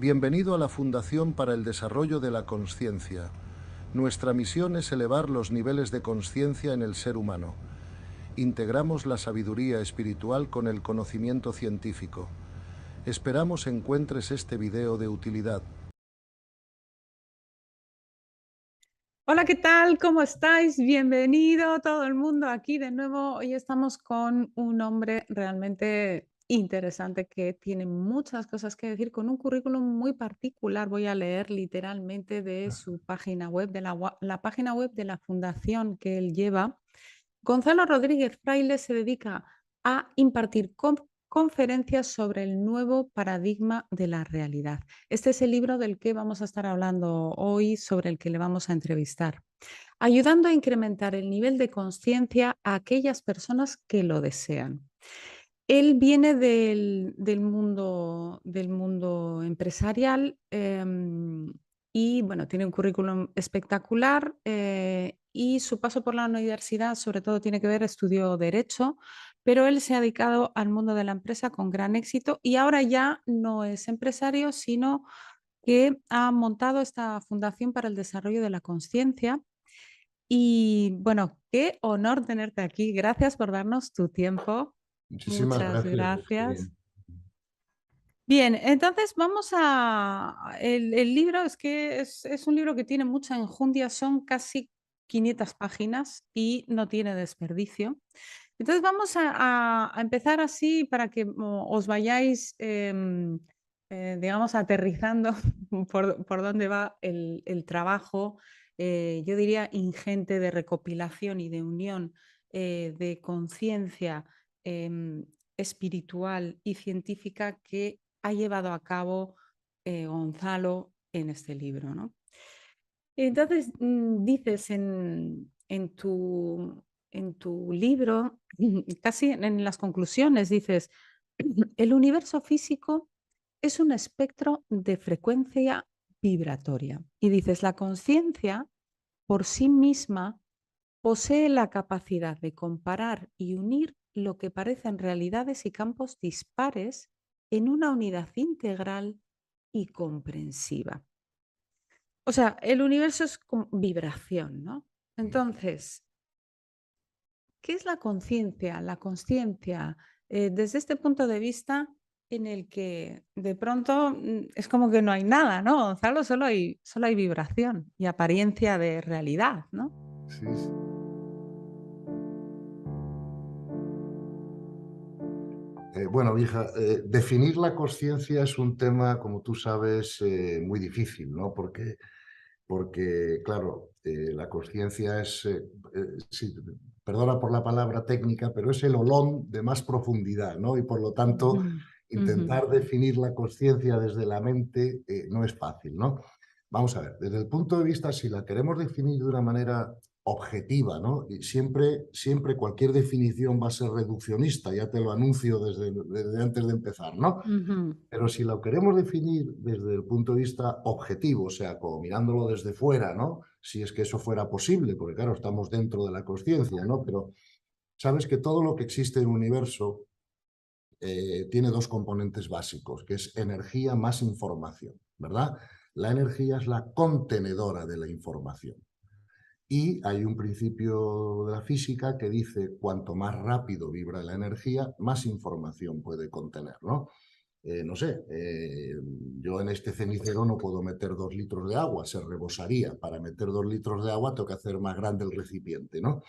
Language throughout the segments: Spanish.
Bienvenido a la Fundación para el Desarrollo de la Consciencia. Nuestra misión es elevar los niveles de consciencia en el ser humano. Integramos la sabiduría espiritual con el conocimiento científico. Esperamos encuentres este video de utilidad. Hola, ¿qué tal? ¿Cómo estáis? Bienvenido todo el mundo aquí de nuevo. Hoy estamos con un hombre realmente interesante que tiene muchas cosas que decir, con un currículum muy particular. Voy a leer literalmente de su página web, de la página web de la fundación que él lleva. Gonzalo Rodríguez Fraile se dedica a impartir conferencias sobre el nuevo paradigma de la realidad. Este es el libro del que vamos a estar hablando hoy, sobre el que le vamos a entrevistar, ayudando a incrementar el nivel de conciencia a aquellas personas que lo desean. Él viene del mundo empresarial, y bueno, tiene un currículum espectacular, y su paso por la universidad sobre todo tiene que ver, estudió derecho, pero él se ha dedicado al mundo de la empresa con gran éxito y ahora ya no es empresario, sino que ha montado esta Fundación para el Desarrollo de la Consciencia. Y bueno, qué honor tenerte aquí. Gracias por darnos tu tiempo. Muchísimas Muchas gracias. gracias. Bien, entonces vamos a el libro es que es un libro que tiene mucha enjundia, son casi 500 páginas y no tiene desperdicio. Entonces vamos a empezar así para que os vayáis, digamos, aterrizando por dónde va el trabajo, yo diría ingente, de recopilación y de unión, de conciencia em, espiritual y científica que ha llevado a cabo Gonzalo en este libro, ¿no? Entonces, dices en tu libro, casi en las conclusiones, dices, el universo físico es un espectro de frecuencia vibratoria. Y dices, la conciencia por sí misma posee la capacidad de comparar y unir lo que parecen realidades y campos dispares en una unidad integral y comprensiva. O sea, el universo es como vibración, ¿no? Entonces, ¿qué es la conciencia? La conciencia, desde este punto de vista en el que de pronto es como que no hay nada, ¿no, Gonzalo? Solo hay vibración y apariencia de realidad, ¿no? Sí, sí. Bueno, hija, definir la consciencia es un tema, como tú sabes, muy difícil, ¿no? Porque claro, la consciencia es, sí, perdona por la palabra técnica, pero es el olón de más profundidad, ¿no? Y por lo tanto, Ujú, ujú. intentar definir la consciencia desde la mente no es fácil, ¿no? Vamos a ver, desde el punto de vista, si la queremos definir de una manera objetiva, ¿no? Y siempre cualquier definición va a ser reduccionista, ya te lo anuncio desde antes de empezar, ¿no? Ujú, Pero si lo queremos definir desde el punto de vista objetivo, o sea, como mirándolo desde fuera, ¿no? Si es que eso fuera posible, porque claro, estamos dentro de la consciencia, ¿no? Pero sabes que todo lo que existe en el universo tiene dos componentes básicos, que es energía más información, ¿verdad? La energía es la contenedora de la información. Y hay un principio de la física que dice cuanto más rápido vibra la energía, más información puede contener, ¿no? No sé, yo en este cenicero no puedo meter 2 litros de agua, se rebosaría. Para meter 2 litros de agua tengo que hacer más grande el recipiente, ¿no?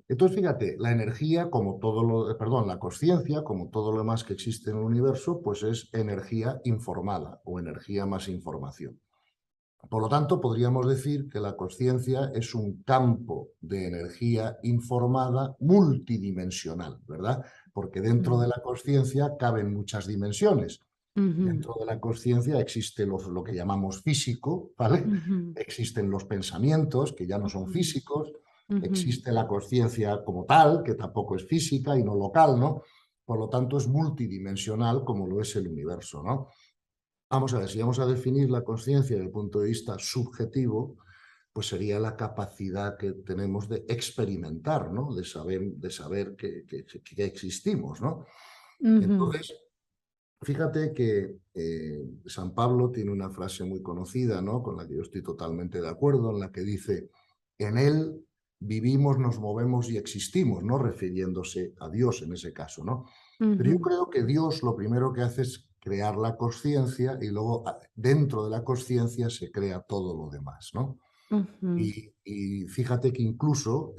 Entonces, fíjate, la energía, como todo lo, perdón, la consciencia, como todo lo demás que existe en el universo, pues es energía informada o energía más información. Por lo tanto, podríamos decir que la consciencia es un campo de energía informada multidimensional, ¿verdad? Porque dentro de mm, la consciencia caben muchas dimensiones. ujú, Dentro de la consciencia existe lo que llamamos físico, ¿vale? ujú, Existen los pensamientos, que ya no son ujú, físicos, ujú. existe la consciencia como tal, que tampoco es física y no local, ¿no? Por lo tanto, es multidimensional como lo es el universo, ¿no? Vamos a ver, si vamos a definir la consciencia desde el punto de vista subjetivo, pues sería la capacidad que tenemos de experimentar, ¿no? De saber que existimos, ¿no? Ujú, Entonces, fíjate que San Pablo tiene una frase muy conocida, ¿no? Con la que yo estoy totalmente de acuerdo, en la que dice, en él vivimos, nos movemos y existimos, ¿no? Refiriéndose a Dios en ese caso, ¿no? Pero yo Ujú, creo que Dios lo primero que hace es crear la consciencia y luego dentro de la consciencia se crea todo lo demás, ¿no? ujú, Y fíjate que incluso,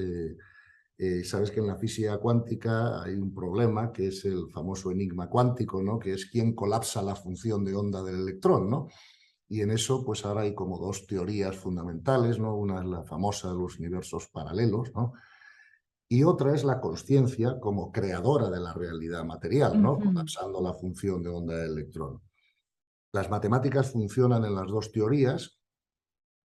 sabes que en la física cuántica hay un problema que es el famoso enigma cuántico, ¿no? Que es quién colapsa la función de onda del electrón, ¿no? Y en eso, pues ahora hay como dos teorías fundamentales, ¿no? Una es la famosa de los universos paralelos, ¿no? Y otra es la consciencia como creadora de la realidad material, ¿no? ujú, Colapsando la función de onda del electrón. Las matemáticas funcionan en las dos teorías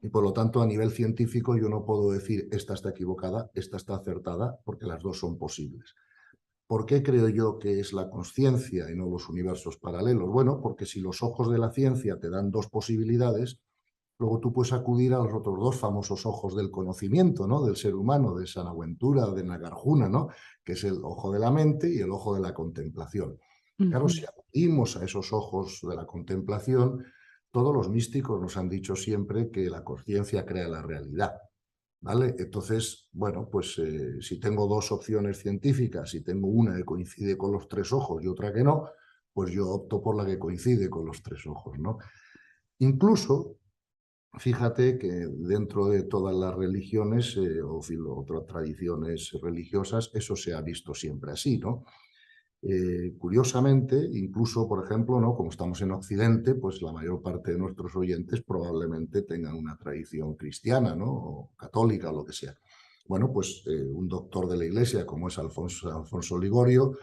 y por lo tanto a nivel científico yo no puedo decir esta está equivocada, esta está acertada, porque las dos son posibles. ¿Por qué creo yo que es la consciencia y no los universos paralelos? Bueno, porque si los ojos de la ciencia te dan dos posibilidades, luego tú puedes acudir a los otros dos famosos ojos del conocimiento, ¿no? Del ser humano, de Sanaventura, de Nagarjuna, ¿no? Que es el ojo de la mente y el ojo de la contemplación. Claro, ujú, si acudimos a esos ojos de la contemplación, todos los místicos nos han dicho siempre que la conciencia crea la realidad. ¿Vale? Entonces, bueno, pues si tengo dos opciones científicas y tengo una que coincide con los tres ojos y otra que no, pues yo opto por la que coincide con los tres ojos, ¿no? Incluso, fíjate que dentro de todas las religiones o otras tradiciones religiosas, eso se ha visto siempre así, ¿no? Curiosamente, incluso, por ejemplo, ¿no? Como estamos en Occidente, pues la mayor parte de nuestros oyentes probablemente tengan una tradición cristiana, ¿no? O católica o lo que sea. Bueno, pues un doctor de la Iglesia, como es Alfonso Ligorio,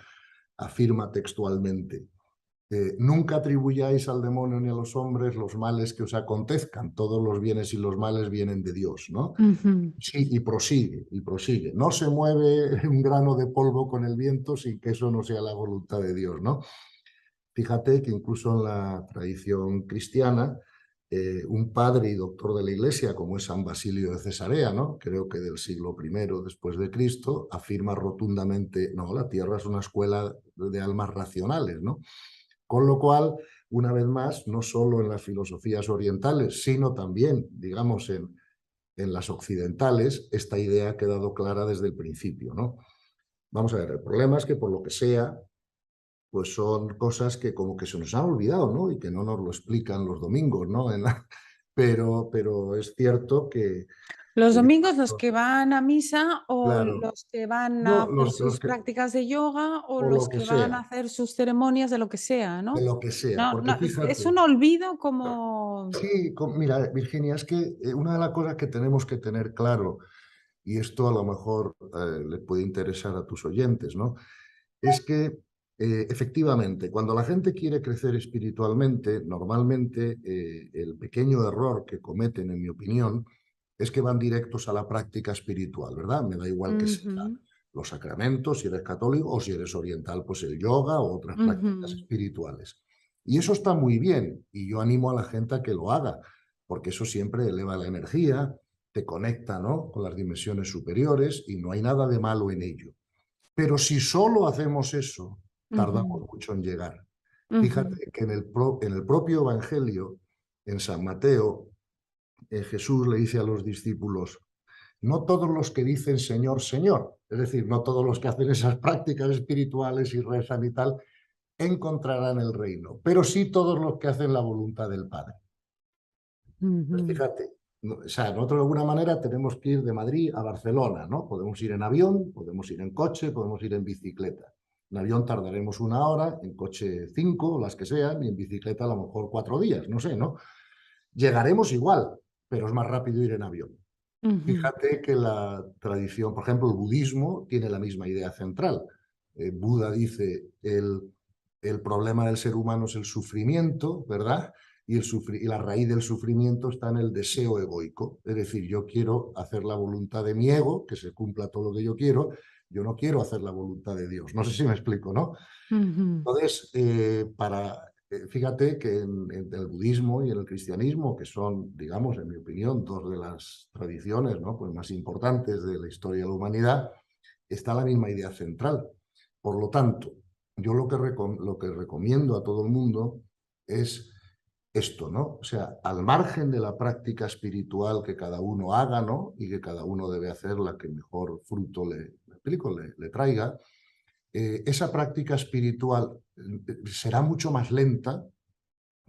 afirma textualmente, nunca atribuyáis al demonio ni a los hombres los males que os acontezcan, todos los bienes y los males vienen de Dios, ¿no? ujú. Sí, y prosigue, y prosigue. No se mueve un grano de polvo con el viento sin que eso no sea la voluntad de Dios, ¿no? Fíjate que incluso en la tradición cristiana, un padre y doctor de la Iglesia, como es San Basilio de Cesarea, ¿no? Creo que del siglo I después de Cristo, afirma rotundamente, no, la Tierra es una escuela de almas racionales, ¿no? Con lo cual, una vez más, no solo en las filosofías orientales, sino también, digamos, en las occidentales, esta idea ha quedado clara desde el principio, ¿no? Vamos a ver, el problema es que por lo que sea, pues son cosas que como que se nos han olvidado, ¿no? Y que no nos lo explican los domingos, ¿no? Pero es cierto Los que domingos los que van a misa o claro, los que van a no, hacer sus prácticas de yoga o o lo los que que van a sea, hacer sus ceremonias de lo que sea, de ¿no? lo que sea, No, porque no, es fíjate, un olvido como sí, mira, Virginia, es que una de las cosas que tenemos que tener claro, y esto a lo mejor le puede interesar a tus oyentes, ¿no? Es que efectivamente, cuando la gente quiere crecer espiritualmente, normalmente el pequeño error que cometen, en mi opinión, es que van directos a la práctica espiritual, ¿verdad? Me da igual que sea ujú, los sacramentos, si eres católico o si eres oriental, pues el yoga o otras prácticas ujú, espirituales. Y eso está muy bien y yo animo a la gente a que lo haga, porque eso siempre eleva la energía, te conecta, ¿no? Con las dimensiones superiores y no hay nada de malo en ello. Pero si solo hacemos eso, tardamos ujú, mucho en llegar. ujú, Fíjate que en el propio Evangelio, en San Mateo, Jesús le dice a los discípulos, no todos los que dicen Señor, Señor, es decir, no todos los que hacen esas prácticas espirituales y rezan y tal, encontrarán el reino, pero sí todos los que hacen la voluntad del Padre. Pues ujú, fíjate, o sea, nosotros de alguna manera tenemos que ir de Madrid a Barcelona, ¿no? Podemos ir en avión, podemos ir en coche, podemos ir en bicicleta. En avión tardaremos una hora, en coche 5, las que sean, y en bicicleta a lo mejor 4 días, no sé, ¿no? Llegaremos igual, pero es más rápido ir en avión. ujú, Fíjate que la tradición, por ejemplo, el budismo tiene la misma idea central. Buda dice, el problema del ser humano es el sufrimiento, ¿verdad? Y la raíz del sufrimiento está en el deseo egoico. Es decir, yo quiero hacer la voluntad de mi ego, que se cumpla todo lo que yo quiero, yo no quiero hacer la voluntad de Dios. No sé si me explico, ¿no? ujú, Entonces, fíjate que en el budismo y en el cristianismo, que son, digamos, en mi opinión, dos de las tradiciones, ¿no? Pues más importantes de la historia de la humanidad, está la misma idea central. Por lo tanto, yo lo que recomiendo a todo el mundo es esto, ¿no? O sea, al margen de la práctica espiritual que cada uno haga, ¿no? Y que cada uno debe hacer la que mejor fruto le traiga, esa práctica espiritual será mucho más lenta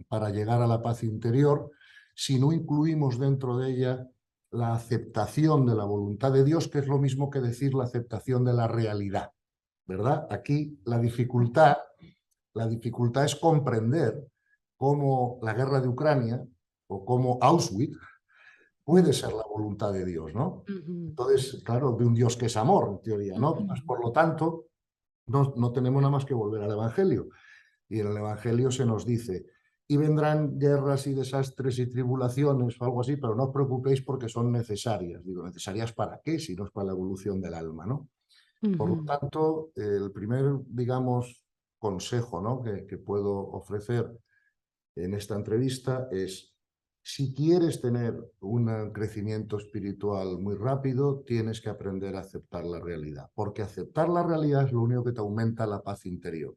para llegar a la paz interior si no incluimos dentro de ella la aceptación de la voluntad de Dios, que es lo mismo que decir la aceptación de la realidad, ¿verdad? Aquí la dificultad es comprender cómo la guerra de Ucrania o cómo Auschwitz puede ser la voluntad de Dios, ¿no? Ujú, Entonces, claro, de un Dios que es amor, en teoría, ¿no? ujú. Pues, por lo tanto, no tenemos nada más que volver al Evangelio. Y en el Evangelio se nos dice, y vendrán guerras y desastres y tribulaciones o algo así, pero no os preocupéis porque son necesarias. Digo, ¿necesarias para qué? Si no es para la evolución del alma, ¿no? Por lo Ujú. tanto, el primer, digamos, consejo, ¿no? que puedo ofrecer en esta entrevista es, si quieres tener un crecimiento espiritual muy rápido, tienes que aprender a aceptar la realidad, porque aceptar la realidad es lo único que te aumenta la paz interior.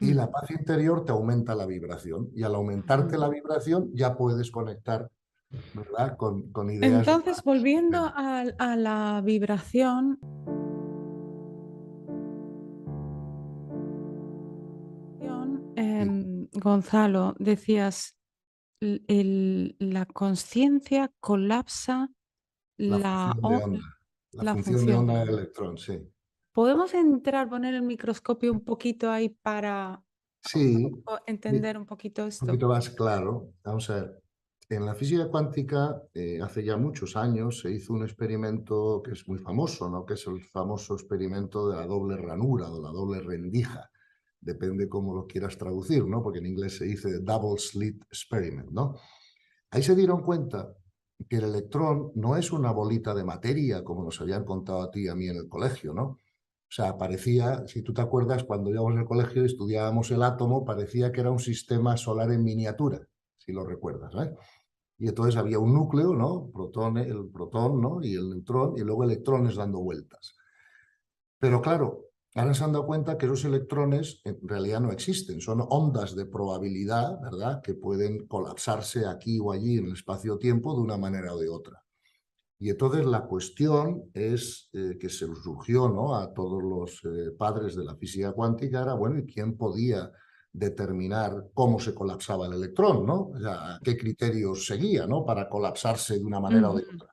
Y la Ujú, paz interior te aumenta la vibración, y al aumentarte ujú. la vibración ya puedes conectar, ¿verdad? con ideas de Entonces, paz. volviendo a la vibración, Sí, Gonzalo, decías, la conciencia colapsa la la, función de onda, la la función de función onda de del onda. electrón, sí. ¿Podemos entrar, poner el microscopio un poquito ahí para Sí, entender un poquito un esto? poquito más claro. Vamos a ver. En la física cuántica, hace ya muchos años, se hizo un experimento que es muy famoso, ¿no? Que es el famoso experimento de la doble ranura o la doble rendija. Depende cómo lo quieras traducir, ¿no? Porque en inglés se dice double slit experiment, ¿no? Ahí se dieron cuenta que el electrón no es una bolita de materia, como nos habían contado a ti y a mí en el colegio, ¿no? O sea, parecía, si tú te acuerdas, cuando íbamos al colegio y estudiábamos el átomo, parecía que era un sistema solar en miniatura, si lo recuerdas, ¿eh? Y entonces había un núcleo, ¿no? El protón, ¿no? Y el neutrón, y luego electrones dando vueltas. Pero claro, ahora se han dado cuenta que esos electrones en realidad no existen, son ondas de probabilidad, ¿verdad? Que pueden colapsarse aquí o allí en el espacio-tiempo de una manera o de otra. Y entonces la cuestión es que se surgió, ¿no? A todos los padres de la física cuántica, era, bueno, ¿y quién podía determinar cómo se colapsaba el electrón, ¿no? O sea, ¿qué criterios seguía, ¿no? Para colapsarse de una manera o de Ujú. otra.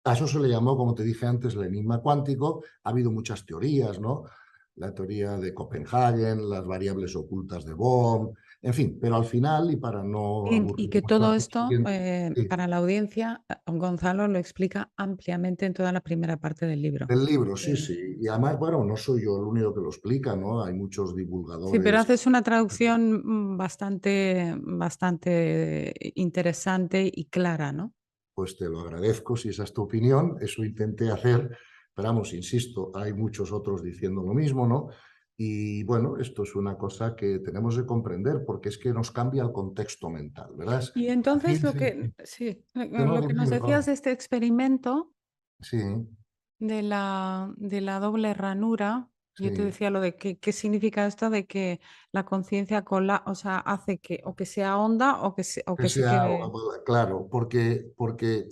A eso se le llamó, como te dije antes, el enigma cuántico. Ha habido muchas teorías, ¿no? La teoría de Copenhagen, las variables ocultas de Bohm, en fin, pero al final, y para no Bien, y aburrir que mucho a todo los esto, siguientes, sí, para la audiencia, Gonzalo lo explica ampliamente en toda la primera parte del libro. del libro, sí, Eh, sí. Y además, bueno, no soy yo el único que lo explica, ¿no? Hay muchos Sí, pero divulgadores. haces una traducción bastante interesante y clara, ¿no? Pues te lo agradezco si esa es tu opinión, eso intenté hacer, pero vamos, insisto, hay muchos otros diciendo lo mismo, ¿no? Y bueno, esto es una cosa que tenemos que comprender porque es que nos cambia el contexto mental, ¿verdad? Y La entonces ciencia, sí, no, lo que nos dime, decías perdón. de este experimento Sí, de la doble ranura, yo te sí. decía lo de qué significa esto de que la conciencia o sea, hace que o que sea onda o Que que se sea, quede. claro, porque,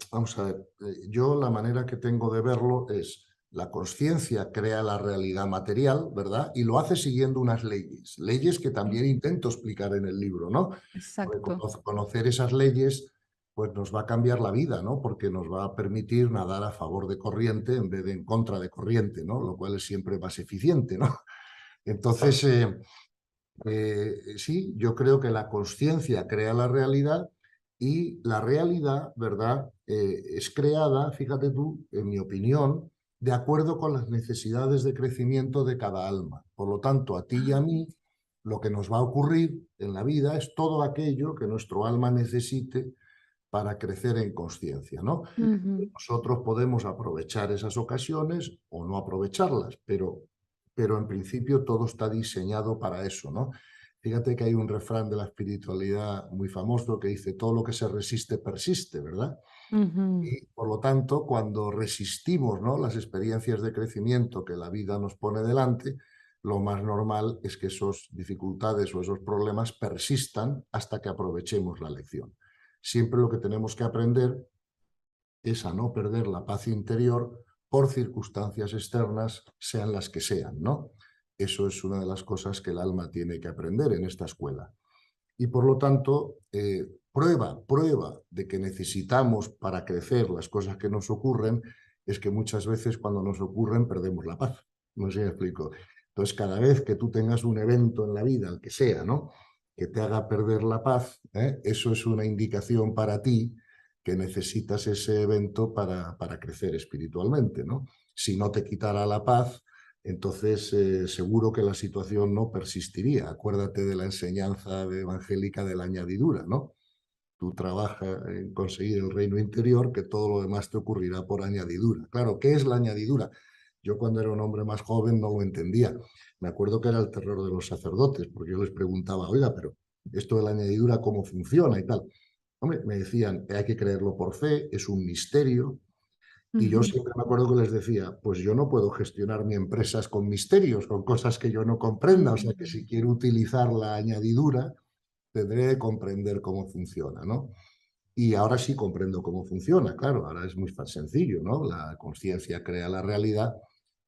vamos a ver, yo la manera que tengo de verlo es la conciencia crea la realidad material, ¿verdad? Y lo hace siguiendo unas leyes, leyes que también intento explicar en el libro, ¿no? Porque Exacto. conocer esas leyes, pues nos va a cambiar la vida, ¿no? Porque nos va a permitir nadar a favor de corriente en vez de en contra de corriente, ¿no? Lo cual es siempre más eficiente, ¿no? Entonces, sí, yo creo que la conciencia crea la realidad y la realidad, ¿verdad? Es creada, fíjate tú, en mi opinión, de acuerdo con las necesidades de crecimiento de cada alma. Por lo tanto, a ti y a mí, lo que nos va a ocurrir en la vida es todo aquello que nuestro alma necesite para crecer en conciencia, ¿no? Ujú. Nosotros podemos aprovechar esas ocasiones o no aprovecharlas, pero en principio todo está diseñado para eso, ¿no? Fíjate que hay un refrán de la espiritualidad muy famoso que dice, todo lo que se resiste persiste, ¿verdad? Ujú. Y por lo tanto, cuando resistimos, ¿no?, las experiencias de crecimiento que la vida nos pone delante, lo más normal es que esas dificultades o esos problemas persistan hasta que aprovechemos la lección. Siempre lo que tenemos que aprender es a no perder la paz interior por circunstancias externas, sean las que sean, ¿no? Eso es una de las cosas que el alma tiene que aprender en esta escuela. Y por lo tanto, prueba de que necesitamos para crecer las cosas que nos ocurren, es que muchas veces cuando nos ocurren perdemos la paz. No sé si me explico. Entonces, cada vez que tú tengas un evento en la vida, el que sea, ¿no?, que te haga perder la paz, eso es una indicación para ti que necesitas ese evento para crecer espiritualmente, ¿no? Si no te quitara la paz, entonces seguro que la situación no persistiría. Acuérdate de la enseñanza evangélica de la añadidura, ¿no? Tú trabajas en conseguir el reino interior, que todo lo demás te ocurrirá por añadidura. Claro, ¿qué es la añadidura? Yo cuando era un hombre más joven no lo entendía. Me acuerdo que era el terror de los sacerdotes, porque yo les preguntaba, oiga, pero esto de la añadidura, ¿cómo funciona y tal? Hombre, me decían, hay que creerlo por fe, es un misterio. Y yo Ujú. siempre me acuerdo que les decía, pues yo no puedo gestionar mi empresa con misterios, con cosas que yo no comprenda. O sea que si quiero utilizar la añadidura, tendré que comprender cómo funciona, ¿no? Y ahora sí comprendo cómo funciona, claro, ahora es muy sencillo, ¿no? La conciencia crea la realidad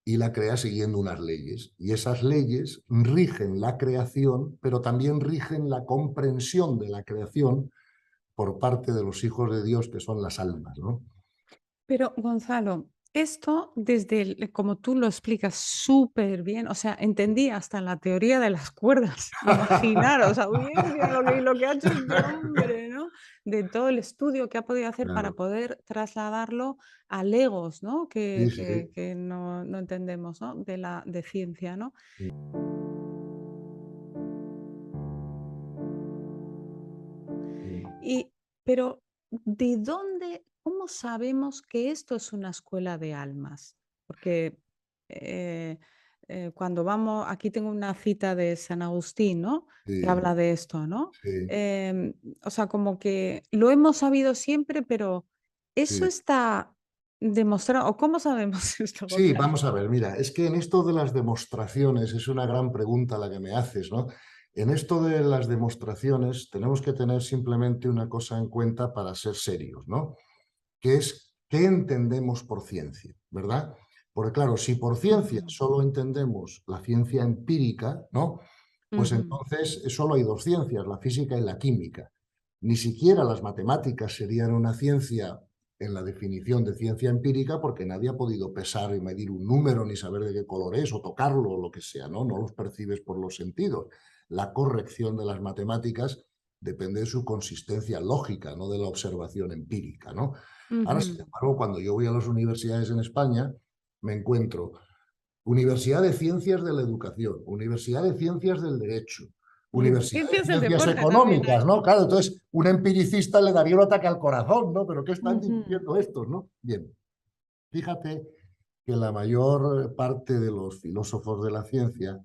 y la crea siguiendo unas leyes. Y esas leyes rigen la creación, pero también rigen la comprensión de la creación por parte de los hijos de Dios, que son las almas, ¿no? Pero Gonzalo, esto desde como tú lo explicas súper bien, o sea, entendí hasta la teoría de las cuerdas. Imaginaros, audiencia, lo que ha hecho este hombre, ¿no? De todo el estudio que ha podido hacer para Claro, poder trasladarlo a legos, ¿no? sí, Que, sí. no entendemos, ¿no? De ciencia, ¿no? Y, pero, ¿de dónde, cómo sabemos que esto es una escuela de almas? Porque eh, cuando vamos, aquí tengo una cita de San Agustín, ¿no? Que Sí, habla de esto, ¿no? sí, O sea, como que lo hemos sabido siempre, pero eso sí. está demostrado, ¿o cómo sabemos esto, Sí, Gonzalo? vamos a ver, mira, es que en esto de las demostraciones es una gran pregunta la que me haces, ¿no? En esto de las demostraciones tenemos que tener simplemente una cosa en cuenta para ser serios, ¿no? Que es qué entendemos por ciencia, ¿verdad? Porque claro, si por ciencia Ujú, solo entendemos la ciencia empírica, ¿no? Pues ujú, entonces solo hay dos ciencias, la física y la química. Ni siquiera las matemáticas serían una ciencia en la definición de ciencia empírica porque nadie ha podido pesar y medir un número ni saber de qué color es o tocarlo o lo que sea, ¿no? No los percibes por los sentidos. La corrección de las matemáticas depende de su consistencia lógica, no de la observación empírica, ¿no? Ahora, sin ujú. embargo, cuando yo voy a las universidades en España, me encuentro Universidad de Ciencias de la Educación, Universidad de Ciencias del Derecho, Universidad de Ciencias del Ciencias deporte también hay. Económicas, ¿no? Claro, entonces un empiricista le daría un ataque al corazón, ¿no? Pero ¿qué están Ujú, diciendo estos, no? Bien, fíjate que la mayor parte de los filósofos de la ciencia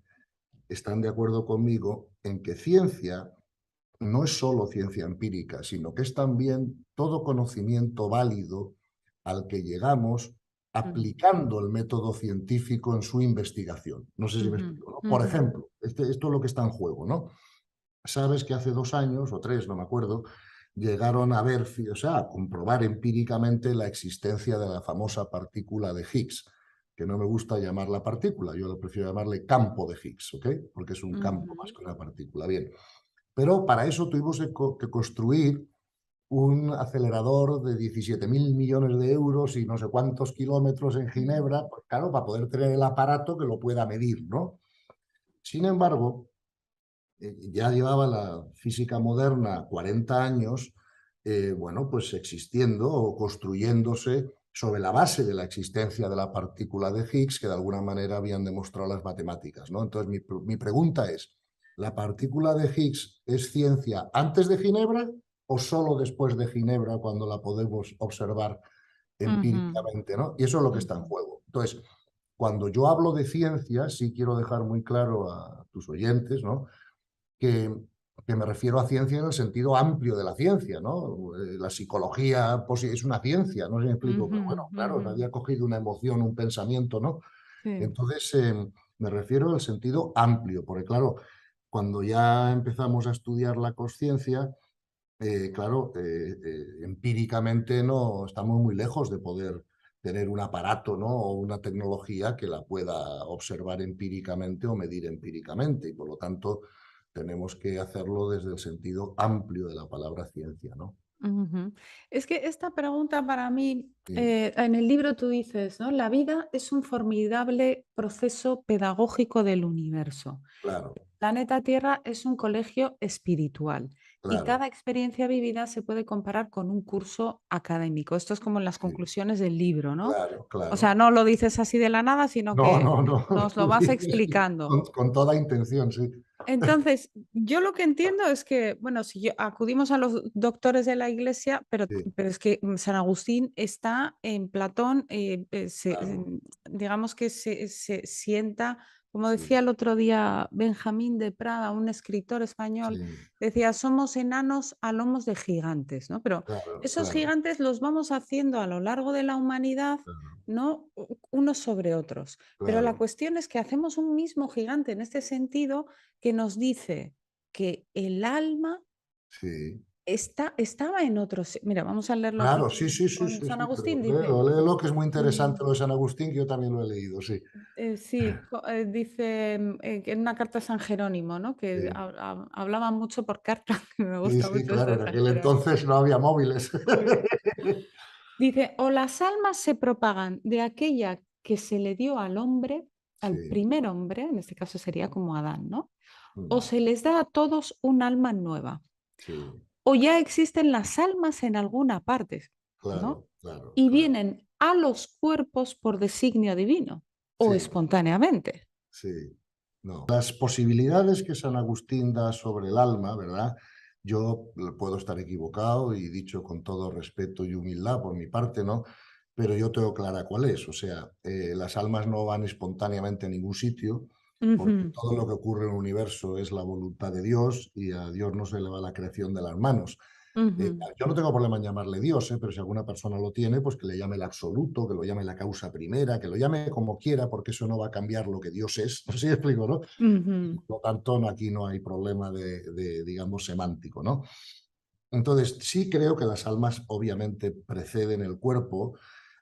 están de acuerdo conmigo en que ciencia no es solo ciencia empírica, sino que es también todo conocimiento válido al que llegamos ujú, aplicando el método científico en su investigación. No sé si me ujú, explico, ¿no? Por ujú. ejemplo, esto es lo que está en juego, ¿no? Sabes que hace 2 años o 3, no me acuerdo, llegaron a ver, o sea, a comprobar empíricamente la existencia de la famosa partícula de Higgs, que no me gusta llamarla partícula, yo lo prefiero llamarle campo de Higgs, ¿ok? Porque es un campo más Ujú, que una partícula. Bien, pero para eso tuvimos que construir un acelerador de 17.000 millones de euros y no sé cuántos kilómetros en ujú, Ginebra, pues claro, para poder tener el aparato que lo pueda medir, ¿no? Sin embargo, ya llevaba la física moderna 40 años, bueno, pues existiendo o construyéndose sobre la base de la existencia de la partícula de Higgs, que de alguna manera habían demostrado las matemáticas, ¿no? Entonces, mi pregunta es, ¿la partícula de Higgs es ciencia antes de Ginebra o solo después de Ginebra cuando la podemos observar ujú, empíricamente, ¿no? Y eso es lo que está en ujú, juego. Entonces, cuando yo hablo de ciencia, sí quiero dejar muy claro a tus oyentes, ¿no?, que, que me refiero a ciencia en el sentido amplio de la ciencia, ¿no? La psicología pues, es una ciencia, no sé si me explico, ujú, pero bueno, claro, ujú. nadie ha cogido una emoción, un pensamiento, ¿no? Sí. Entonces, Me refiero al sentido amplio, porque claro, cuando ya empezamos a estudiar la consciencia, claro, empíricamente no estamos muy lejos de poder tener un aparato, ¿no? O una tecnología que la pueda observar empíricamente o medir empíricamente, y por lo tanto tenemos que hacerlo desde el sentido amplio de la palabra ciencia, ¿no? Ujú. Es que esta pregunta para mí, Sí, en el libro tú dices, ¿no? La vida es un formidable proceso pedagógico del universo. claro, Planeta Tierra es un colegio espiritual y claro, cada experiencia vivida se puede comparar con un curso académico. Esto es como en las sí, conclusiones del libro, ¿no? claro, O sea, claro. no lo dices así de la nada, sino No, que no, no, nos lo lo vas dices explicando. con toda intención, sí. Entonces, yo lo que entiendo es que, bueno, si acudimos a los doctores de la iglesia, Sí, pero es que San Agustín está en Platón, claro, digamos que se sienta, como sí, decía el otro día Benjamín de Prada, un escritor español, sí, decía, somos enanos a lomos de gigantes, ¿no? Pero claro, esos claro, gigantes los vamos haciendo a lo largo de la humanidad, claro, ¿no? Unos sobre otros. Pero la claro, cuestión es que hacemos un mismo gigante en este sentido que nos dice que el alma sí. estaba en otros. Mira, vamos a leerlo aquí Claro, sí, sí, sí, con sí, San sí, pero Agustín, dice, léelo, léelo, que es muy mm, interesante lo de San Agustín, que yo también lo he leído, sí. sí, dice que en una carta a San Jerónimo, ¿no? Que Sí, hablaba mucho por carta, que me sí, gusta sí, mucho esto claro, de en San aquel Jerónimo. entonces no había móviles. Sí. Dice, o las almas se propagan de aquella que se le dio al hombre, al Sí, primer hombre, en este caso sería como Adán, ¿no? O mm, se les da a todos un alma nueva. sí, O ya existen las almas en alguna parte, ¿no? claro, claro, Y claro. vienen a los cuerpos por designio divino o Sí, espontáneamente. sí, no. Las posibilidades que San Agustín da sobre el alma, ¿verdad? Yo puedo estar equivocado y dicho con todo respeto y humildad por mi parte, ¿no? Pero yo tengo clara cuál es. O sea, las almas no van espontáneamente a ningún sitio, porque Ujú, todo lo que ocurre en el universo es la voluntad de Dios y a Dios no se le va la creación de las manos. ujú, Yo no tengo problema en llamarle Dios, pero si alguna persona lo tiene, pues que le llame el absoluto, que lo llame la causa primera, que lo llame como quiera, porque eso no va a cambiar lo que Dios es. No sé si me explico, ¿no? ujú, Por lo tanto, aquí no hay problema digamos, semántico, ¿no? Entonces, sí creo que las almas obviamente preceden el cuerpo,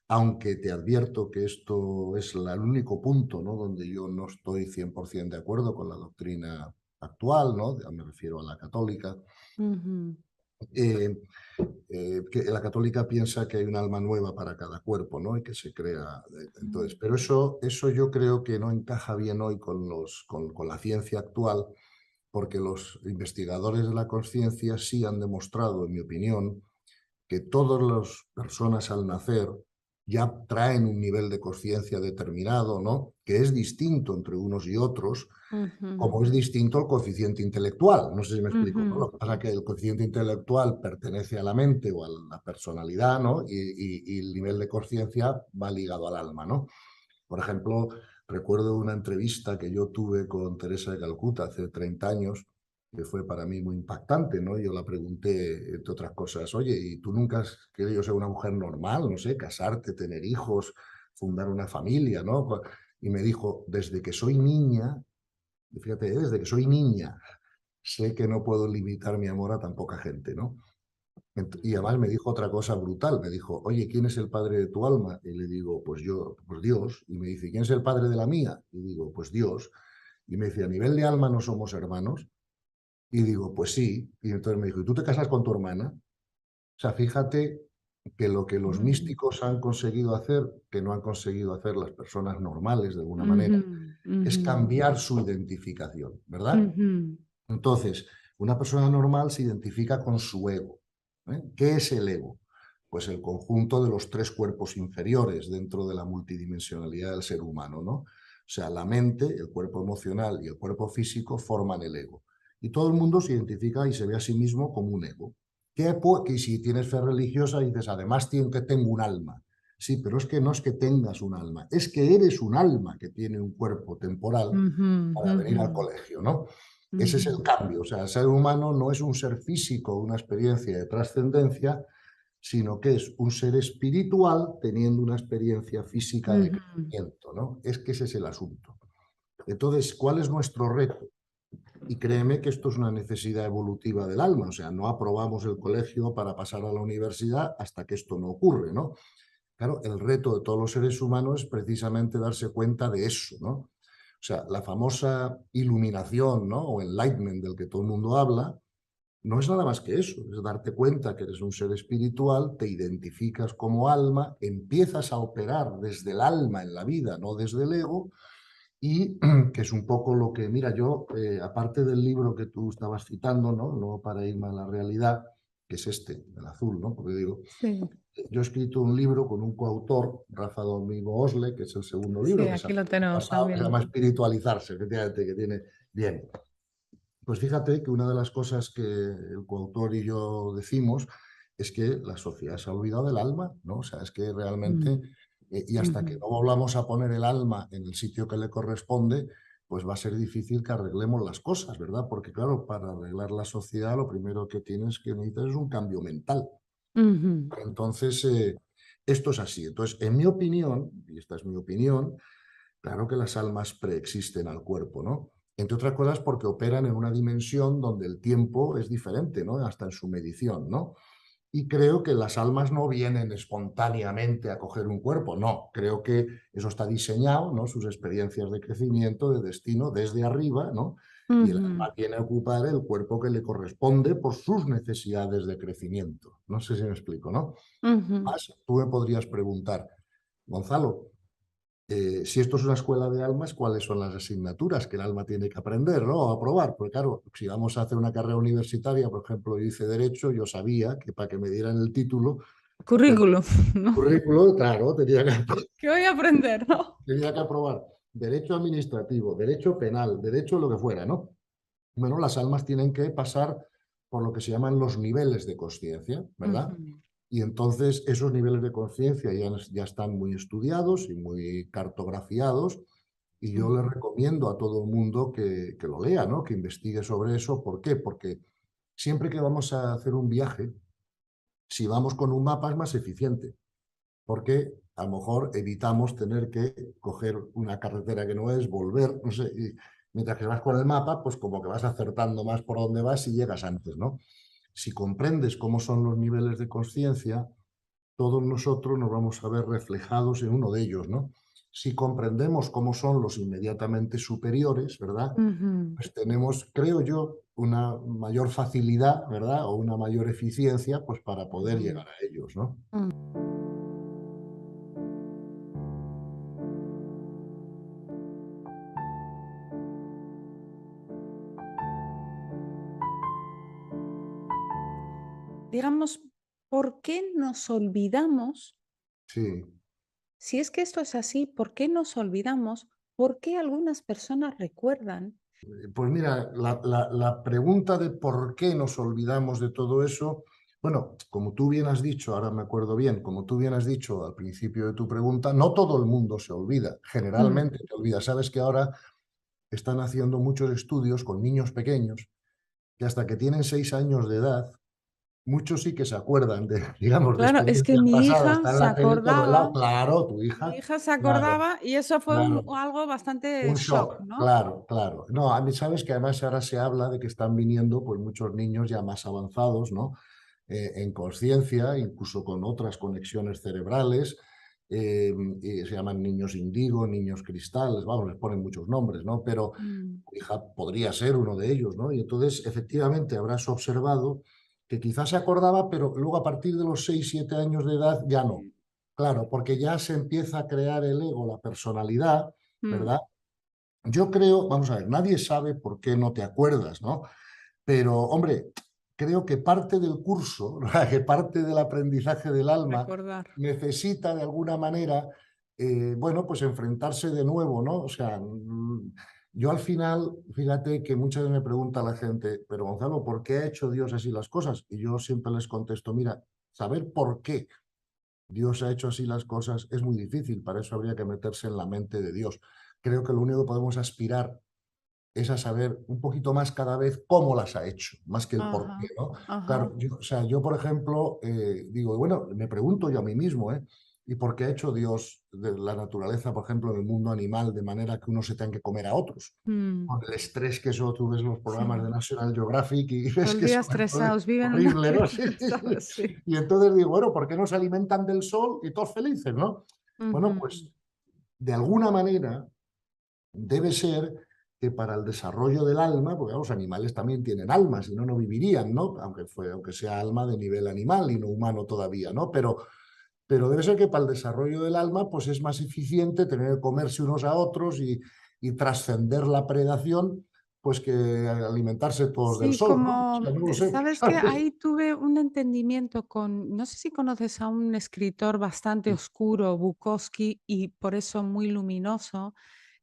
aunque te advierto que esto es el único punto, ¿no? Donde yo no estoy 100% de acuerdo con la doctrina actual, ¿no? Me refiero a la católica. ujú, Eh, que la católica piensa que hay un alma nueva para cada cuerpo, ¿no? Y que se crea. Entonces, pero eso yo creo que no encaja bien hoy con la ciencia actual, porque los investigadores de la conciencia sí han demostrado, en mi opinión, que todas las personas al nacer ya traen un nivel de conciencia determinado, ¿no? Que es distinto entre unos y otros, ujú, como es distinto el coeficiente intelectual. No sé si me explico, ¿no? ujú, Lo que pasa es que el coeficiente intelectual pertenece a la mente o a la personalidad, ¿no? Y el nivel de conciencia va ligado al alma, ¿no? Por ejemplo, recuerdo una entrevista que yo tuve con Teresa de Calcuta hace 30 años, que fue para mí muy impactante, ¿no? Yo la pregunté, entre otras cosas, oye, ¿y tú nunca has querido ser una mujer normal, no sé, casarte, tener hijos, fundar una familia, ¿no? Y me dijo, desde que soy niña, y fíjate, desde que soy niña, sé que no puedo limitar mi amor a tan poca gente, ¿no? Y además me dijo otra cosa brutal, me dijo, oye, ¿quién es el padre de tu alma? Y le digo, pues yo, pues Dios. Y me dice, ¿quién es el padre de la mía? Y digo, pues Dios. Y me dice, ¿a nivel de alma no somos hermanos? Y digo, pues sí. Y entonces me dijo, ¿y tú te casas con tu hermana? O sea, fíjate que lo que los ujú, místicos han conseguido hacer, que no han conseguido hacer las personas normales de alguna manera, ujú, es ujú, cambiar su identificación, ¿verdad? ujú, Entonces, una persona normal se identifica con su ego. ¿Eh? ¿Qué es el ego? Pues el conjunto de los tres cuerpos inferiores dentro de la multidimensionalidad del ser humano, ¿no? O sea, la mente, el cuerpo emocional y el cuerpo físico forman el ego. Y todo el mundo se identifica y se ve a sí mismo como un ego. Que si tienes fe religiosa dices, además tengo un alma. Sí, pero es que no es que tengas un alma, es que eres un alma que tiene un cuerpo temporal ujú, para venir al ujú, colegio, ¿no? Ese es ujú, el cambio. O sea, el ser humano no es un ser físico, una experiencia de trascendencia, sino que es un ser espiritual teniendo una experiencia física de ujú. crecimiento, ¿no? Es que ese es el asunto. Entonces, ¿cuál es nuestro reto? Y créeme que esto es una necesidad evolutiva del alma, o sea, no aprobamos el colegio para pasar a la universidad hasta que esto no ocurre, ¿no? Claro, el reto de todos los seres humanos es precisamente darse cuenta de eso, ¿no? O sea, la famosa iluminación, ¿no? O enlightenment del que todo el mundo habla, no es nada más que eso, es darte cuenta que eres un ser espiritual, te identificas como alma, empiezas a operar desde el alma en la vida, no desde el ego, y que es un poco lo que, mira, yo, aparte del libro que tú estabas citando, ¿no? No para irme a la realidad, que es este, el azul, ¿no? Porque digo, Sí, yo he escrito un libro con un coautor, Rafa Domingo Osle, que es el segundo sí, libro, que aquí lo tenemos se también. llama Espiritualizarse, efectivamente, que tiene bien. Pues fíjate que una de las cosas que el coautor y yo decimos es que la sociedad se ha olvidado del alma, ¿no? O sea, es que realmente, Mm, y hasta que ujú. no volvamos a poner el alma en el sitio que le corresponde, pues va a ser difícil que arreglemos las cosas, ¿verdad? Porque claro, para arreglar la sociedad lo primero que tienes que necesitar es un cambio mental. Ujú. Entonces, esto es así. Entonces, en mi opinión, y esta es mi opinión, claro que las almas preexisten al cuerpo, ¿no? Entre otras cosas porque operan en una dimensión donde el tiempo es diferente, ¿no? Hasta en su medición, ¿no? Y creo que las almas no vienen espontáneamente a coger un cuerpo, no, creo que eso está diseñado, ¿no? Sus experiencias de crecimiento, de destino, desde arriba, ¿no? Y el Ujú, alma viene a ocupar el cuerpo que le corresponde por sus necesidades de crecimiento. No sé si me explico, ¿no? ujú. Más, tú me podrías preguntar, Gonzalo, si esto es una escuela de almas, ¿cuáles son las asignaturas que el alma tiene que aprender, ¿no? O aprobar? Porque claro, si vamos a hacer una carrera universitaria, por ejemplo, yo hice Derecho, yo sabía que para que me dieran el título, tenía Currículum, ¿no? currículo, claro, ¿Qué voy a aprender, no? tenía que aprobar Derecho Administrativo, Derecho Penal, Derecho lo que fuera, ¿no? Bueno, las almas tienen que pasar por lo que se llaman los niveles de conciencia, ¿verdad? Ujú, Y entonces esos niveles de conciencia ya están muy estudiados y muy cartografiados. Y yo le ujú. recomiendo a todo el mundo que lo lea, ¿no? Que investigue sobre eso. ¿Por qué? Porque siempre que vamos a hacer un viaje, si vamos con un mapa es más eficiente, porque a lo mejor evitamos tener que coger una carretera que no es, volver, no sé, y mientras que vas con el mapa, pues como que vas acertando más por dónde vas y llegas antes, ¿no? Si comprendes cómo son los niveles de conciencia, todos nosotros nos vamos a ver reflejados en uno de ellos, ¿no? Si comprendemos cómo son los inmediatamente superiores, ¿verdad? Ujú. Pues tenemos, creo yo, una mayor facilidad, ¿verdad? O una mayor eficiencia, pues para poder Ujú. llegar a ellos, ¿no? Digamos, ¿por qué nos olvidamos? Sí. Si es que esto es así, ¿por qué nos olvidamos? ¿Por qué algunas personas recuerdan? Pues mira, la pregunta de por qué nos olvidamos de todo eso, bueno, como tú bien has dicho, ahora me acuerdo bien, como tú bien has dicho al principio de tu pregunta, no todo el mundo se olvida, Mm, generalmente te olvida. Sabes que ahora están haciendo muchos estudios con niños pequeños que hasta que tienen 6 años de edad, muchos sí que se acuerdan de, digamos, de claro, es que experiencias mi pasadas, hija está en se la tele todo el lado, acordaba, claro, tu mi hija, hija se claro, acordaba y eso fue claro. algo bastante Un shock, shock, ¿no? claro, claro. No, a mí sabes que además ahora se habla de que están viniendo pues muchos niños ya más avanzados, ¿no? En conciencia, incluso con otras conexiones cerebrales, y se llaman niños indigo, niños cristales, vamos, les ponen muchos nombres, ¿no? Pero Mm, tu hija podría ser uno de ellos, ¿no? Y entonces, efectivamente, habrás observado que quizás se acordaba, pero luego a partir de los 6 7 años de edad ya no. sí. Claro, porque ya se empieza a crear el ego, la personalidad, Mm, ¿verdad? Yo creo, vamos a ver, nadie sabe por qué no te acuerdas, ¿no? Pero, hombre, creo que parte del curso, que parte del aprendizaje del alma, recordar. necesita de alguna manera, bueno, pues enfrentarse de nuevo, ¿no? O sea, yo al final, fíjate que muchas veces me pregunta la gente, pero Gonzalo, ¿por qué ha hecho Dios así las cosas? Y yo siempre les contesto, mira, saber por qué Dios ha hecho así las cosas es muy difícil, para eso habría que meterse en la mente de Dios. Creo que lo único que podemos aspirar es a saber un poquito más cada vez cómo las ha hecho, más que el por qué, Ajá, ¿no? ajá. Claro, yo, o sea, yo por ejemplo, digo, bueno, me pregunto yo a mí mismo, ¿eh? ¿Y por qué ha hecho Dios de la naturaleza, por ejemplo, en el mundo animal, de manera que uno se tenga que comer a otros? Mm, Con el estrés que eso tú ves los programas de sí. National Geographic y Todo ves el que día eso es estresados, viven en una horrible, ¿no? ciudad Sí, sí, sí. estresados, sí. Y entonces digo, bueno, ¿por qué no se alimentan del sol y todos felices, no? Bueno, Ujú. pues de alguna manera debe ser que para el desarrollo del alma, porque los animales también tienen alma, si no, no vivirían, ¿no? Aunque sea alma de nivel animal y no humano todavía, ¿no? Pero debe ser que para el desarrollo del alma, pues es más eficiente tener que comerse unos a otros y trascender la predación, pues que alimentarse todos del Sí, sol, ¿no? O sea, como, no lo sé, ¿sabes qué? ¿sabes? Ahí tuve un entendimiento con, no sé si conoces a un escritor bastante oscuro, Bukowski, y por eso muy luminoso,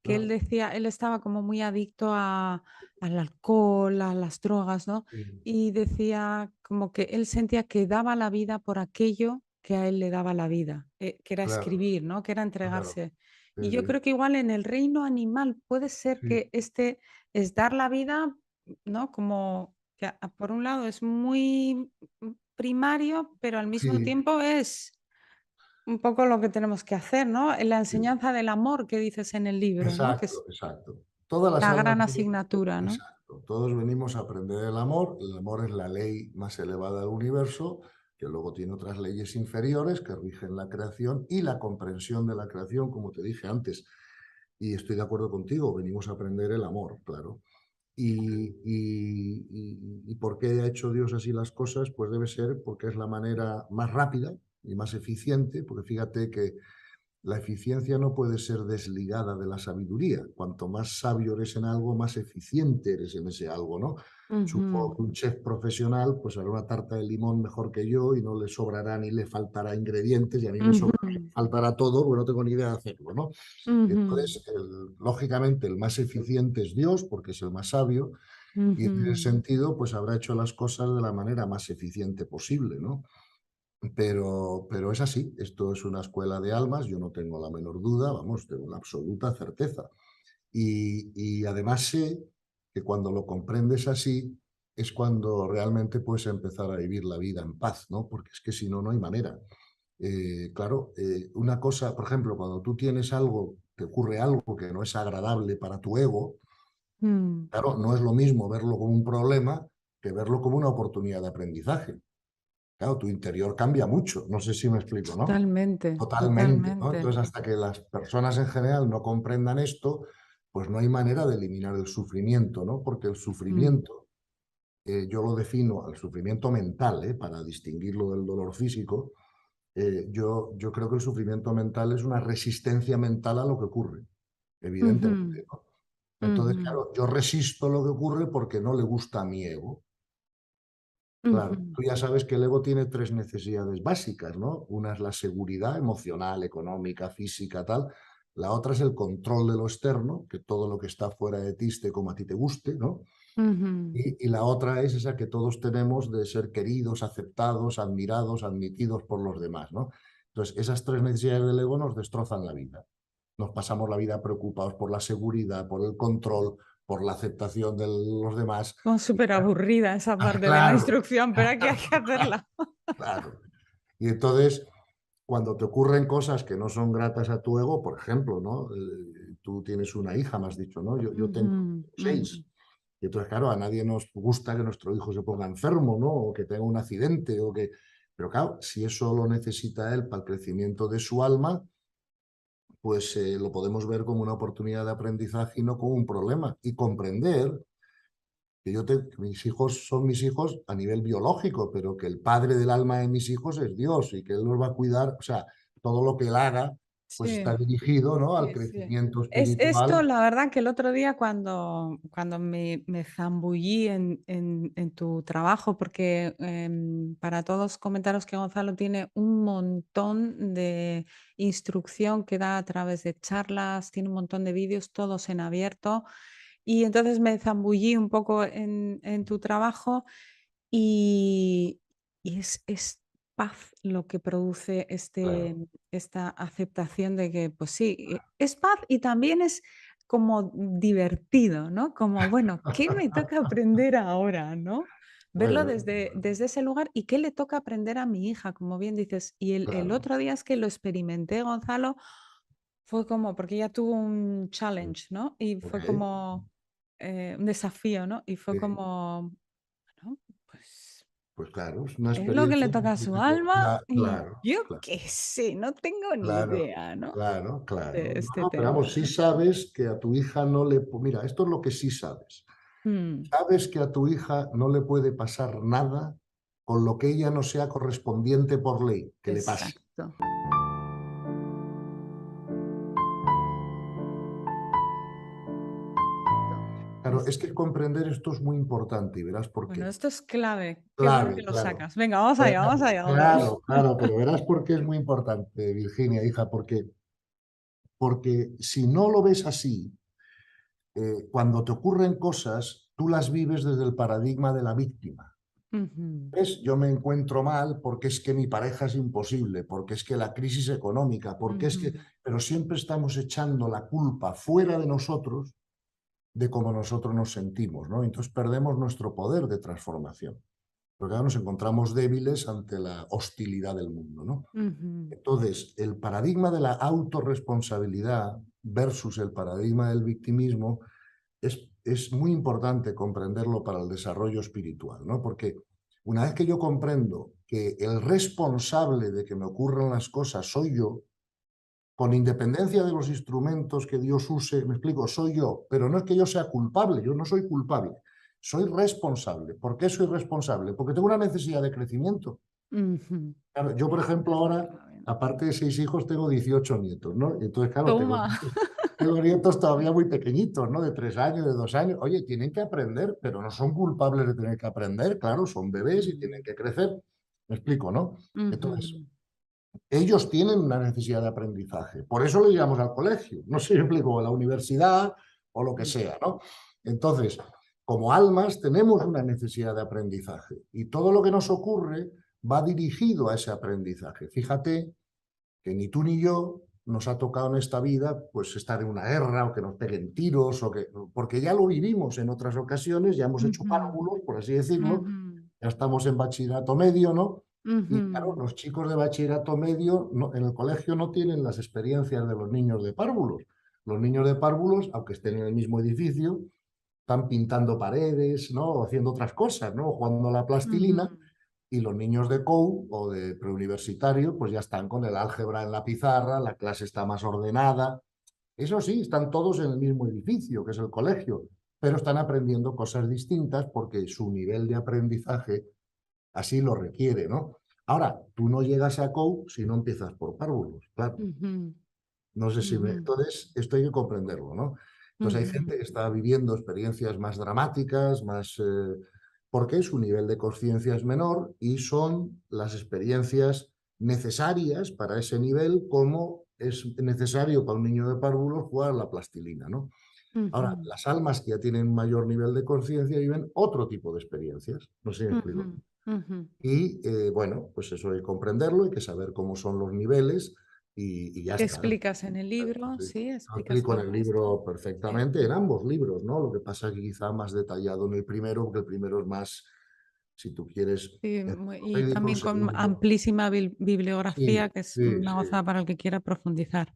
que él No, decía, él estaba como muy adicto al alcohol, a las drogas, ¿no? sí, Y decía como que él sentía que daba la vida por aquello que a él le daba la vida, que era claro, escribir, ¿no? Que era claro, entregarse. sí, Y yo sí, creo que igual en el reino animal puede ser sí, que este es dar la vida, ¿no? Como que por un lado es muy primario, pero al mismo sí, tiempo es un poco lo que tenemos que hacer, ¿no? En la sí. enseñanza del amor que dices en el libro, ¿no? Que Exacto, es exacto. Todas las la almas gran vienen, asignatura, ¿no? exacto. Todos venimos a aprender el amor. El amor es la ley más elevada del universo, que luego tiene otras leyes inferiores que rigen la creación y la comprensión de la creación, como te dije antes. Y estoy de acuerdo contigo, venimos a aprender el amor, claro. ¿Y por qué ha hecho Dios así las cosas? Pues debe ser porque es la manera más rápida y más eficiente, porque fíjate que la eficiencia no puede ser desligada de la sabiduría. Cuanto más sabio eres en algo, más eficiente eres en ese algo, ¿no? Supongo Ujú, que un chef profesional pues hará una tarta de limón mejor que yo y no le sobrará ni le faltará ingredientes y a mí me ujú, sobrará, faltará todo porque no tengo ni idea de hacerlo, ¿no? ujú, Entonces, lógicamente, el más eficiente es Dios porque es el más sabio y en ese ujú. sentido, pues habrá hecho las cosas de la manera más eficiente posible, ¿no? Pero es así, esto es una escuela de almas, yo no tengo la menor duda, vamos, tengo una absoluta certeza. Y además sé que cuando lo comprendes así es cuando realmente puedes empezar a vivir la vida en paz, ¿no? Porque es que si no, no hay manera. Claro, una cosa, por ejemplo, cuando tú tienes algo, te ocurre algo que no es agradable para tu ego, Mm, claro, no es lo mismo verlo como un problema que verlo como una oportunidad de aprendizaje. Claro, tu interior cambia mucho, no sé si me explico, ¿no? totalmente, Totalmente, ¿no? totalmente. Entonces, hasta que las personas en general no comprendan esto, pues no hay manera de eliminar el sufrimiento, ¿no? Porque el Mm, sufrimiento, yo lo defino al sufrimiento mental, para distinguirlo del dolor físico, yo creo que el sufrimiento mental es una resistencia mental a lo que ocurre, ujú, evidentemente, ¿no? Entonces, ujú, claro, yo resisto lo que ocurre porque no le gusta a mi ego. Claro, ujú. tú ya sabes que el ego tiene tres necesidades básicas, ¿no? Una es la seguridad emocional, económica, física, tal. La otra es el control de lo externo, que todo lo que está fuera de ti esté como a ti te guste, ¿no? Ujú. Y la otra es esa que todos tenemos de ser queridos, aceptados, admirados, admitidos por los demás, ¿no? Entonces, esas tres necesidades del ego nos destrozan la vida. Nos pasamos la vida preocupados por la seguridad, por el control, por la aceptación de los demás. Como Y súper aburrida esa parte de la claro, instrucción, pero aquí hay que hacerla. claro. Y entonces, cuando te ocurren cosas que no son gratas a tu ego, por ejemplo, ¿no? Tú tienes una hija, me has dicho, ¿no? Yo tengo Ujú, ujú. seis. Y entonces, claro, a nadie nos gusta que nuestro hijo se ponga enfermo, ¿no? O que tenga un accidente, o que... Pero claro, si eso lo necesita él para el crecimiento de su alma, pues lo podemos ver como una oportunidad de aprendizaje y no como un problema. Y comprender que mis hijos son mis hijos a nivel biológico, pero que el padre del alma de mis hijos es Dios y que Él los va a cuidar, o sea, todo lo que Él haga, pues está Sí, dirigido, ¿no? Al sí, sí. crecimiento Es esto, espiritual. la verdad, que el otro día cuando me zambullí en tu trabajo, porque para todos comentaros que Gonzalo tiene un montón de instrucción que da a través de charlas, tiene un montón de vídeos, todos en abierto. Y entonces me zambullí un poco en tu trabajo y, y es paz lo que produce Claro, esta aceptación de que, pues sí, es paz y también es como divertido, ¿no? Como, bueno, ¿qué me toca aprender ahora, no? verlo Bueno, desde ese lugar y qué le toca aprender a mi hija, como bien dices. Y el claro. otro día es que lo experimenté, Gonzalo, fue como, porque ella tuvo un Sí. challenge, ¿no? Y Ok, fue como un desafío, ¿no? Y fue sí. como, bueno, pues Pues claro, es una es lo que le experiencia. toca a su alma y Claro, yo claro, qué sé, no tengo ni claro, idea, ¿no? claro, De claro. No, este no, pero tema, vamos, sí ¿no? sabes que a tu hija no le... Mira, esto es lo que sí sabes. Mm, Sabes que a tu hija no le puede pasar nada con lo que ella no sea correspondiente por ley, que le pase. exacto. Claro, es que comprender esto es muy importante y verás por Bueno, qué. esto es clave. Qué bueno que Claro, lo claro. sacas. Venga, vamos allá, Gonzalo. Claro, claro, pero verás por qué es muy importante, Virginia, hija, porque si no lo ves así, cuando te ocurren cosas, tú las vives desde el paradigma de la víctima. Ujú, ¿Ves? Yo me encuentro mal porque es que mi pareja es imposible, porque es que la crisis económica, porque es que... ujú, Pero siempre estamos echando la culpa fuera de nosotros de cómo nosotros nos sentimos, ¿no? Entonces perdemos nuestro poder de transformación, porque ahora nos encontramos débiles ante la hostilidad del mundo, ¿no? ujú, Entonces, el paradigma de la autorresponsabilidad versus el paradigma del victimismo es muy importante comprenderlo para el desarrollo espiritual, ¿no? Porque una vez que yo comprendo que el responsable de que me ocurran las cosas soy yo, con independencia de los instrumentos que Dios use, me explico, soy yo, pero no es que yo sea culpable, yo no soy culpable, soy responsable. ¿Por qué soy responsable? Porque tengo una necesidad de crecimiento. ujú. Claro, yo, por ejemplo, Esta es la ahora, clave, ¿no? aparte de 6 hijos, tengo 18 nietos, ¿no? Y entonces, claro, Toma. tengo nietos todavía muy pequeñitos, ¿no? De 3 años, de 2 años. Oye, tienen que aprender, pero no son culpables de tener que aprender, claro, son bebés y tienen Mm, que crecer. Me explico, ¿no? Entonces, ujú, ellos tienen una necesidad de aprendizaje. Por eso lo llevamos al colegio, no sé si me explico, o a la universidad o lo que mm, sea, ¿no? Entonces, como almas tenemos una necesidad de aprendizaje y todo lo que nos ocurre va dirigido a ese aprendizaje. Fíjate que ni tú ni yo nos ha tocado en esta vida pues estar en una guerra o que nos peguen tiros o que porque ya lo vivimos en otras ocasiones, ya hemos hecho ujú, párvulos, por así decirlo, ujú, ya estamos en bachillerato medio, ¿no? Y claro, ujú, los chicos de bachillerato medio en el colegio no tienen las experiencias de los niños de párvulos. Los niños de párvulos, aunque estén en el mismo edificio, están pintando paredes, ¿no? O haciendo otras cosas, ¿no? Jugando a la plastilina, ujú, y los niños de COU o de preuniversitario, pues ya están con el álgebra en la pizarra, la clase está más ordenada. Eso sí, están todos en el mismo edificio, que es el colegio, pero están aprendiendo cosas distintas porque su nivel de aprendizaje así lo requiere, ¿no? Ahora, tú no llegas a COU si no empiezas por párvulos, claro. ujú, No sé si me... ujú, Entonces, esto hay que comprenderlo, ¿no? Entonces, hay ujú, gente que está viviendo experiencias más dramáticas, más... porque su nivel de conciencia es menor y son las experiencias necesarias para ese nivel, como es necesario para un niño de párvulos jugar a la plastilina, ¿no? Ahora, ujú, las almas que ya tienen mayor nivel de conciencia viven otro tipo de experiencias, no sé si me ujú, explico. ujú. Y bueno, pues eso hay que comprenderlo, hay que saber cómo son los niveles y ya ¿Qué está. explicas en el libro? Sí. Sí, Lo explicas explico en el todo esto. libro Sí. perfectamente, en ambos libros, ¿no? Lo que pasa es que quizá más detallado en el primero, porque el primero es más, si tú quieres, Sí, y enciclopédico, el también con segundo. amplísima Sí, bibliografía, que es sí, una sí. gozada para el que quiera profundizar.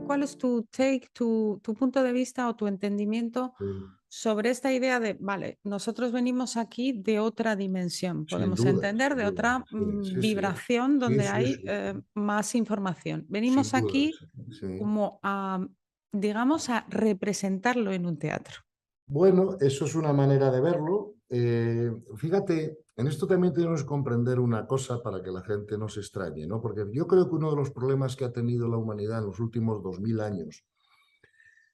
¿Cuál es tu take, tu punto de vista o tu entendimiento Sí, sobre esta idea de, vale, nosotros venimos aquí de otra dimensión, sin podemos duda, entender sin de duda. otra Sí, sí, sí. vibración Sí, donde sí, hay sí, sí. más información? Sin Venimos duda, aquí sí. Sí. como a, digamos, a representarlo en un teatro. Bueno, eso es una manera de verlo. Fíjate, en esto también tenemos que comprender una cosa para que la gente no se extrañe, ¿no? Porque yo creo que uno de los problemas que ha tenido la humanidad en los últimos 2000 años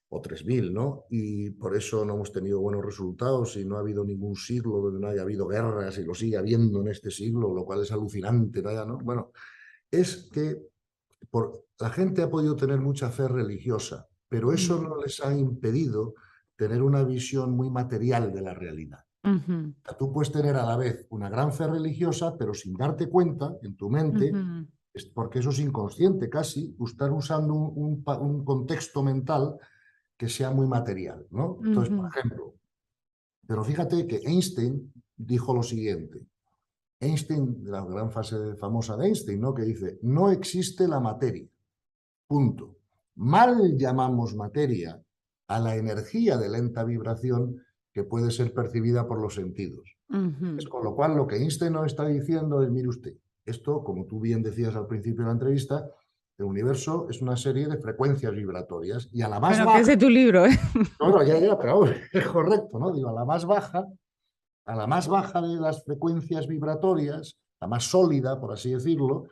o 3000, ¿no? Y por eso no hemos tenido buenos resultados y no ha habido ningún siglo donde no haya habido guerras y lo sigue habiendo en este siglo, lo cual es alucinante, ¿no? Bueno, es que la gente ha podido tener mucha fe religiosa, pero eso Ujú, no les ha impedido tener una visión muy material de la realidad. ujú, O sea, tú puedes tener a la vez una gran fe religiosa, pero sin darte cuenta en tu mente, ujú, porque eso es inconsciente casi, estar usando un contexto mental que sea muy material, ¿no? Entonces, por Ujú, ejemplo, pero fíjate que Einstein dijo lo siguiente. Einstein, la gran frase famosa de Einstein, ¿no? Que dice, no existe la materia, punto. Mal llamamos materia a la energía de lenta vibración que puede ser percibida por los sentidos. Es ujú. con lo cual, lo que Einstein nos está diciendo es, mire usted, esto, como tú bien decías al principio de la entrevista, el universo es una serie de frecuencias vibratorias y a la más Bueno, que es baja, de tu libro, ¿eh? bueno, ya, pero es correcto, ¿no? Digo, a la más baja de las frecuencias vibratorias, la más sólida, por así decirlo,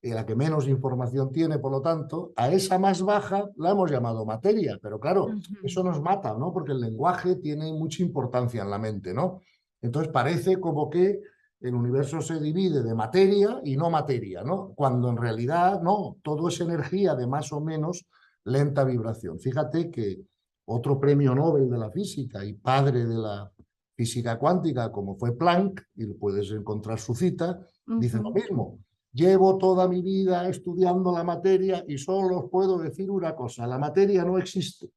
y la que menos información tiene, por lo tanto, a esa más baja la hemos llamado materia, pero claro, Ujú, eso nos mata, ¿no? Porque el lenguaje tiene mucha importancia en la mente, ¿no? Entonces parece como que el universo se divide de materia y no materia, ¿no? Cuando en realidad no, todo es energía de más o menos lenta vibración. Fíjate que otro premio Nobel de la física y padre de la física cuántica, como fue Planck, y puedes encontrar su cita, dice lo ujú. mismo. Llevo toda mi vida estudiando la materia y solo os puedo decir una cosa, la materia no existe,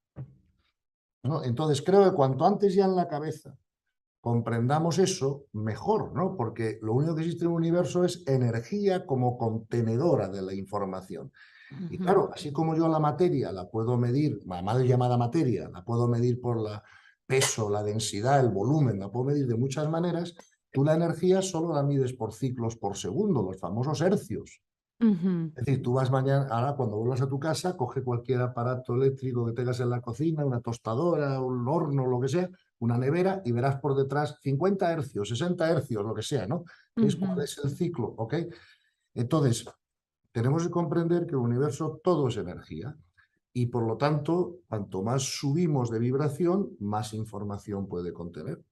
¿no? Entonces creo que cuanto antes ya en la cabeza comprendamos eso, mejor, ¿no? Porque lo único que existe en el universo es energía como contenedora de la información. Y Ujú, claro, así como yo la materia la puedo medir, la mal llamada materia, la puedo medir por la peso, la densidad, el volumen, la puedo medir de muchas maneras, tú la energía solo la mides por ciclos por segundo, los famosos hercios. ujú, Es decir, tú vas mañana, ahora cuando vuelvas a tu casa, coge cualquier aparato eléctrico que tengas en la cocina, una tostadora, un horno, lo que sea, una nevera, y verás por detrás 50 hercios, 60 hercios, lo que sea, ¿no? Es cuál ujú. es el ciclo, ¿ok? Entonces, tenemos que comprender que el universo todo es energía y por lo tanto, cuanto más subimos de vibración, más información puede contener.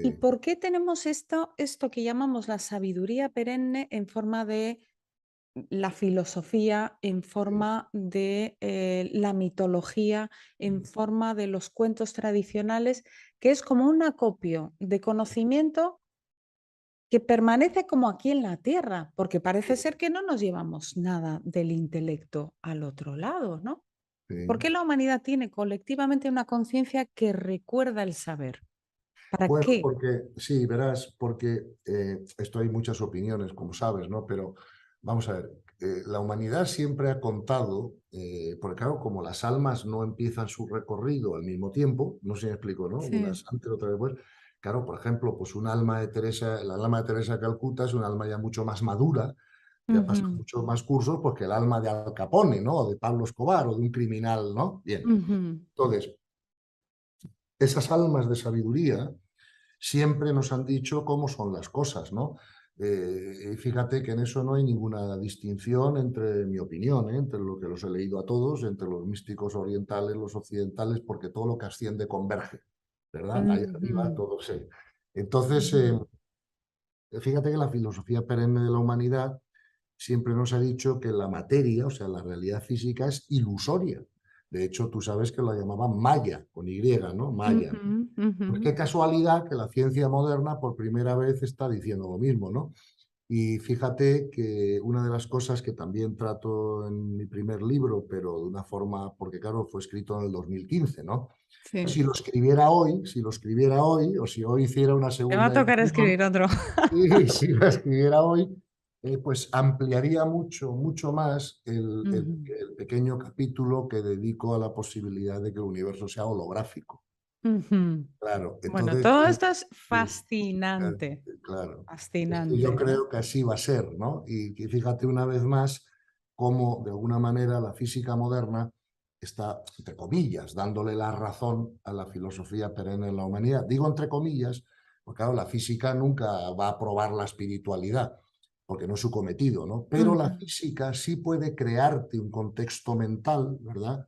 ¿Y Sí. por qué tenemos esto que llamamos la sabiduría perenne en forma de la filosofía, en Sí. forma de la mitología, en forma de los cuentos tradicionales, que es como un acopio de conocimiento que permanece como aquí en la Tierra, porque parece ser que no nos llevamos nada del intelecto al otro lado, ¿no? ¿Por Sí. qué la humanidad tiene colectivamente una conciencia que recuerda el saber? ¿Para Bueno, qué? porque sí, verás, porque esto hay muchas opiniones, como sabes, ¿no? Pero vamos a ver, la humanidad siempre ha contado, porque claro, como las almas no empiezan su recorrido al mismo tiempo, no sé si me explico, ¿no? Sí. Unas antes, otras después. Claro, por ejemplo, pues un alma de Teresa, el alma de Teresa de Calcuta es un alma ya mucho más madura, que ha pasado Ujú, muchos más cursos, porque el alma de Al Capone, ¿no? O de Pablo Escobar, o de un criminal, ¿no? Bien. ujú, Entonces, esas almas de sabiduría siempre nos han dicho cómo son las cosas, ¿no? Y fíjate que en eso no hay ninguna distinción entre, en mi opinión, entre lo que los he leído a todos, entre los místicos orientales, los occidentales, porque todo lo que asciende converge, ¿verdad? Ahí arriba ujú, todo se. Entonces, ujú, fíjate que la filosofía perenne de la humanidad siempre nos ha dicho que la materia, o sea, la realidad física es ilusoria. De hecho, tú sabes que lo llamaban Maya, con Y, ¿no? Maya. ujú, Pues ujú. qué casualidad que la ciencia moderna por primera vez está diciendo lo mismo, ¿no? Y fíjate que una de las cosas que también trato en mi primer libro, pero de una forma, porque claro, fue escrito en el 2015, ¿no? Sí. Si lo escribiera hoy, o si hoy hiciera una Te va a segunda tocar edición, escribir otro. y si lo escribiera hoy, pues ampliaría mucho, mucho más Ujú, el pequeño capítulo que dedico a la posibilidad de que el universo sea holográfico. ujú. Claro, Bueno, entonces, todo esto es sí, fascinante, claro. Es que yo fascinante, ¿no? creo que así va a ser, ¿no? Y que fíjate una vez más cómo, de alguna manera, la física moderna está, entre comillas, dándole la razón a la filosofía perenne en la humanidad. Digo entre comillas, porque claro, la física nunca va a probar la espiritualidad, porque no es su cometido, ¿no? Pero la Ujú, física sí puede crearte un contexto mental, ¿verdad?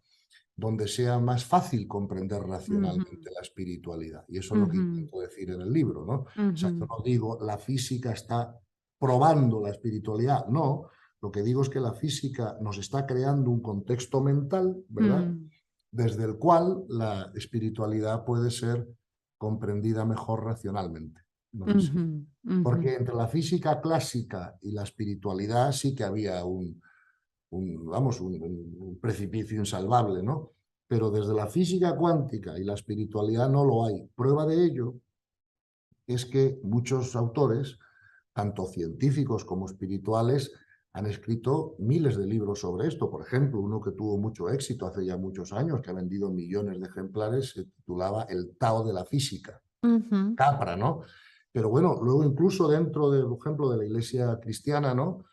Donde sea más fácil comprender ujú, racionalmente la espiritualidad. Y eso es lo que ujú, intento decir en el libro, ¿no? O sea, yo ujú, no digo la física está probando la espiritualidad, no. Lo que digo es que la física nos está creando un contexto mental, ¿verdad? mm, Desde el cual la espiritualidad puede ser comprendida mejor racionalmente. No sé si. ujú, ujú. Porque entre la física clásica y la espiritualidad sí que había un precipicio insalvable, ¿no? Pero desde la física cuántica y la espiritualidad no lo hay. Prueba de ello es que muchos autores, tanto científicos como espirituales, han escrito miles de libros sobre esto. Por ejemplo, uno que tuvo mucho éxito hace ya muchos años, que ha vendido millones de ejemplares, se titulaba El Tao de la Física. Capra, ¿no? Pero bueno, luego incluso dentro, por ejemplo, de la Iglesia cristiana, ¿no?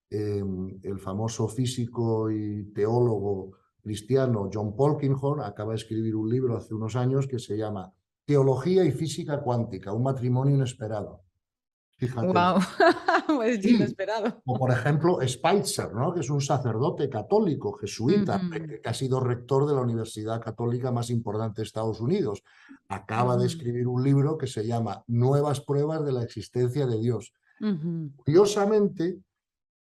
El famoso físico y teólogo cristiano John Polkinghorne acaba de escribir un libro hace unos años que se llama Teología y Física Cuántica, un matrimonio inesperado. Fíjate. Wow, pues Sí. inesperado. O por ejemplo, Spitzer, ¿no? Que es un sacerdote católico, jesuita, que ha sido rector de la universidad católica más importante de Estados Unidos. Acaba de escribir un libro que se llama Nuevas pruebas de la existencia de Dios. Curiosamente,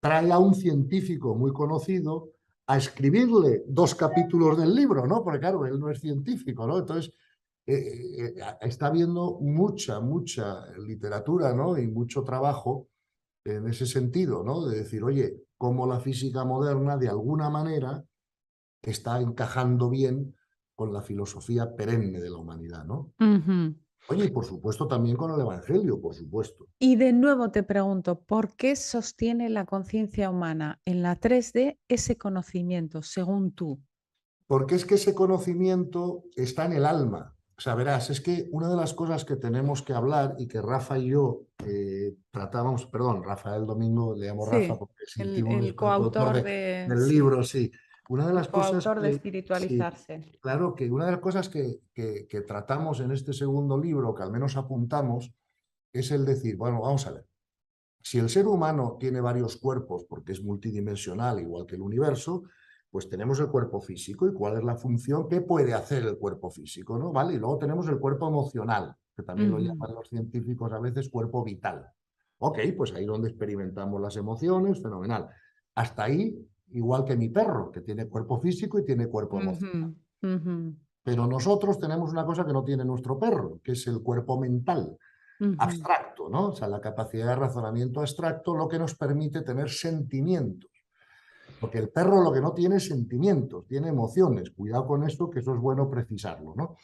trae a un científico muy conocido a escribirle 2 capítulos del libro, ¿no? Porque claro, él no es científico, ¿no? Entonces, está habiendo mucha literatura, ¿no? Y mucho trabajo en ese sentido, ¿no? De decir, oye, cómo la física moderna de alguna manera está encajando bien con la filosofía perenne de la humanidad, ¿no? Oye, y por supuesto también con el Evangelio, por supuesto. Y de nuevo te pregunto, ¿por qué sostiene la conciencia humana en la 3D ese conocimiento, según tú? Porque es que ese conocimiento está en el alma. O sea, verás, es que una de las cosas que tenemos que hablar y que Rafa y yo tratamos, perdón, Rafael Domingo, le llamo Rafa Sí, porque es el, íntimo el nuestro, el autor coautor de, del sí, libro, sí. Una de el las cosas coautor de que, sí, Espiritualizarse. claro, que una de las cosas que tratamos en este segundo libro, que al menos apuntamos, es el decir, bueno, vamos a ver, si el ser humano tiene varios cuerpos porque es multidimensional, igual que el universo, pues tenemos el cuerpo físico y cuál es la función, qué puede hacer el cuerpo físico, ¿no? ¿Vale? Y luego tenemos el cuerpo emocional, que también lo llaman los científicos a veces cuerpo vital. Ok, pues ahí donde experimentamos las emociones, fenomenal. Hasta ahí, igual que mi perro, que tiene cuerpo físico y tiene cuerpo emocional. Pero nosotros tenemos una cosa que no tiene nuestro perro, que es el cuerpo mental abstracto, ¿no? O sea, la capacidad de razonamiento abstracto, lo que nos permite tener sentimientos. Porque el perro lo que no tiene es sentimientos, tiene emociones. Cuidado con eso, que eso es bueno precisarlo, ¿no?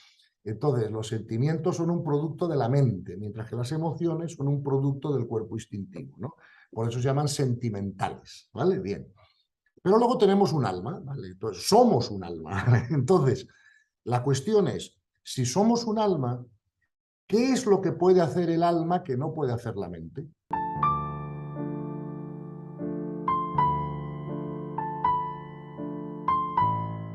Entonces, los sentimientos son un producto de la mente, mientras que las emociones son un producto del cuerpo instintivo, ¿no? Por eso se llaman sentimentales, ¿vale? Bien. Pero luego tenemos un alma, ¿vale? Entonces, somos un alma. Entonces, la cuestión es, si somos un alma, ¿qué es lo que puede hacer el alma que no puede hacer la mente?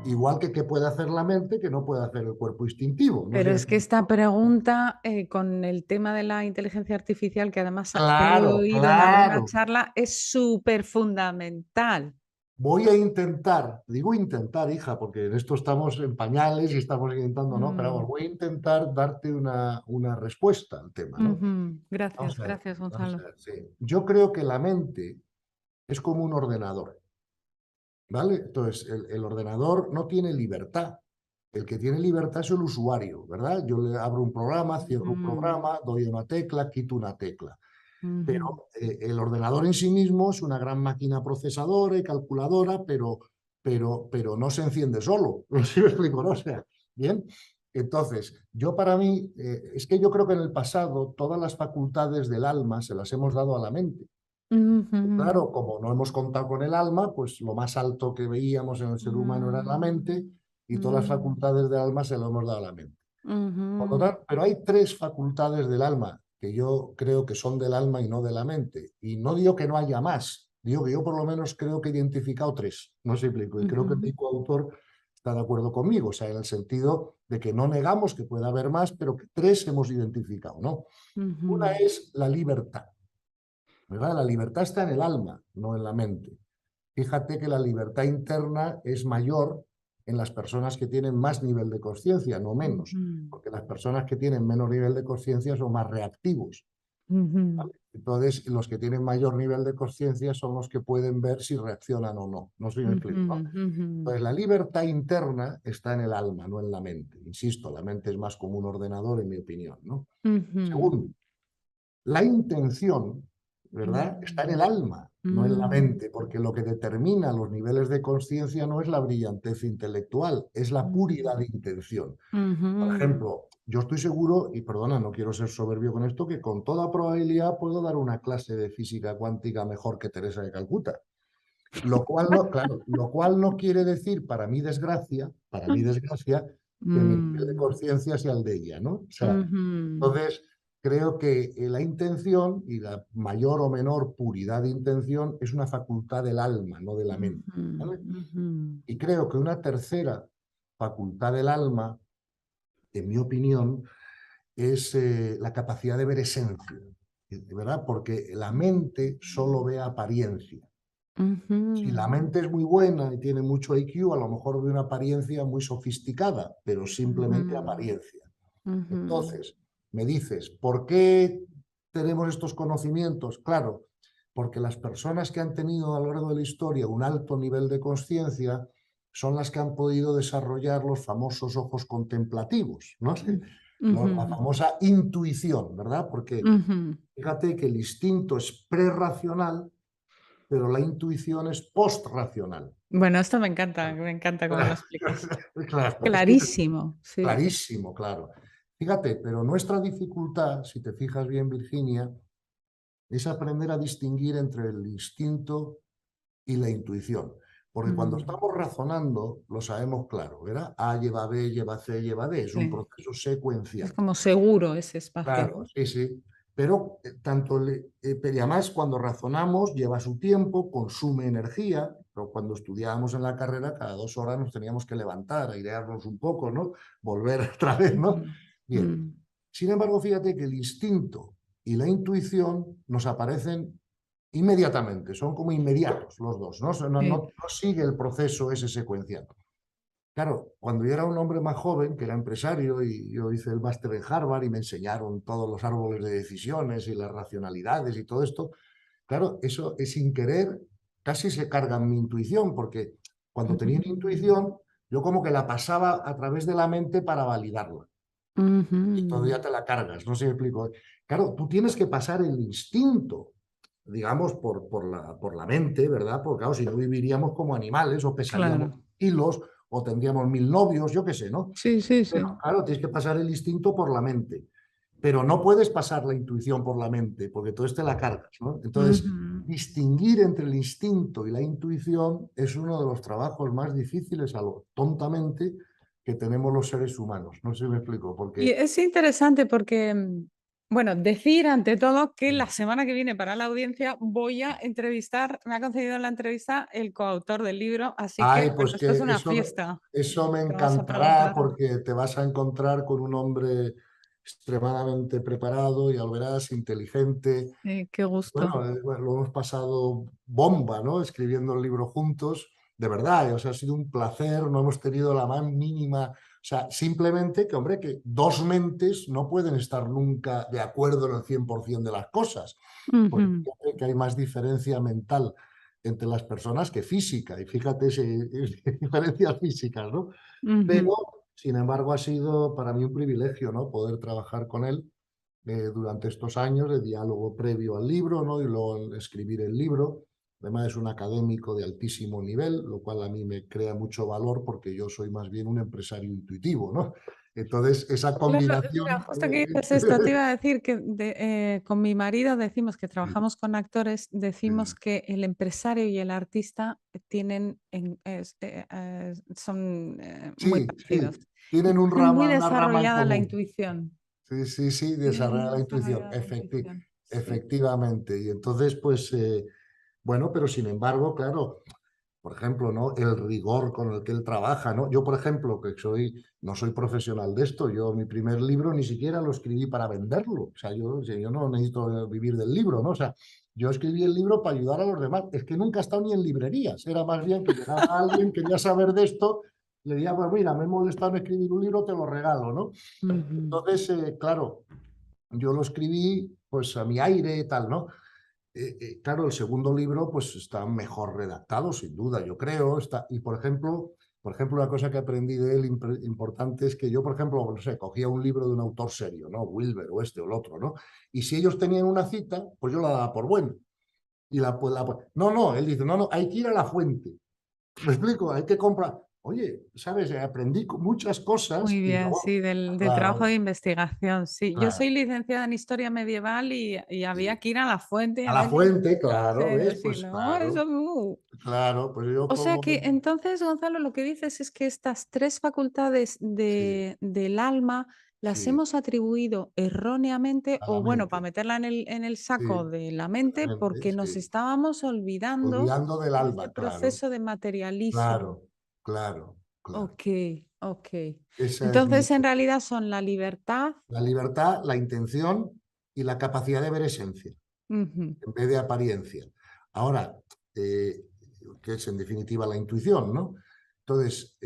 Igual que qué puede hacer la mente que no puede hacer el cuerpo instintivo. No Pero sé es si... que esta pregunta, con el tema de la inteligencia artificial, que además te he Claro, oído en alguna claro. charla, es súper fundamental. Voy a intentar, digo intentar, hija, porque en esto estamos en pañales y estamos intentando, ¿no? Pero vamos, voy a intentar darte una respuesta al tema, ¿no? Gracias, gracias, Vamos a Gonzalo. ver, sí. Yo creo que la mente es como un ordenador, ¿vale? Entonces, el ordenador no tiene libertad. El que tiene libertad es el usuario, ¿verdad? Yo le abro un programa, cierro un programa, doy una tecla, quito una tecla. Pero el ordenador en sí mismo es una gran máquina procesadora y calculadora, pero no se enciende solo. No sé si me explico, ¿no? O sea, bien. Entonces, yo para mí, es que yo creo que en el pasado todas las facultades del alma se las hemos dado a la mente. Claro, como no hemos contado con el alma, pues lo más alto que veíamos en el ser humano era la mente y todas las facultades del alma se lo hemos dado a la mente. Por lo tanto, pero hay 3 facultades del alma que yo creo que son del alma y no de la mente. Y no digo que no haya más, digo que yo por lo menos creo que he identificado 3. No sé si explico. Y creo que mi coautor está de acuerdo conmigo, o sea, en el sentido de que no negamos que pueda haber más, pero que 3 hemos identificado, ¿no? Una es la libertad, ¿verdad? La libertad está en el alma, no en la mente. Fíjate que la libertad interna es mayor en las personas que tienen más nivel de conciencia, no menos, porque las personas que tienen menos nivel de conciencia son más reactivos, ¿vale? Entonces, los que tienen mayor nivel de conciencia son los que pueden ver si reaccionan o no. No sé si me explico, ¿no? Entonces, la libertad interna está en el alma, no en la mente. Insisto, la mente es más como un ordenador, en mi opinión, ¿no? Segundo, la intención, ¿verdad? Está en el alma. no en la Mm, mente, porque lo que determina los niveles de conciencia no es la brillantez intelectual, es la puridad mm, de intención. Por ujú. ejemplo, yo estoy seguro, y perdona, no quiero ser soberbio con esto, que con toda probabilidad puedo dar una clase de física cuántica mejor que Teresa de Calcuta. Lo cual no, claro, lo cual no quiere decir, para mi desgracia, que mi nivel de Mm, conciencia sea el de ella, ¿no? O sea, ujú, entonces creo que la intención y la mayor o menor puridad de intención es una facultad del alma, no de la mente, ujú, ¿vale? ujú, Y creo que una tercera facultad del alma, en mi opinión, es la capacidad de ver esencia, ¿verdad? Porque la mente solo ve apariencia. Si la ujú, mente es muy buena y tiene mucho IQ, a lo mejor ve una apariencia muy sofisticada, pero simplemente ujú, apariencia. ujú, Entonces, me dices, ¿por qué tenemos estos conocimientos? Claro, porque las personas que han tenido a lo largo de la historia un alto nivel de conciencia son las que han podido desarrollar los famosos ojos contemplativos, ¿no? La ujú, famosa intuición, ¿verdad? Porque ujú. fíjate que el instinto es prerracional, pero la intuición es postracional. Bueno, esto Claro, me encanta cómo lo explicas. claro, es que Clarísimo, sí. clarísimo, claro. Fíjate, pero nuestra dificultad, si te fijas bien, Virginia, es aprender a distinguir entre el instinto y la intuición. Porque cuando Mm, estamos razonando, lo sabemos claro, ¿verdad? A lleva B, lleva C, lleva D, es un sí. proceso Es secuencial. como seguro ese espacio, Claro, ¿no? sí, sí. Pero pero y además cuando razonamos lleva su tiempo, consume energía, pero cuando estudiábamos en la carrera cada 2 horas nos teníamos que levantar, airearnos un poco, ¿no? Volver otra vez, ¿no? Ujú, Bien. mm, Sin embargo, fíjate que el instinto y la intuición nos aparecen inmediatamente, son como inmediatos los dos, ¿no? sí. No sigue el proceso ese secuencial. Claro, cuando yo era un hombre más joven, que era empresario, y yo hice el máster en Harvard y me enseñaron todos los árboles de decisiones y las racionalidades y todo esto, claro, eso es sin querer, casi se carga en mi intuición, porque cuando tenía una Mm, intuición, yo como que la pasaba a través de la mente para validarla. Y todavía ujú, te la cargas, no sé si me explico. Claro, tú tienes que pasar el instinto, digamos, por la mente, ¿verdad? Porque claro, si no viviríamos como animales o pesaríamos claro. kilos o tendríamos 1000 novios, yo qué sé, ¿no? Sí, sí, Pero sí. claro, tienes que pasar el instinto por la mente, pero no puedes pasar la intuición por la mente, porque entonces te la cargas, ¿no? Entonces, Ujú. distinguir entre el instinto y la intuición es uno de los trabajos más difíciles, a lo tontamente, que tenemos los seres humanos. No sé si me explico, Y porque es interesante porque, bueno, decir ante todo que la semana que viene para la audiencia voy a entrevistar, me ha concedido la entrevista el coautor del libro, así que, ay, bueno, pues esto es que una fiesta. eso me Te vas a encantará preguntar. porque te vas a encontrar con un hombre extremadamente preparado, ya lo verás, inteligente. Sí, qué gusto. Bueno, lo hemos pasado bomba, ¿no? Escribiendo el libro juntos, de verdad, o sea, ha sido un placer, no hemos tenido la más mínima, o sea, simplemente que, hombre, que dos mentes no pueden estar nunca de acuerdo en el 100% de las cosas, porque Ujú, fíjate que hay más diferencia mental entre las personas que física, y fíjate si diferencias físicas, ¿no? ujú. Pero, sin embargo, ha sido para mí un privilegio, ¿no? Poder trabajar con él durante estos años de diálogo previo al libro, ¿no? Y luego escribir el libro. Además es un académico de altísimo nivel, lo cual a mí me crea mucho valor porque yo soy más bien un empresario intuitivo, ¿no? Entonces, esa Claro, mira, combinación... justo que dices esto, te iba a decir que con mi marido decimos que Sí, trabajamos con actores, decimos sí, que el empresario y el artista tienen, son muy sí, parecidos sí. y Tienen tienen muy una rama en desarrollada la común. intuición. Sí, sí, sí, Tienen muy desarrolla la intuición, desarrollada la intuición. Sí. efectivamente. Y entonces, pues, bueno, pero sin embargo, claro, por ejemplo, ¿no? El rigor con el que él trabaja, ¿no? Yo, por ejemplo, que no soy profesional de esto, yo mi primer libro ni siquiera lo escribí para venderlo, o sea, yo no necesito vivir del libro, ¿no? O sea, yo escribí el libro para ayudar a los demás, es que nunca he estado ni en librerías, era más bien que llegaba alguien, quería saber de esto, le decía, pues mira, me he molestado en escribir un libro, te lo regalo, ¿no? Ujú. Entonces, claro, yo lo escribí pues a mi aire y tal, ¿no? Claro, el segundo libro pues está mejor redactado, sin duda, yo creo. Y por ejemplo, una cosa que aprendí de él importante es que yo, por ejemplo, no sé, cogía un libro de un autor serio, ¿no? Wilber o este o el otro, ¿no? Y si ellos tenían una cita, pues yo la daba por buena. Y no, él dice, no, hay que ir a la fuente. ¿Me explico? Hay que comprar. Oye, ¿sabes? Aprendí muchas cosas Muy y bien, luego, sí, del trabajo claro, de investigación, sí. Yo soy claro. licenciada en historia medieval y había Sí. que ir a la fuente A a la ver qué fuente, claro, ¿ves? si Pues no, claro, eso... claro, pues yo O sea como... que entonces, Gonzalo, lo que dices es que estas tres facultades Sí, del alma las sí, hemos atribuido erróneamente, a la o bueno, para mente. meterla en el saco Sí, de la a la mente, mente, porque nos sí. estábamos olvidando Olvidando del de este alma, claro, proceso de materialismo. claro, claro, claro. Ok, ok. Esa es mi... Entonces, en realidad son la libertad. La libertad, la intención y la capacidad de ver esencia, Ujú, en vez de apariencia. Ahora, eh, que es en definitiva la intuición, ¿no? Entonces,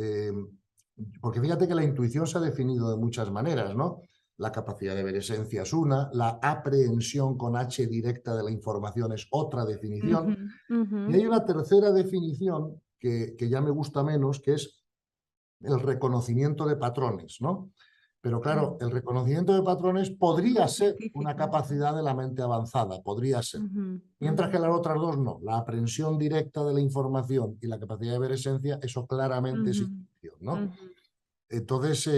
porque fíjate que la intuición se ha definido de muchas maneras, ¿no? La capacidad de ver esencia es una, la aprehensión con H directa de la información es otra ujú, definición, ujú, y hay una tercera definición que ya me gusta menos, que es el reconocimiento de patrones, ¿no? Pero claro, ujú. el reconocimiento de patrones podría Más ser una científica, sí. capacidad de la mente avanzada, podría ser. Ujú, Mientras ujú, que las otras dos no. La aprehensión directa de la información y la capacidad de ver esencia, eso claramente es ujú, intuición, ¿no? ujú. Entonces,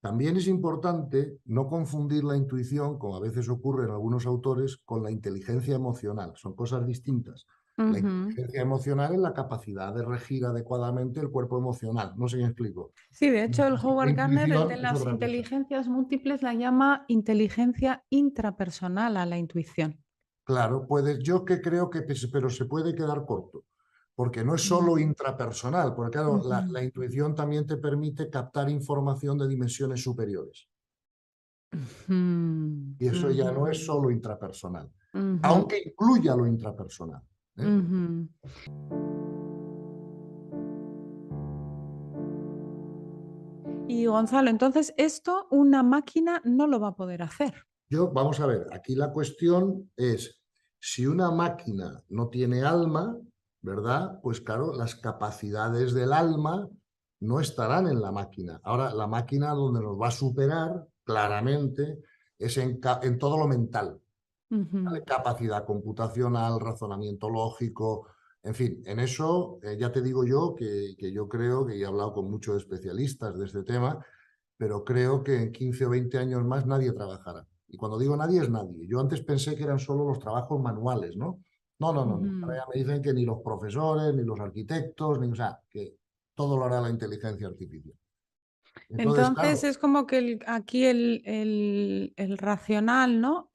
también es importante no confundir la intuición, como a veces ocurre en algunos autores, con la inteligencia emocional. Son cosas distintas. La Ujú. inteligencia emocional es la capacidad de regir adecuadamente el cuerpo emocional. No sé si me explico. Sí, de hecho, el La Howard Gardner, el de intuición es las otra cosa. inteligencias múltiples, la llama inteligencia intrapersonal a la intuición. Claro, puedes, yo que creo que, pero se puede quedar corto, porque no es solo Mm. intrapersonal, porque claro, Ujú, la intuición también te permite captar información de dimensiones superiores. ujú, Y eso ya no es ujú, solo intrapersonal, ujú, aunque incluya lo intrapersonal. ¿Eh? ujú. Y Gonzalo, entonces esto una máquina no lo va a poder hacer. Vamos a ver, aquí la cuestión es, si una máquina no tiene alma, ¿verdad? Pues claro, las capacidades del alma no estarán en la máquina. Ahora, la máquina donde nos va a superar claramente es en todo lo mental, ¿vale? Ujú. Capacidad computacional, razonamiento lógico, en fin, en eso ya te digo yo que yo creo que he hablado con muchos especialistas de este tema, pero creo que en 15 o 20 años más nadie trabajará. Y cuando digo nadie es nadie. Yo antes pensé que eran solo los trabajos manuales, ¿no? No, no, no, no. Ahora Ujú. ya me dicen que ni los profesores, ni los arquitectos, ni, o sea, que todo lo hará la inteligencia artificial. Entonces, Entonces claro, es como que aquí el racional, ¿no?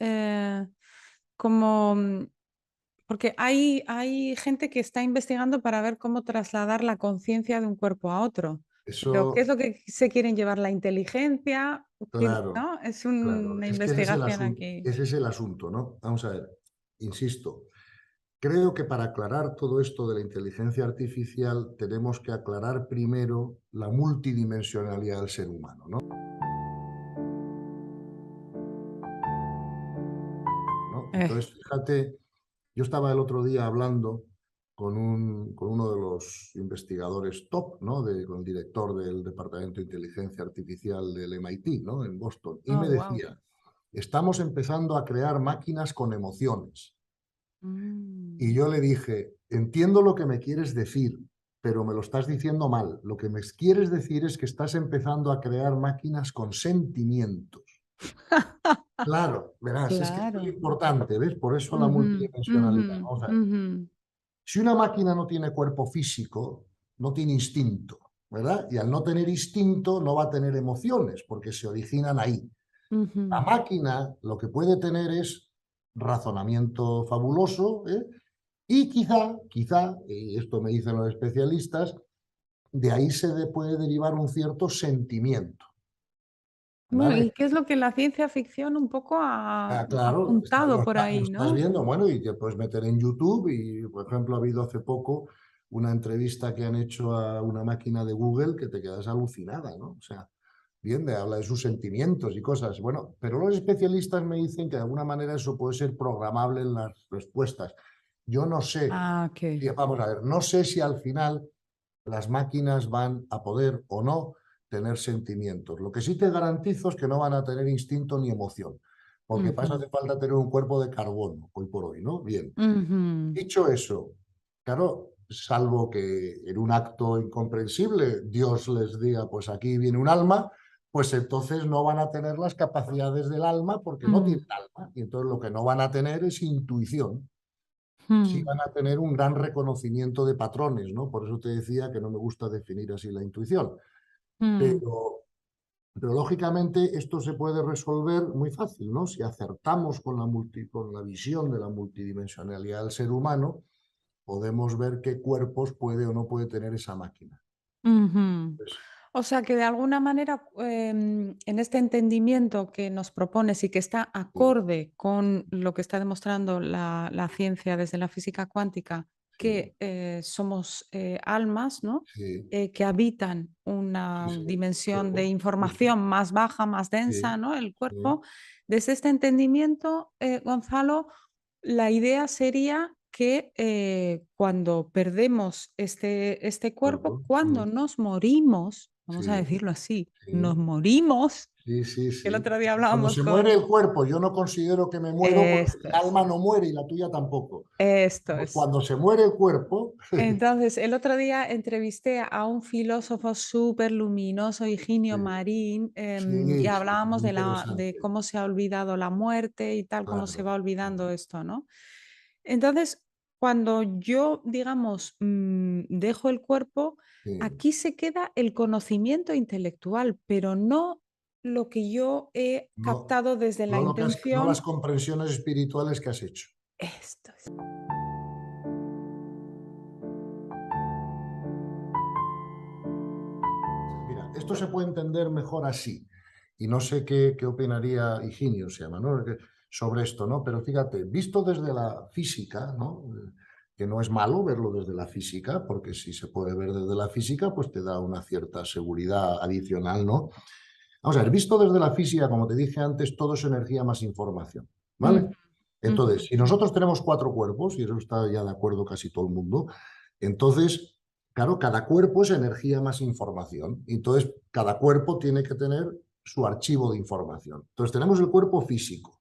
Como, porque hay gente que está investigando para ver cómo trasladar la conciencia de un cuerpo a otro. Pero ¿qué es eso, lo que se quieren llevar? ¿La inteligencia? claro, ¿No? Es claro, una es que investigación aquí. ese es el asunto, ¿no? Vamos a ver, insisto, creo que para aclarar todo esto de la inteligencia artificial tenemos que aclarar primero la multidimensionalidad del ser humano, ¿no? Eh, Entonces, fíjate, yo estaba el otro día hablando con uno de los investigadores top, ¿no? Con el director del Departamento de Inteligencia Artificial del MIT, ¿no? En Boston, y oh, me wow. decía, estamos empezando a crear máquinas con emociones. Y Mm, yo le dije, entiendo lo que me quieres decir, pero me lo estás diciendo mal. Lo que me quieres decir es que estás empezando a crear máquinas con sentimientos. Claro, verás, es que esto es claro. importante, ¿ves? Por eso la Ujú, ujú, multidimensionalidad. Vamos a ver. ujú, Si una máquina no tiene cuerpo físico, no tiene instinto, ¿verdad? Y al no tener instinto no va a tener emociones porque se originan ahí. La ujú. máquina lo que puede tener es razonamiento fabuloso, ¿eh? Y quizá, y esto me dicen los especialistas, de ahí puede derivar un cierto sentimiento, Bueno, ¿vale? ¿y qué es lo que la ciencia ficción un poco ha Ah, claro, apuntado por lo ahí, estás ¿no? viendo, bueno, y te puedes meter en YouTube y, por ejemplo, ha habido hace poco una entrevista que han hecho a una máquina de Google que te quedas alucinada, ¿no? O sea, bien, habla de sus sentimientos y cosas. Bueno, pero los especialistas me dicen que de alguna manera eso puede ser programable en las respuestas. Yo no sé, Ah, ok. vamos a ver, no sé si al final las máquinas van a poder o no tener sentimientos. Lo que sí te garantizo es que no van a tener instinto ni emoción. porque para eso Ujú, hace falta tener un cuerpo de carbono, hoy por hoy, ¿no? Bien. ujú, Dicho eso, claro, salvo que en un acto incomprensible Dios les diga, pues aquí viene un alma, pues entonces no van a tener las capacidades del alma porque no mm, tienen alma. Y entonces lo que no van a tener es intuición. Sí mm, van a tener un gran reconocimiento de patrones, ¿no? Por eso te decía que no me gusta definir así la intuición. mm, Pero, pero lógicamente esto se puede resolver muy fácil, ¿no? Si acertamos con con la visión de la multidimensionalidad del ser humano, podemos ver qué cuerpos puede o no puede tener esa máquina. ujú. Pues, O sea que de alguna manera, en este entendimiento que nos propones y que está sí, acorde con lo que está demostrando la ciencia desde la física cuántica, sí, que somos almas, ¿no? sí, Que habitan sí, una sí, dimensión de cuerpo, justo, información más baja, más densa, sí, ¿no? El sí, cuerpo. Desde este entendimiento, Gonzalo, la idea sería que cuando perdemos este cuerpo, cuerpo, cuando nos morimos, vamos a sí, decirlo así, nos sí, morimos, sí, sí, que el sí. otro día Cuando hablábamos se muere con... el cuerpo, yo no considero que me muero porque Esto mi es, alma no muere y la tuya tampoco. esto es. Cuando se muere el cuerpo, Entonces, el otro día entrevisté a un filósofo súper luminoso, Higinio sí, Marín, y sí, sí, hablábamos muy de interesante, cómo se ha olvidado la muerte y tal, cómo se claro, va claro, olvidando esto, ¿no? Entonces, cuando yo, digamos, dejo el cuerpo, sí. aquí se queda el conocimiento intelectual, pero no lo que yo he No, captado desde la no intención. las comprensiones espirituales que has hecho. Esto es. Mira, esto se puede entender mejor así. Y no sé qué opinaría Higinio, se llama, ¿no? Sobre esto, ¿no? Pero fíjate, visto desde la física, ¿no? Que no es malo verlo desde la física, porque si se puede ver desde la física, pues te da una cierta seguridad adicional, ¿no? Vamos a ver, visto desde la física, como te dije antes, todo es energía más información, ¿vale? Ujú, ujú, Entonces, si nosotros tenemos cuatro cuerpos, y eso está ya de acuerdo casi todo el mundo, entonces, claro, cada cuerpo es energía más información. Entonces, cada cuerpo tiene que tener su archivo de información. Entonces, tenemos el cuerpo físico,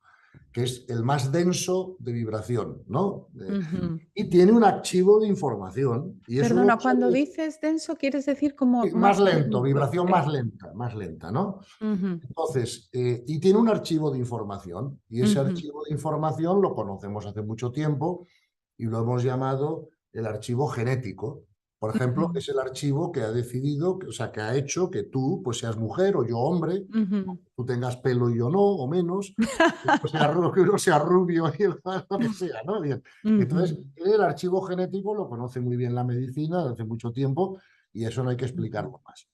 que es el más denso de vibración, ¿no? ujú. Y tiene un archivo de información, y eso lo Perdona, cuando usa dices denso, ¿quieres decir como más más... lento, vibración más lenta, ¿no? Ujú, Entonces, y tiene un archivo de información, y ese ujú, archivo de información lo conocemos hace mucho tiempo y lo hemos llamado el archivo genético. Por ejemplo, ujú, es el archivo que ha decidido, o sea, que ha hecho que tú pues seas mujer o yo hombre, ujú. tú tengas pelo y yo no, o menos, que uno sea rubio y el lo que sea, ¿no? Bien. Entonces, Ujú, el archivo genético lo conoce muy bien la medicina desde hace mucho tiempo y eso no hay que ujú, explicarlo más.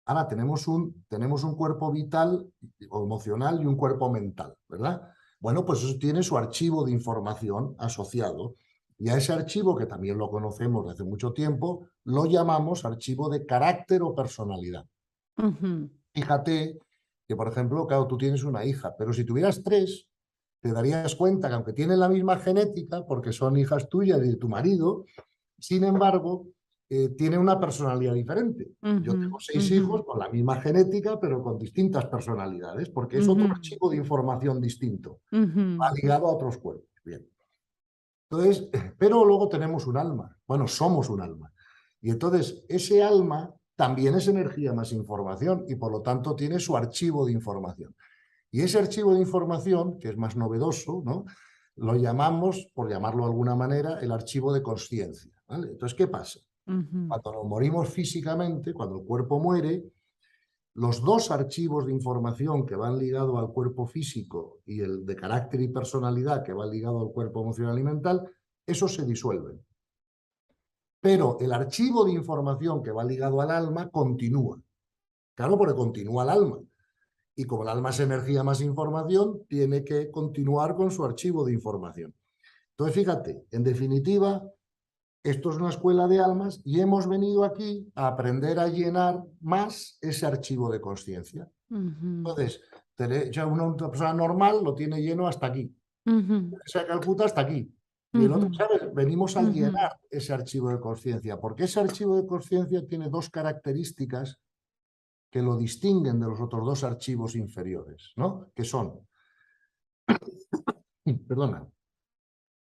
Ahora tenemos un cuerpo vital o emocional y un cuerpo mental, ¿verdad? Bueno, pues eso tiene su archivo de información asociado. Y a ese archivo, que también lo conocemos desde hace mucho tiempo, lo llamamos archivo de carácter o personalidad. ujú, Fíjate que, por ejemplo, claro, tú tienes una hija, pero si tuvieras tres, te darías cuenta que aunque tienen la misma genética, porque son hijas tuyas y de tu marido, sin embargo, tiene una personalidad diferente. Yo ujú, tengo seis ujú, hijos con la misma genética, pero con distintas personalidades, porque es otro ujú, archivo de información distinto, va ujú, ligado a otros cuerpos. Bien. Entonces, pero luego tenemos un alma. Bueno, somos un alma. Y entonces, ese alma también es energía más información y por lo tanto tiene su archivo de información. Y ese archivo de información, que es más novedoso, ¿no? Lo llamamos, por llamarlo de alguna manera, el archivo de conciencia. ¿Vale? Entonces, ¿qué pasa? ujú, Cuando nos morimos físicamente, cuando el cuerpo muere, los dos archivos de información que van ligados al cuerpo físico y el de carácter y personalidad que va ligado al cuerpo emocional y mental, esos se disuelven. Pero el archivo de información que va ligado al alma continúa. Claro, porque continúa el alma. Y como el alma es energía más información, tiene que continuar con su archivo de información. Entonces, fíjate, en definitiva, esto es una escuela de almas y hemos venido aquí a aprender a llenar más ese archivo de conciencia. ujú, Entonces, ya una persona normal lo tiene lleno hasta aquí, ujú, se Calcuta hasta aquí. Y el ujú, otro, ¿sabes? Venimos a ujú, llenar ese archivo de conciencia, porque ese archivo de conciencia tiene dos características que lo distinguen de los otros dos archivos inferiores, ¿no? Que son, perdona,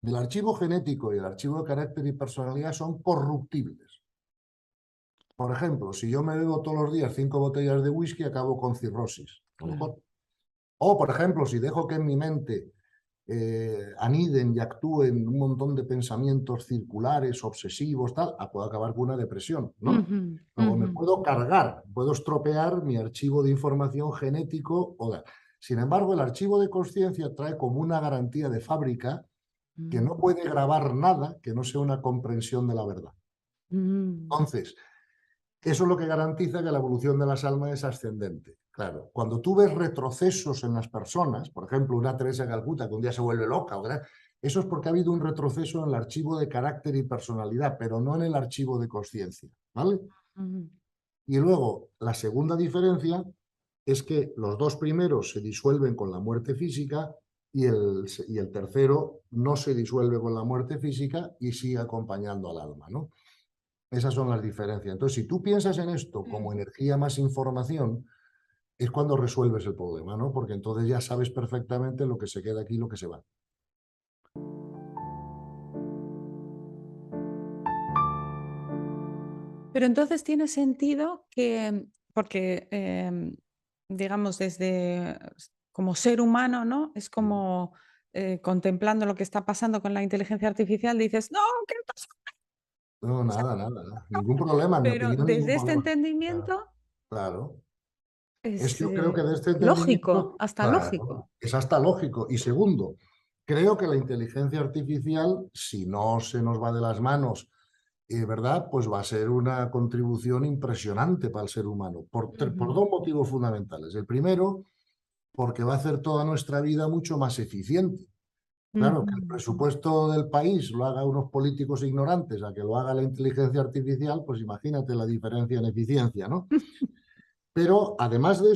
el archivo genético y el archivo de carácter y personalidad son corruptibles. Por ejemplo, si yo me bebo todos los días 5 botellas de whisky, acabo con cirrosis, a lo mejor. O, por ejemplo, si dejo que en mi mente aniden y actúen un montón de pensamientos circulares, obsesivos, tal, puedo acabar con una depresión, ¿no? Luego me puedo cargar, puedo estropear mi archivo de información genético. Sin embargo, el archivo de conciencia trae como una garantía de fábrica que no puede grabar nada que no sea una comprensión de la verdad. Entonces, eso es lo que garantiza que la evolución de las almas es ascendente. Claro, cuando tú ves retrocesos en las personas, por ejemplo, una Teresa de Calcuta que un día se vuelve loca, eso es porque ha habido un retroceso en el archivo de carácter y personalidad, pero no en el archivo de conciencia, ¿vale? Y luego, la segunda diferencia es que los dos primeros se disuelven con la muerte física y el tercero no se disuelve con la muerte física y sigue acompañando al alma, ¿no? Esas son las diferencias. Entonces, si tú piensas en esto como energía más información, es cuando resuelves el problema, ¿no? Porque entonces ya sabes perfectamente lo que se queda aquí y lo que se va. Pero entonces tiene sentido que, porque digamos, desde como ser humano, ¿no? Es como contemplando lo que está pasando con la inteligencia artificial, dices, no, ¿qué pasa? No, O sea, nada. Ningún problema, en mi pero opinión, ningún desde este problema. Claro, entendimiento claro. Es es que yo creo que de este lógico, entendimiento, hasta lógico. claro, es hasta lógico. Y segundo, creo que la inteligencia artificial, si no se nos va de las manos, ¿verdad? Pues va a ser una contribución impresionante para el ser humano, por dos motivos fundamentales. El primero, porque va a hacer toda nuestra vida mucho más eficiente. Claro, que el presupuesto del país lo haga unos políticos ignorantes a que lo haga la inteligencia artificial, pues imagínate la diferencia en eficiencia, ¿no? Pero además de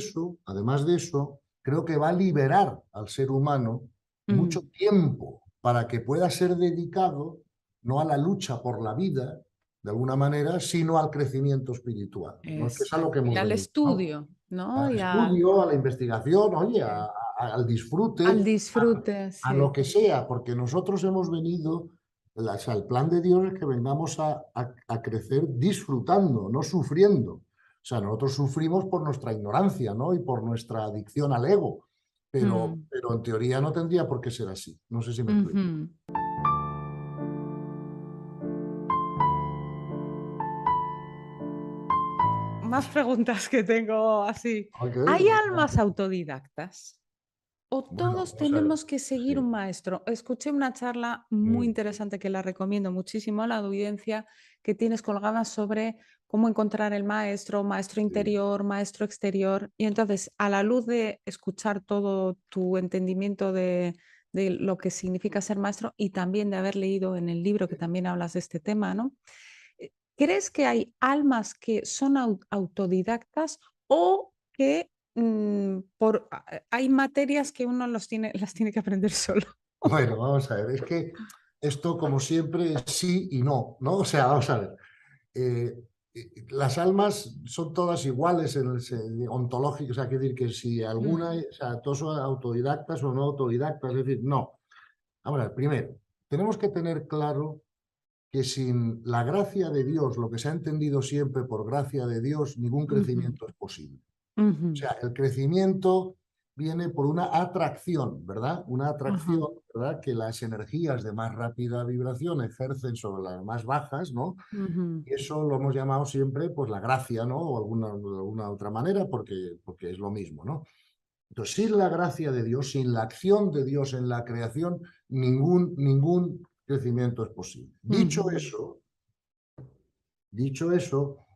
eso, creo que va a liberar al ser humano mucho tiempo para que pueda ser dedicado no a la lucha por la vida, de alguna manera, sino al crecimiento espiritual, ¿no? Es que es a lo que Exacto. Y hemos al venido, ¿no? estudio, ¿no? Al Y al, estudio, a la investigación, oye, sí. al Al disfrute, disfrute, a lo sí. que sea, porque nosotros hemos venido, o sea, el plan de Dios es que vengamos a crecer disfrutando, no sufriendo. O sea, nosotros sufrimos por nuestra ignorancia, ¿no? Y por nuestra adicción al ego, Mm, pero en teoría no tendría por qué ser así. No sé si me explico. ujú. Más preguntas que tengo así. Ok, ¿Hay almas autodidactas? ¿O bueno, todos vamos a ver. tenemos que seguir Sí. un maestro? Escuché una charla muy Mm, interesante que la recomiendo muchísimo a la audiencia que tienes colgada sobre cómo encontrar el maestro, maestro sí. interior, maestro exterior. Y entonces, a la luz de escuchar todo tu entendimiento de lo que significa ser maestro y también de haber leído en el libro que también hablas de este tema, ¿no? ¿Crees que hay almas que son autodidactas o que hay materias que uno las tiene que aprender solo? Bueno, vamos a ver. Es que esto, como siempre, es sí y no, ¿no? O sea, vamos a ver. eh, las almas son todas iguales en el ontológico, o sea, quiere decir que si alguna, Mm, o sea, todos son autodidactas o no autodidactas, es decir, no. Ahora, primero, tenemos que tener claro que sin la gracia de Dios, lo que se ha entendido siempre por gracia de Dios, ningún ujú, crecimiento es posible. O ujú, sea, el crecimiento viene por una atracción, ¿verdad? Una ajá, atracción, ¿verdad? Que las energías de más rápida vibración ejercen sobre las más bajas, ¿no? ujú, Y eso lo hemos llamado siempre, pues, la gracia, ¿no? O alguna otra manera, porque es lo mismo, ¿no? Entonces, sin la gracia de Dios, sin la acción de Dios en la creación, ningún crecimiento es posible. ujú, Dicho eso,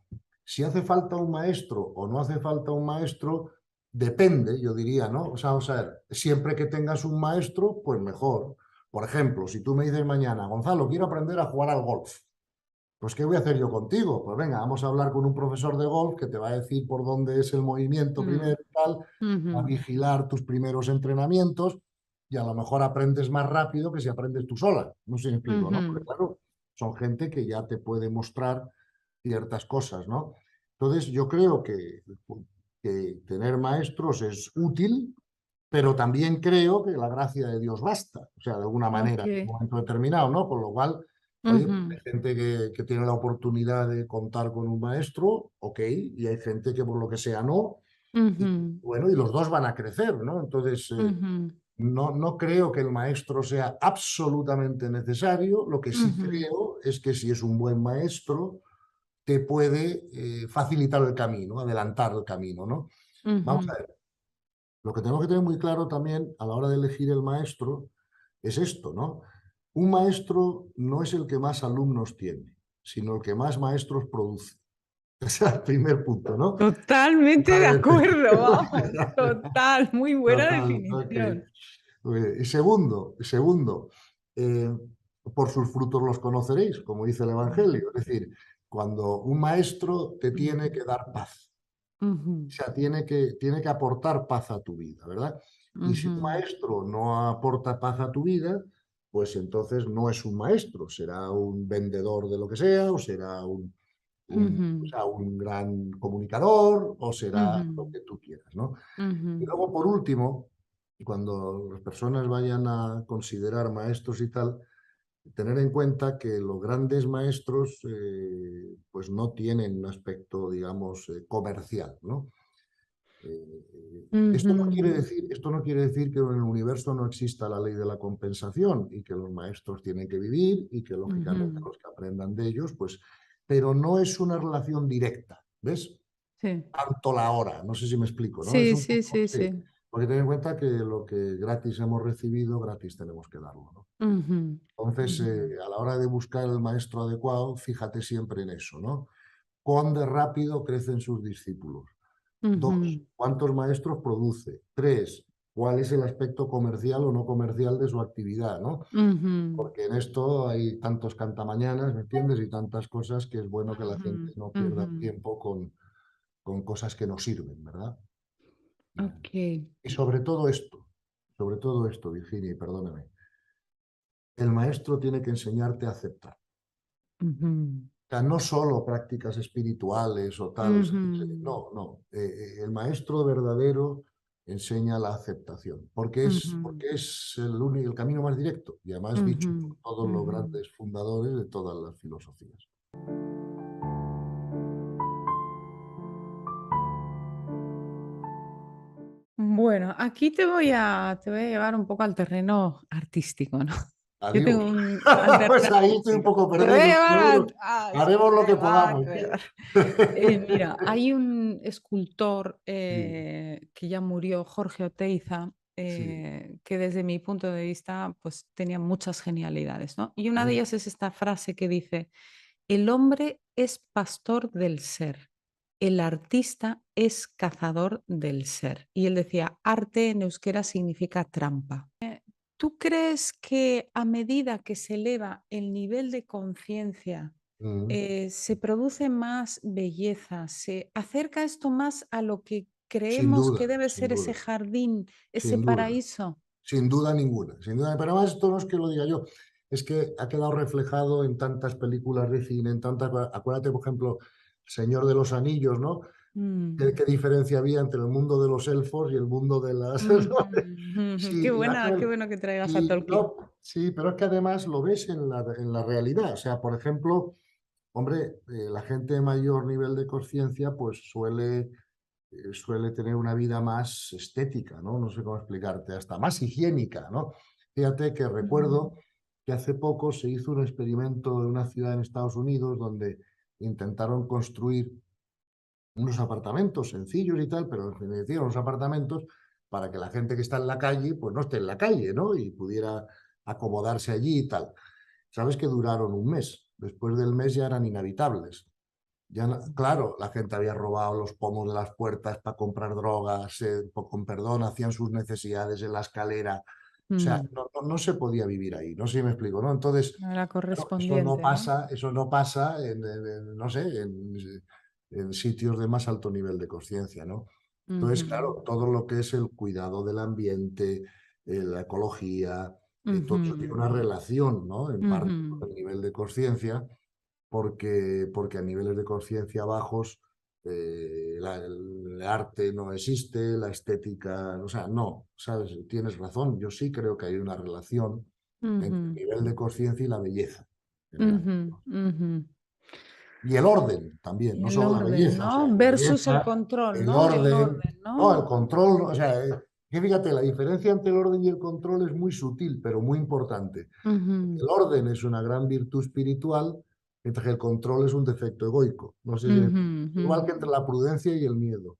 si hace falta un maestro o no hace falta un maestro, depende, yo diría, ¿no? O sea, vamos a ver, siempre que tengas un maestro, pues mejor. Por ejemplo, si tú me dices mañana, Gonzalo, quiero aprender a jugar al golf. Pues, ¿qué voy a hacer yo contigo? Pues venga, vamos a hablar con un profesor de golf que te va a decir por dónde es el movimiento mm, primero y tal, va a ujú, vigilar tus primeros entrenamientos y a lo mejor aprendes más rápido que si aprendes tú sola. No sé si me explico, ¿no? Porque ujú, claro, son gente que ya te puede mostrar ciertas cosas, ¿no? Entonces, yo creo que tener maestros es útil, pero también creo que la gracia de Dios basta, o sea, de alguna manera, en un Ok. momento determinado, ¿no? Con lo cual, oye, pues Ujú, hay gente que tiene la oportunidad de contar con un maestro, ok, y hay gente que por lo que sea no, y ujú, bueno, y los dos van a crecer, ¿no? Entonces, ujú, no creo que el maestro sea absolutamente necesario, lo que sí ujú, creo es que si es un buen maestro, te puede facilitar el camino, adelantar el camino, ¿no? Vamos ujú. a ver, lo que tenemos que tener muy claro también a la hora de elegir el maestro es esto, ¿no? Un maestro no es el que más alumnos tiene, sino el que más maestros produce. Ese es el primer punto, ¿no? Totalmente de Vale. acuerdo, vamos, total, muy buena Total, ok. definición. Y segundo, eh, por sus frutos los conoceréis, como dice el Evangelio. Es decir, cuando un maestro te tiene que dar paz, o Ujú, sea, tiene que aportar paz a tu vida, ¿verdad? Y si un ujú, maestro no aporta paz a tu vida, pues entonces no es un maestro, será un vendedor de lo que sea, o será o ujú, sea, un gran comunicador, o será lo ujú, que tú quieras, ¿no? Y ujú, luego, por último, cuando las personas vayan a considerar maestros y tal, tener en cuenta que los grandes maestros pues no tienen un aspecto, digamos, comercial, ¿no? ujú, Esto no quiere decir que en el universo no exista la ley de la compensación y que los maestros tienen que vivir y que lógicamente ujú. los que aprendan de ellos, pues, pero no es una relación directa, ¿ves? Sí, Tanto la hora, no sé si me explico, ¿no? Es sí, un sí, poco, sí, sí, sí. porque ten en cuenta que lo que gratis hemos recibido, gratis tenemos que darlo, ¿no? Ujú, Entonces, ujú, a la hora de buscar el maestro adecuado, fíjate siempre en eso, ¿no? Cuán de rápido crecen sus discípulos. Dos, ujú, ¿cuántos maestros produce? Tres, ¿cuál es el aspecto comercial o no comercial de su actividad, ¿no? ujú, Porque en esto hay tantos cantamañanas, ¿me entiendes? Y tantas cosas que es bueno que la gente ujú, no pierda ujú. el tiempo con cosas que no sirven, ¿verdad? Ok. Y sobre todo esto, Virginia, y perdóname, el maestro tiene que enseñarte a aceptar. Ujú, O sea, no solo prácticas espirituales o tal, o sea, ujú, no. El maestro verdadero enseña la aceptación, ujú, porque es el camino más directo y además dicho por ujú, todos los ujú. grandes fundadores de todas las filosofías. Bueno, aquí te voy a llevar un poco al terreno artístico, ¿no? Yo tengo Adiós. al terreno Pues ahí estoy un artístico. poco Te voy a perdido, llevar pero bueno, sí, haremos lo de que verdad, podamos. de verdad. Mira, hay un escultor Sí, que ya murió, Jorge Oteiza, sí. que desde mi punto de vista, pues tenía muchas genialidades, ¿no? Y una de ¿Eh? ellas es esta frase que dice: el hombre es pastor del ser, el artista es cazador del ser. Y él decía, arte en euskera significa trampa. ¿Tú crees que a medida que se eleva el nivel de conciencia, Mm. se produce más belleza, se acerca esto más a lo que Sin creemos duda, que debe sin ser ese duda, jardín, ese sin duda. paraíso? Sin duda ninguna, sin duda. Pero además esto no es que lo diga yo, es que ha quedado reflejado en tantas películas de cine, en tantas... Acuérdate, por ejemplo, Señor de los Anillos, ¿no? Mm. ¿Qué diferencia había entre el mundo de los elfos y el mundo de las... Ujú, ujú. Sí, Qué bueno que traigas a y Tolkien. no, sí, pero es que además lo ves en la realidad. O sea, por ejemplo, hombre, la gente de mayor nivel de conciencia pues suele tener una vida más estética, ¿no? No sé cómo explicarte, hasta más higiénica, ¿no? Fíjate que recuerdo Mm, que hace poco se hizo un experimento en una ciudad en Estados Unidos donde intentaron construir unos apartamentos sencillos y tal, pero en definitiva unos apartamentos para que la gente que está en la calle, pues no esté en la calle, ¿no? Y pudiera acomodarse allí y tal. Sabes que duraron un mes. Después del mes ya eran inhabitables. Claro, la gente había robado los pomos de las puertas para comprar drogas, con perdón, hacían sus necesidades en la escalera. O sea, mm. no se podía vivir ahí, no sé si me explico, ¿no? Entonces, No era claro, correspondiente, ¿no? eso no pasa no sé, en sitios de más alto nivel de conciencia, ¿no? Entonces, Ujú, claro, todo lo que es el cuidado del ambiente, la ecología, todo eso tiene ujú, una relación, ¿no? En parte ujú, con el nivel de conciencia porque a niveles de conciencia bajos el arte no existe, la estética, o sea, no, ¿sabes? Tienes razón, yo sí creo que hay una relación entre el Ujú, nivel de conciencia y la belleza en general. ujú, ujú. Y el orden también, no El solo la orden, belleza, o sea, ¿no? la Versus el belleza, control, el ¿no? El orden, orden, no, el ¿no? control, o sea, que fíjate, la diferencia entre el orden y el control es muy sutil, pero muy importante. Ujú, El orden es una gran virtud espiritual, mientras que el control es un defecto egoico. No sé si ujú, igual que ujú, entre la prudencia y el miedo.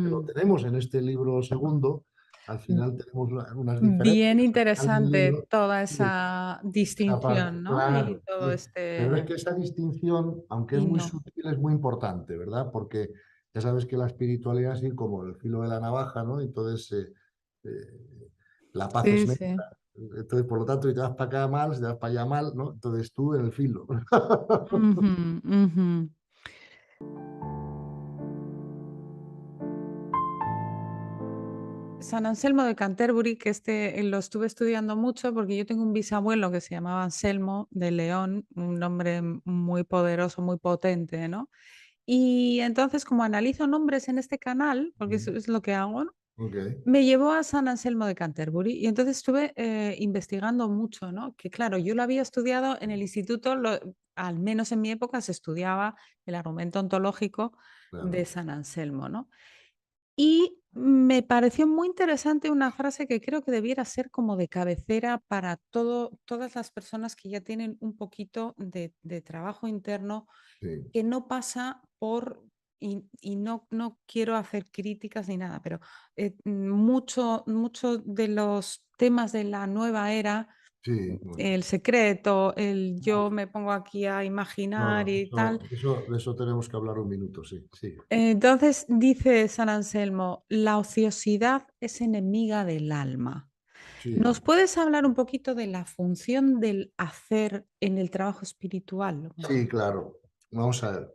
Que lo ujú. tenemos en este libro segundo, al final tenemos unas Bien diferencias. Al final del interesante libro, toda sí, esa esa parte, distinción, ¿no? Y claro, todo sí. Pero es este que esa distinción, aunque es y muy no. sutil, es muy importante, ¿verdad? Porque ya sabes que la espiritualidad es así como el filo de la navaja, ¿no? Entonces, la paz es Sí, negra. sí. Entonces, por lo tanto, si te vas para acá mal, si te vas para allá mal, ¿no? Entonces tú en el filo. Ujú, ujú. San Anselmo de Canterbury, que lo estuve estudiando mucho porque yo tengo un bisabuelo que se llamaba Anselmo de León, un nombre muy poderoso, muy potente, ¿no? Y entonces, como analizo nombres en este canal, porque eso es lo que hago, ¿no? Ok, Me llevó a San Anselmo de Canterbury y entonces estuve investigando mucho, ¿no? Que claro, yo lo había estudiado en el instituto, al menos en mi época se estudiaba el argumento ontológico de claro. San Anselmo, ¿no? Y me pareció muy interesante una frase que creo que debiera ser como de cabecera para todas las personas que ya tienen un poquito de trabajo interno Sí, que no pasa y no quiero hacer críticas ni nada, pero mucho de los temas de la nueva era, sí, bueno. el secreto, el yo Uf, me pongo aquí a no, imaginar no, y tal. de eso tenemos que hablar un minuto, sí, sí, Entonces dice San Anselmo, la ociosidad es enemiga del alma. ¿Nos sí. puedes hablar un poquito de la función del hacer en el trabajo espiritual? Sí, claro. Vamos a ver.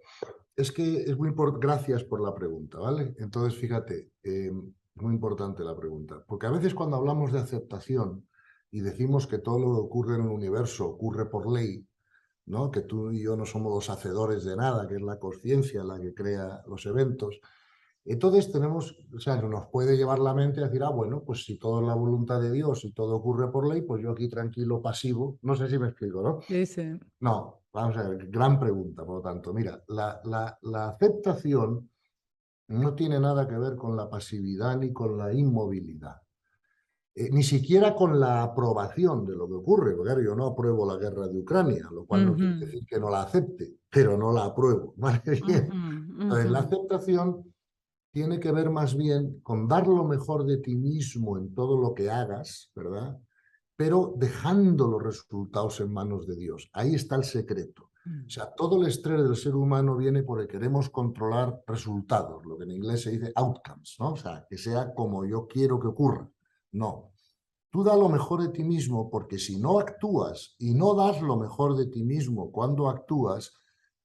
Es que es muy importante. Gracias por la pregunta, ¿vale? Entonces, fíjate, es muy importante la pregunta. Porque a veces cuando hablamos de aceptación y decimos que todo lo que ocurre en el universo ocurre por ley, ¿no? Que tú y yo no somos los hacedores de nada, que es la conciencia la que crea los eventos. Entonces tenemos, o sea, nos puede llevar la mente a decir, ah, bueno, pues si todo es la voluntad de Dios y todo ocurre por ley, pues yo aquí tranquilo, pasivo. No sé si me explico, ¿no? Dice. No, vamos a ver, gran pregunta, por lo tanto. Mira, la aceptación no tiene nada que ver con la pasividad ni con la inmovilidad, ni siquiera con la aprobación de lo que ocurre. Porque claro, yo no apruebo la guerra de Ucrania, lo cual no quiere Ujú, decir que no la acepte, pero no la apruebo. ¿Vale? Bien. ujú, Entonces, ujú, la aceptación tiene que ver más bien con dar lo mejor de ti mismo en todo lo que hagas, ¿verdad? Pero dejando los resultados en manos de Dios. Ahí está el secreto. O sea, todo el estrés del ser humano viene porque queremos controlar resultados, lo que en inglés se dice outcomes, ¿no? O sea, que sea como yo quiero que ocurra. No. Tú da lo mejor de ti mismo porque si no actúas y no das lo mejor de ti mismo cuando actúas,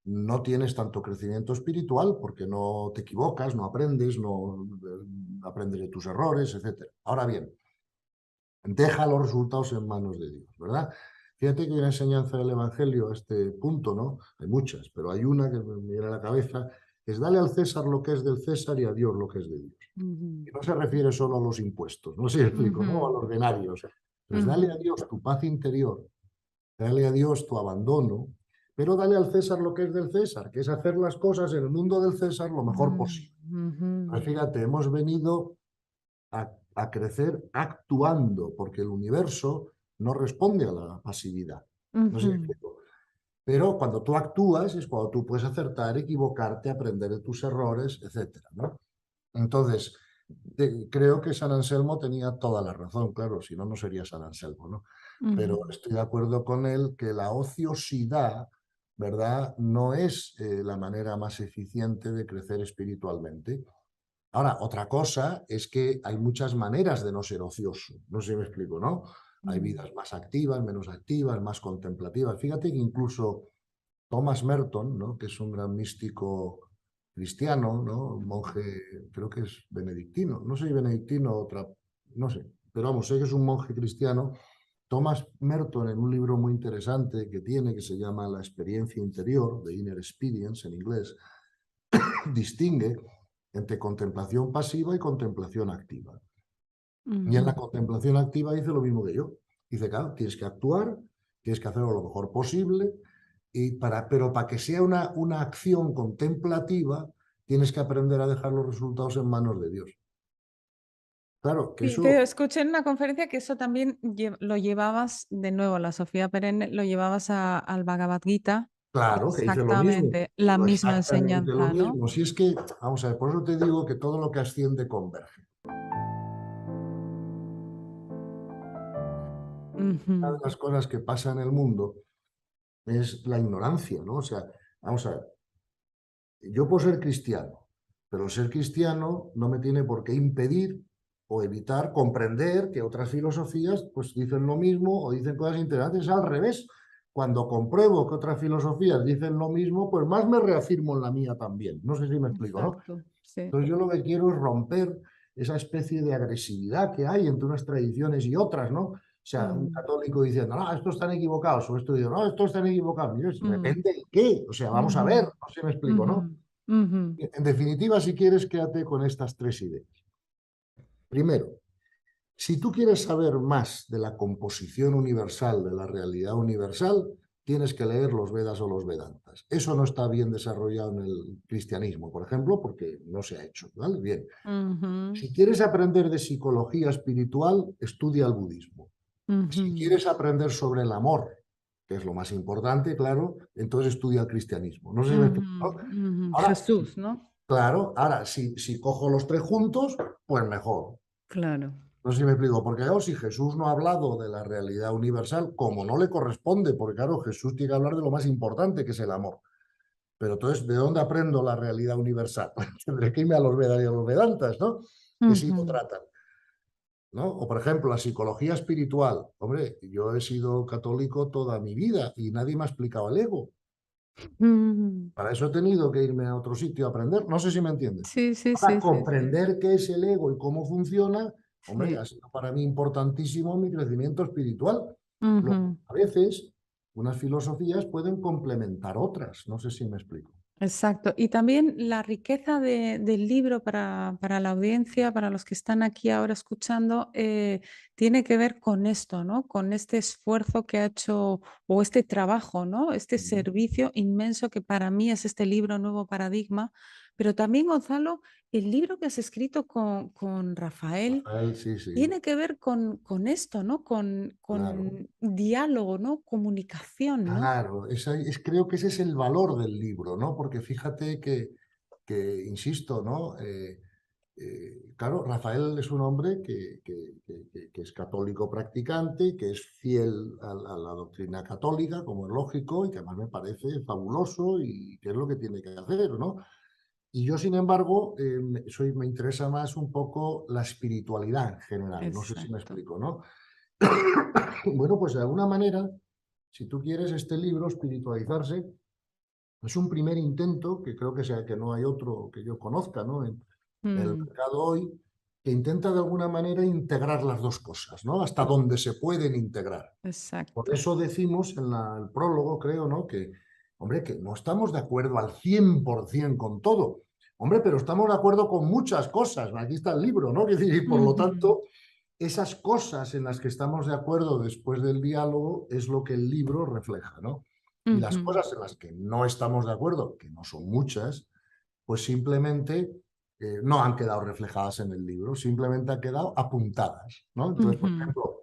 no tienes tanto crecimiento espiritual porque no te equivocas, no aprendes, no aprendes de tus errores, etc. Ahora bien, deja los resultados en manos de Dios, ¿verdad? Fíjate que hay una enseñanza del Evangelio a este punto, ¿no? Hay muchas, pero hay una que me viene a la cabeza, es dale al César lo que es del César y a Dios lo que es de Dios. ujú, Y no se refiere solo a los impuestos, no sé si explico, ¿no? A ujú, los denarios. Pues dale a ujú, Dios tu paz interior, dale a Dios tu abandono, pero dale al César lo que es del César, que es hacer las cosas en el mundo del César lo mejor posible. ujú, Pues fíjate, hemos venido a crecer actuando, porque el universo no responde a la pasividad. No sé si me ujú, explico. Pero cuando tú actúas es cuando tú puedes acertar, equivocarte, aprender de tus errores, etcétera, ¿no? Entonces, creo que San Anselmo tenía toda la razón, claro, si no, no sería San Anselmo, ¿no? ujú, Pero estoy de acuerdo con él que la ociosidad, ¿verdad?, no es la manera más eficiente de crecer espiritualmente. Ahora, otra cosa es que hay muchas maneras de no ser ocioso. No sé si me explico, ¿no? Hay ujú, vidas más activas, más contemplativas. Fíjate que incluso Thomas Merton, ¿no? Que es un gran místico cristiano, ¿no? Un monje, creo que es benedictino. No sé si benedictino o otra, no sé. Pero vamos, sé que es un monje cristiano. Thomas Merton, en un libro muy interesante que tiene, que se llama La experiencia interior, The Inner Experience en inglés, distingue entre contemplación pasiva y contemplación activa. Y en la Ujú. contemplación activa dice lo mismo que yo. Dice, claro, tienes que actuar, tienes que hacerlo lo mejor posible, pero para que sea una acción contemplativa, tienes que aprender a dejar los resultados en manos de Dios. Claro, que Sí, que eso, escuché en una conferencia que eso también lo llevabas, de nuevo, la Sofía Perenne, lo llevabas al Bhagavad Gita. claro, que dice lo mismo, Exactamente, la misma exactamente lo enseñanza, ¿no? mismo. Si es que, vamos a ver, por eso te digo que todo lo que asciende converge. Una de Ujú. las cosas que pasa en el mundo es la ignorancia, ¿no? O sea, vamos a ver, yo puedo ser cristiano, pero el ser cristiano no me tiene por qué impedir o evitar comprender que otras filosofías pues dicen lo mismo o dicen cosas interesantes. Es al revés. Cuando compruebo que otras filosofías dicen lo mismo, pues más me reafirmo en la mía también. No sé si me explico, ¿no? Exacto, sí. Entonces yo lo que quiero es romper esa especie de agresividad que hay entre unas tradiciones y otras, ¿no? O sea, un Mm, católico diciendo, no, estos están equivocados, o esto diciendo, no, estos están equivocados. Mira, mm, depende de qué. O sea, vamos a ujú, ver, no sé si me explico, ujú, ¿no? ujú, En definitiva, si quieres, quédate con estas tres ideas. Primero, si tú quieres saber más de la composición universal, de la realidad universal, tienes que leer los Vedas o los Vedantas. Eso no está bien desarrollado en el cristianismo, por ejemplo, porque no se ha hecho, ¿vale? Bien. ujú, Si quieres aprender de psicología espiritual, estudia el budismo. Si ujú. quieres aprender sobre el amor, que es lo más importante, claro, entonces estudia el cristianismo. No sé si me Ujú, explico, ¿no? ujú. Ahora, Jesús, ¿no? claro, ahora, si cojo los tres juntos, pues mejor. Claro. No sé si me explico, porque claro, si Jesús no ha hablado de la realidad universal, como no le corresponde, porque claro, Jesús tiene que hablar de lo más importante, que es el amor. Pero entonces, ¿de dónde aprendo la realidad universal? Tendré que irme a los Vedas y a los Vedantas, ¿no? Que sí lo Ujú, tratan, ¿no? O por ejemplo, la psicología espiritual. Hombre, yo he sido católico toda mi vida y nadie me ha explicado el ego. ujú. Para eso he tenido que irme a otro sitio a aprender. No sé si me entiendes. Sí, sí, Para sí, sí, sí. comprender qué es el ego y cómo funciona, hombre, ha Sí. sido para mí importantísimo mi crecimiento espiritual. Ujú. A veces unas filosofías pueden complementar otras. No sé si me explico. Exacto. Y también la riqueza del libro para la audiencia, para los que están aquí ahora escuchando, tiene que ver con esto, ¿no? Con este esfuerzo que ha hecho o este trabajo, ¿no? Este Ujú. servicio inmenso que para mí es este libro Nuevo Paradigma. Pero también, Gonzalo, el libro que has escrito con Rafael Rafael, sí, sí, tiene que ver con esto, ¿no? claro. Con diálogo, ¿no? Comunicación, ¿no? Claro, creo que ese es el valor del libro, ¿no? Porque fíjate que insisto, ¿no? Claro, Rafael es un hombre que es católico practicante, que es fiel a la doctrina católica, como es lógico, y que además me parece fabuloso y que es lo que tiene que hacer, ¿no? Y yo, sin embargo, me interesa más un poco la espiritualidad en general, no sé si me Exacto. explico, ¿no? Bueno, pues de alguna manera, si tú quieres este libro, Espiritualizarse, es un primer intento, que creo que no hay otro que yo conozca, ¿no? En el Mm, mercado hoy, que intenta de alguna manera integrar las dos cosas, ¿no? Hasta donde se pueden integrar. Por exacto. eso decimos en el prólogo, creo, ¿no? Que, hombre, que no estamos de acuerdo al 100% con todo. Hombre, pero estamos de acuerdo con muchas cosas. Aquí está el libro, ¿no? Y por lo Ujú, tanto, esas cosas en las que estamos de acuerdo después del diálogo es lo que el libro refleja, ¿no? Y las ujú. cosas en las que no estamos de acuerdo, que no son muchas, pues simplemente no han quedado reflejadas en el libro, simplemente han quedado apuntadas, ¿no? Entonces, por Ujú, ejemplo,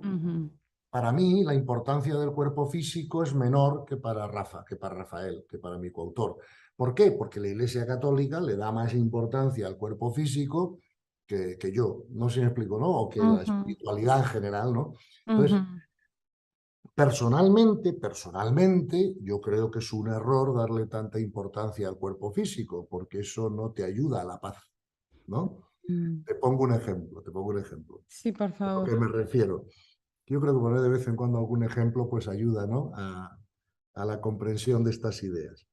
ujú. para mí la importancia del cuerpo físico es menor que para Rafael, que para mi coautor. ¿Por qué? Porque la Iglesia Católica le da más importancia al cuerpo físico que yo. No sé si me explico, ¿no? O que la Ujú, espiritualidad en general, ¿no? Entonces, ujú. personalmente, yo creo que es un error darle tanta importancia al cuerpo físico, porque eso no te ayuda a la paz, ¿no? Mm. Te pongo un ejemplo. Sí, por ¿A lo favor. que me refiero? Yo creo que poner de vez en cuando algún ejemplo pues ayuda, ¿no? A la comprensión de estas ideas.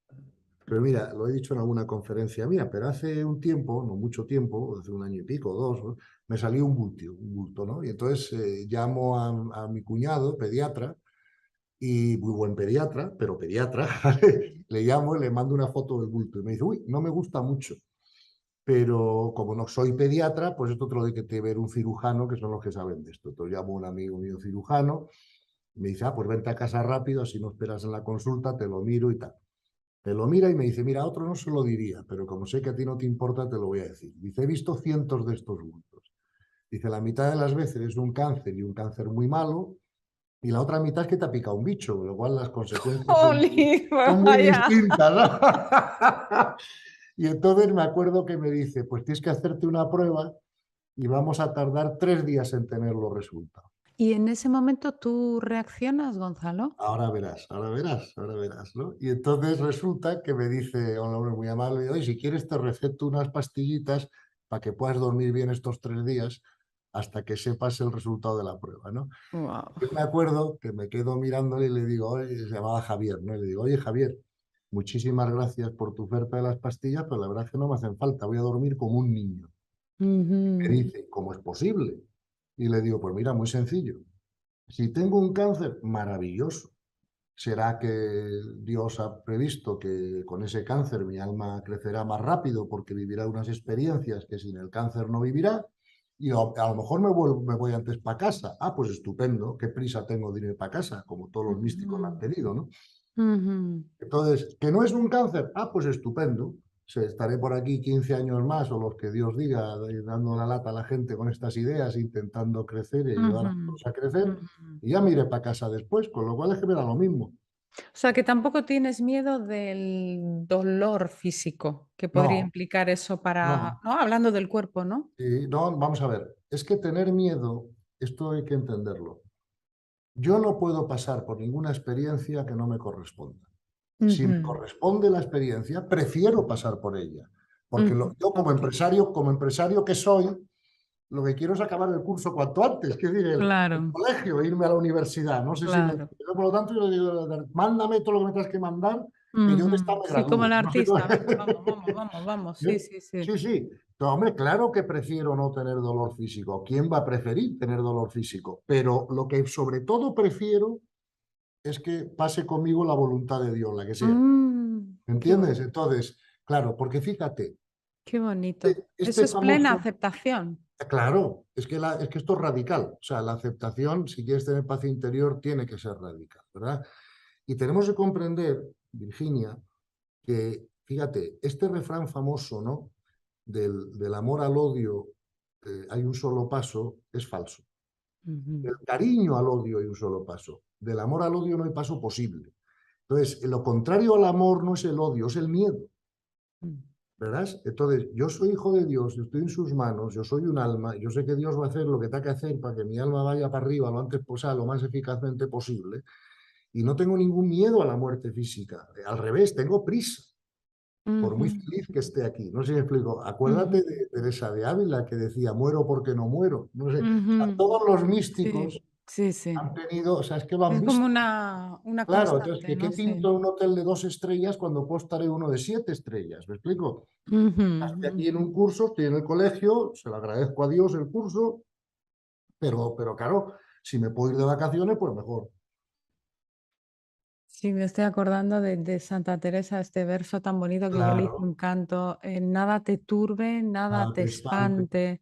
Pero mira, lo he dicho en alguna conferencia mía, pero hace un tiempo, no mucho tiempo, hace un año y pico, dos, ¿no? Me salió un bulto, ¿no? Y entonces llamo a mi cuñado, pediatra, y muy buen pediatra, pero pediatra, le llamo y le mando una foto del bulto y me dice, uy, no me gusta mucho, pero como no soy pediatra, pues esto te lo tiene que ver un cirujano, que son los que saben de esto. Entonces llamo a un amigo mío cirujano, y me dice, pues vente a casa rápido, así no esperas en la consulta, te lo miro y tal. Te lo mira y me dice, mira, a otro no se lo diría, pero como sé que a ti no te importa, te lo voy a decir. Dice, he visto cientos de estos bultos. Dice, la mitad de las veces es un cáncer y un cáncer muy malo, y la otra mitad es que te ha picado un bicho, con lo cual las consecuencias ¡Jolín! son muy Vaya. distintas, ¿no? Y entonces me acuerdo que me dice, pues tienes que hacerte una prueba y vamos a tardar 3 días en tener los resultados. Y en ese momento tú reaccionas, Gonzalo. Ahora verás, ahora verás, ahora verás, ¿no? Y entonces resulta que me dice, un hombre muy amable, oye, si quieres te receto unas pastillitas para que puedas dormir bien estos 3 días hasta que sepas el resultado de la prueba, ¿no? Wow. Yo me acuerdo que me quedo mirándole y le digo, oye, se llamaba Javier, ¿no? Y le digo, oye, Javier, muchísimas gracias por tu oferta de las pastillas, pero la verdad es que no me hacen falta, voy a dormir como un niño. Me dice, ¿cómo es posible? Y le digo, pues mira, muy sencillo. Si tengo un cáncer, maravilloso. ¿Será que Dios ha previsto que con ese cáncer mi alma crecerá más rápido porque vivirá unas experiencias que sin el cáncer no vivirá? Y a lo mejor me voy antes para casa. Ah, pues estupendo, qué prisa tengo de irme para casa, como todos los místicos la han tenido, ¿no? Entonces, ¿que no es un cáncer? Ah, pues estupendo. Estaré por aquí 15 años más o los que Dios diga, dando la lata a la gente con estas ideas, intentando crecer y ayudar a Ujú, todos a crecer, ujú. y ya me iré para casa después, con lo cual es que me da lo mismo. O sea, que tampoco tienes miedo del dolor físico que podría No, implicar eso para, no, ¿no? Hablando del cuerpo, ¿no? no, vamos a ver, es que tener miedo, esto hay que entenderlo. Yo no puedo pasar por ninguna experiencia que no me corresponda. Si me Ujú, corresponde la experiencia, prefiero pasar por ella. Porque ujú, yo ok, como empresario que soy, lo que quiero es acabar el curso cuanto antes, que es decir, el claro, colegio, e irme a la universidad. No sé si me claro. entiendes. Por lo tanto, yo le digo, mándame todo lo que me tengas que mandar, que yo de esta Ujú. me Sí, como el gradúo. No sé cómo... artista, venga, vamos, vamos, vamos, vamos. Sí, ¿Eh? sí, sí. Sí, sí. No, hombre, claro que prefiero no tener dolor físico. ¿Quién va a preferir tener dolor físico? Pero lo que sobre todo prefiero es que pase conmigo la voluntad de Dios, la que sea. ¿Me Qué entiendes? bonito, Entonces, claro, porque fíjate, qué bonito. Eso este es plena famoso, aceptación. claro, es que esto es radical. O sea, la aceptación, si quieres tener paz interior, tiene que ser radical, ¿verdad? Y tenemos que comprender, Virginia, que, fíjate, este refrán famoso, ¿no? Del amor al odio hay un solo paso, es falso. Ujú, Del cariño al odio hay un solo paso. Del amor al odio no hay paso posible. Entonces, lo contrario al amor no es el odio, es el miedo. mm, ¿Verdad? Entonces, yo soy hijo de Dios, yo estoy en sus manos, yo soy un alma, yo sé que Dios va a hacer lo que tenga que hacer para que mi alma vaya para arriba lo antes posible, lo más eficazmente posible, y no tengo ningún miedo a la muerte física. Al revés, tengo prisa, por muy ujú, feliz que esté aquí. No sé si me explico. ujú, Acuérdate de Teresa de Ávila que decía, muero porque no muero. No sé, o sea, ujú. todos los Sí, místicos sí, sí. han tenido, o sea, es que lo han Es como visto. una Claro, entonces, constante, ¿qué ¿no? Sí. pinto en un hotel de 2 estrellas cuando puedo estar en uno de 7 estrellas? ¿Me explico? Ujú, Estoy aquí en ujú. un curso, estoy en el colegio, se lo agradezco a Dios el curso, pero claro, si me puedo ir de vacaciones, pues mejor. Sí, me estoy acordando de Santa Teresa, este verso tan bonito que yo le hice Claro, un canto, nada te turbe, nada nada te te espante. espante,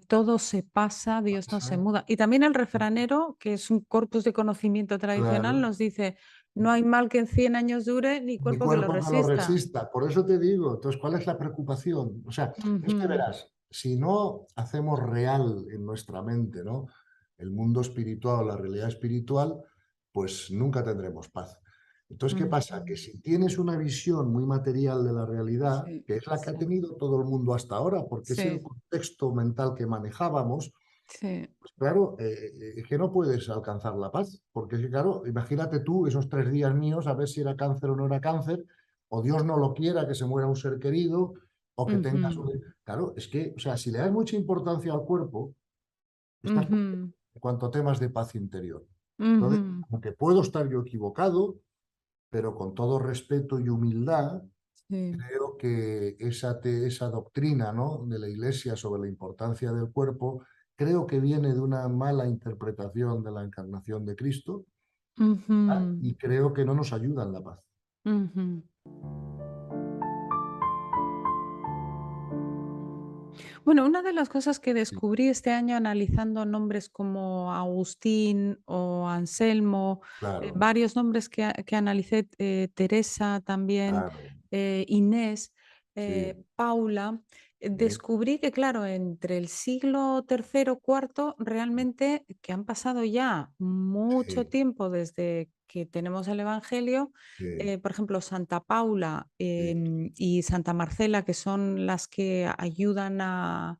todo se pasa, Dios no se Pasa. muda. Y también el refranero, que es un corpus de conocimiento tradicional, Claro, nos dice, no hay mal que en 100 años dure, ni mi cuerpo que lo cuerpo que lo resista. resista. Por eso te digo, entonces, ¿cuál es la preocupación? O sea, es que Ujú, verás, si no hacemos real en nuestra mente, ¿no? El mundo espiritual, la realidad espiritual, pues nunca tendremos paz. Entonces, ¿qué pasa? Que ujú. si tienes una visión muy material de la realidad, Sí, que es la que ha sí, tenido todo el mundo hasta ahora, porque es el sí, contexto mental que manejábamos, sí. pues claro, es que no puedes alcanzar la paz, porque es que, claro, imagínate tú esos 3 días míos a ver si era cáncer o no era cáncer, o Dios no lo quiera que se muera un ser querido, o que tengas Ujú, un... Claro, es que, o sea, si le das mucha importancia al cuerpo, estás ujú, en cuanto a temas de paz interior. Entonces, ujú. aunque puedo estar yo equivocado, pero con todo respeto y humildad, Sí. creo que esa doctrina, ¿no? de la Iglesia sobre la importancia del cuerpo, creo que viene de una mala interpretación de la encarnación de Cristo, Ujú, y creo que no nos ayudan la paz. ujú. Bueno, una de las cosas que Sí, descubrí este año analizando nombres como Agustín o Anselmo, claro, varios nombres que analicé, Teresa también, claro, Inés, sí, Paula, sí, descubrí que, claro, entre el siglo tercero, cuarto, realmente que han pasado ya mucho sí, tiempo desde que tenemos el Evangelio. sí, Por ejemplo, Santa Paula sí, y Santa Marcela, que son las que ayudan a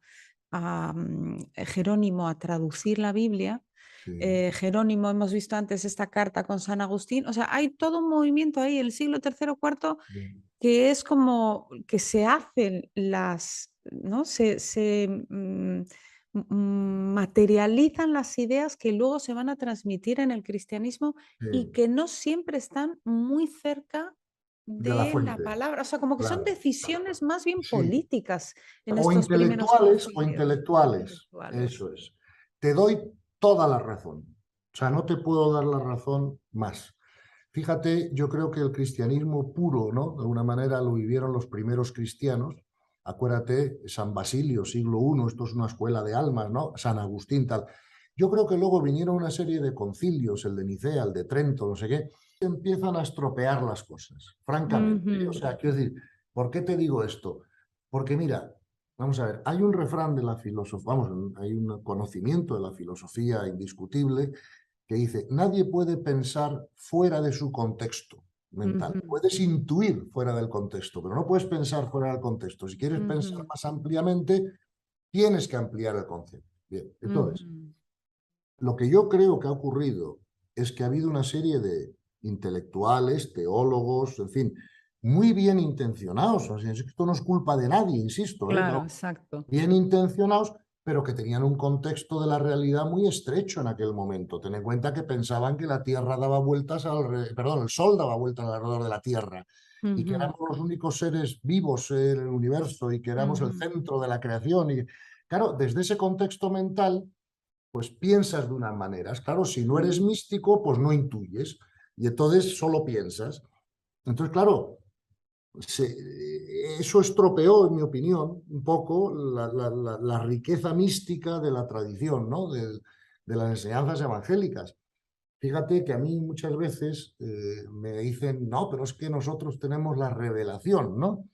Jerónimo a traducir la Biblia. sí, Jerónimo, hemos visto antes esta carta con San Agustín. O sea, hay todo un movimiento ahí, el siglo tercero, cuarto, sí, que es como que se hacen las, ¿no? Materializan las ideas que luego se van a transmitir en el cristianismo y sí, que no siempre están muy cerca de la de la fuente, palabra. O sea, como que son claro, decisiones más bien sí. políticas en estos primeros O concilios, intelectuales, intelectuales. eso es. Te doy toda la razón. O sea, no te puedo dar la razón más. Fíjate, yo creo que el cristianismo puro, ¿no? De alguna manera lo vivieron los primeros cristianos. Acuérdate, San Basilio, siglo I, esto es una escuela de almas, ¿no? San Agustín, tal. Yo creo que luego vinieron una serie de concilios, el de Nicea, el de Trento, no sé qué, que empiezan a estropear las cosas, francamente. O Ujú, sea, quiero decir, ¿por qué te digo esto? Porque mira, vamos a ver, hay un refrán de la filosofía, vamos, hay un conocimiento de la filosofía indiscutible que dice, nadie puede pensar fuera de su contexto mental. ujú, Puedes intuir fuera del contexto, pero no puedes pensar fuera del contexto. Si quieres pensar ujú, más ampliamente, tienes que ampliar el concepto. Bien, entonces, ujú. lo que yo creo que ha ocurrido es que ha habido una serie de intelectuales, teólogos, en fin, muy bien intencionados. O sea, esto no es culpa de nadie, insisto, ¿eh? Claro, No, exacto. bien intencionados, pero que tenían un contexto de la realidad muy estrecho en aquel momento. Ten en cuenta que pensaban que la Tierra daba vueltas perdón, el Sol daba vueltas alrededor de la Tierra y que Ujú, éramos los únicos seres vivos en el universo y que éramos el ujú, centro de la creación. Y claro, desde ese contexto mental, pues piensas de unas maneras. Claro, si no eres místico, pues no intuyes y entonces solo piensas. Entonces, claro, eso estropeó, en mi opinión, un poco la riqueza mística de la tradición, ¿no? De las enseñanzas evangélicas. Fíjate que a mí muchas veces me dicen, no, pero es que nosotros tenemos la revelación, ¿no?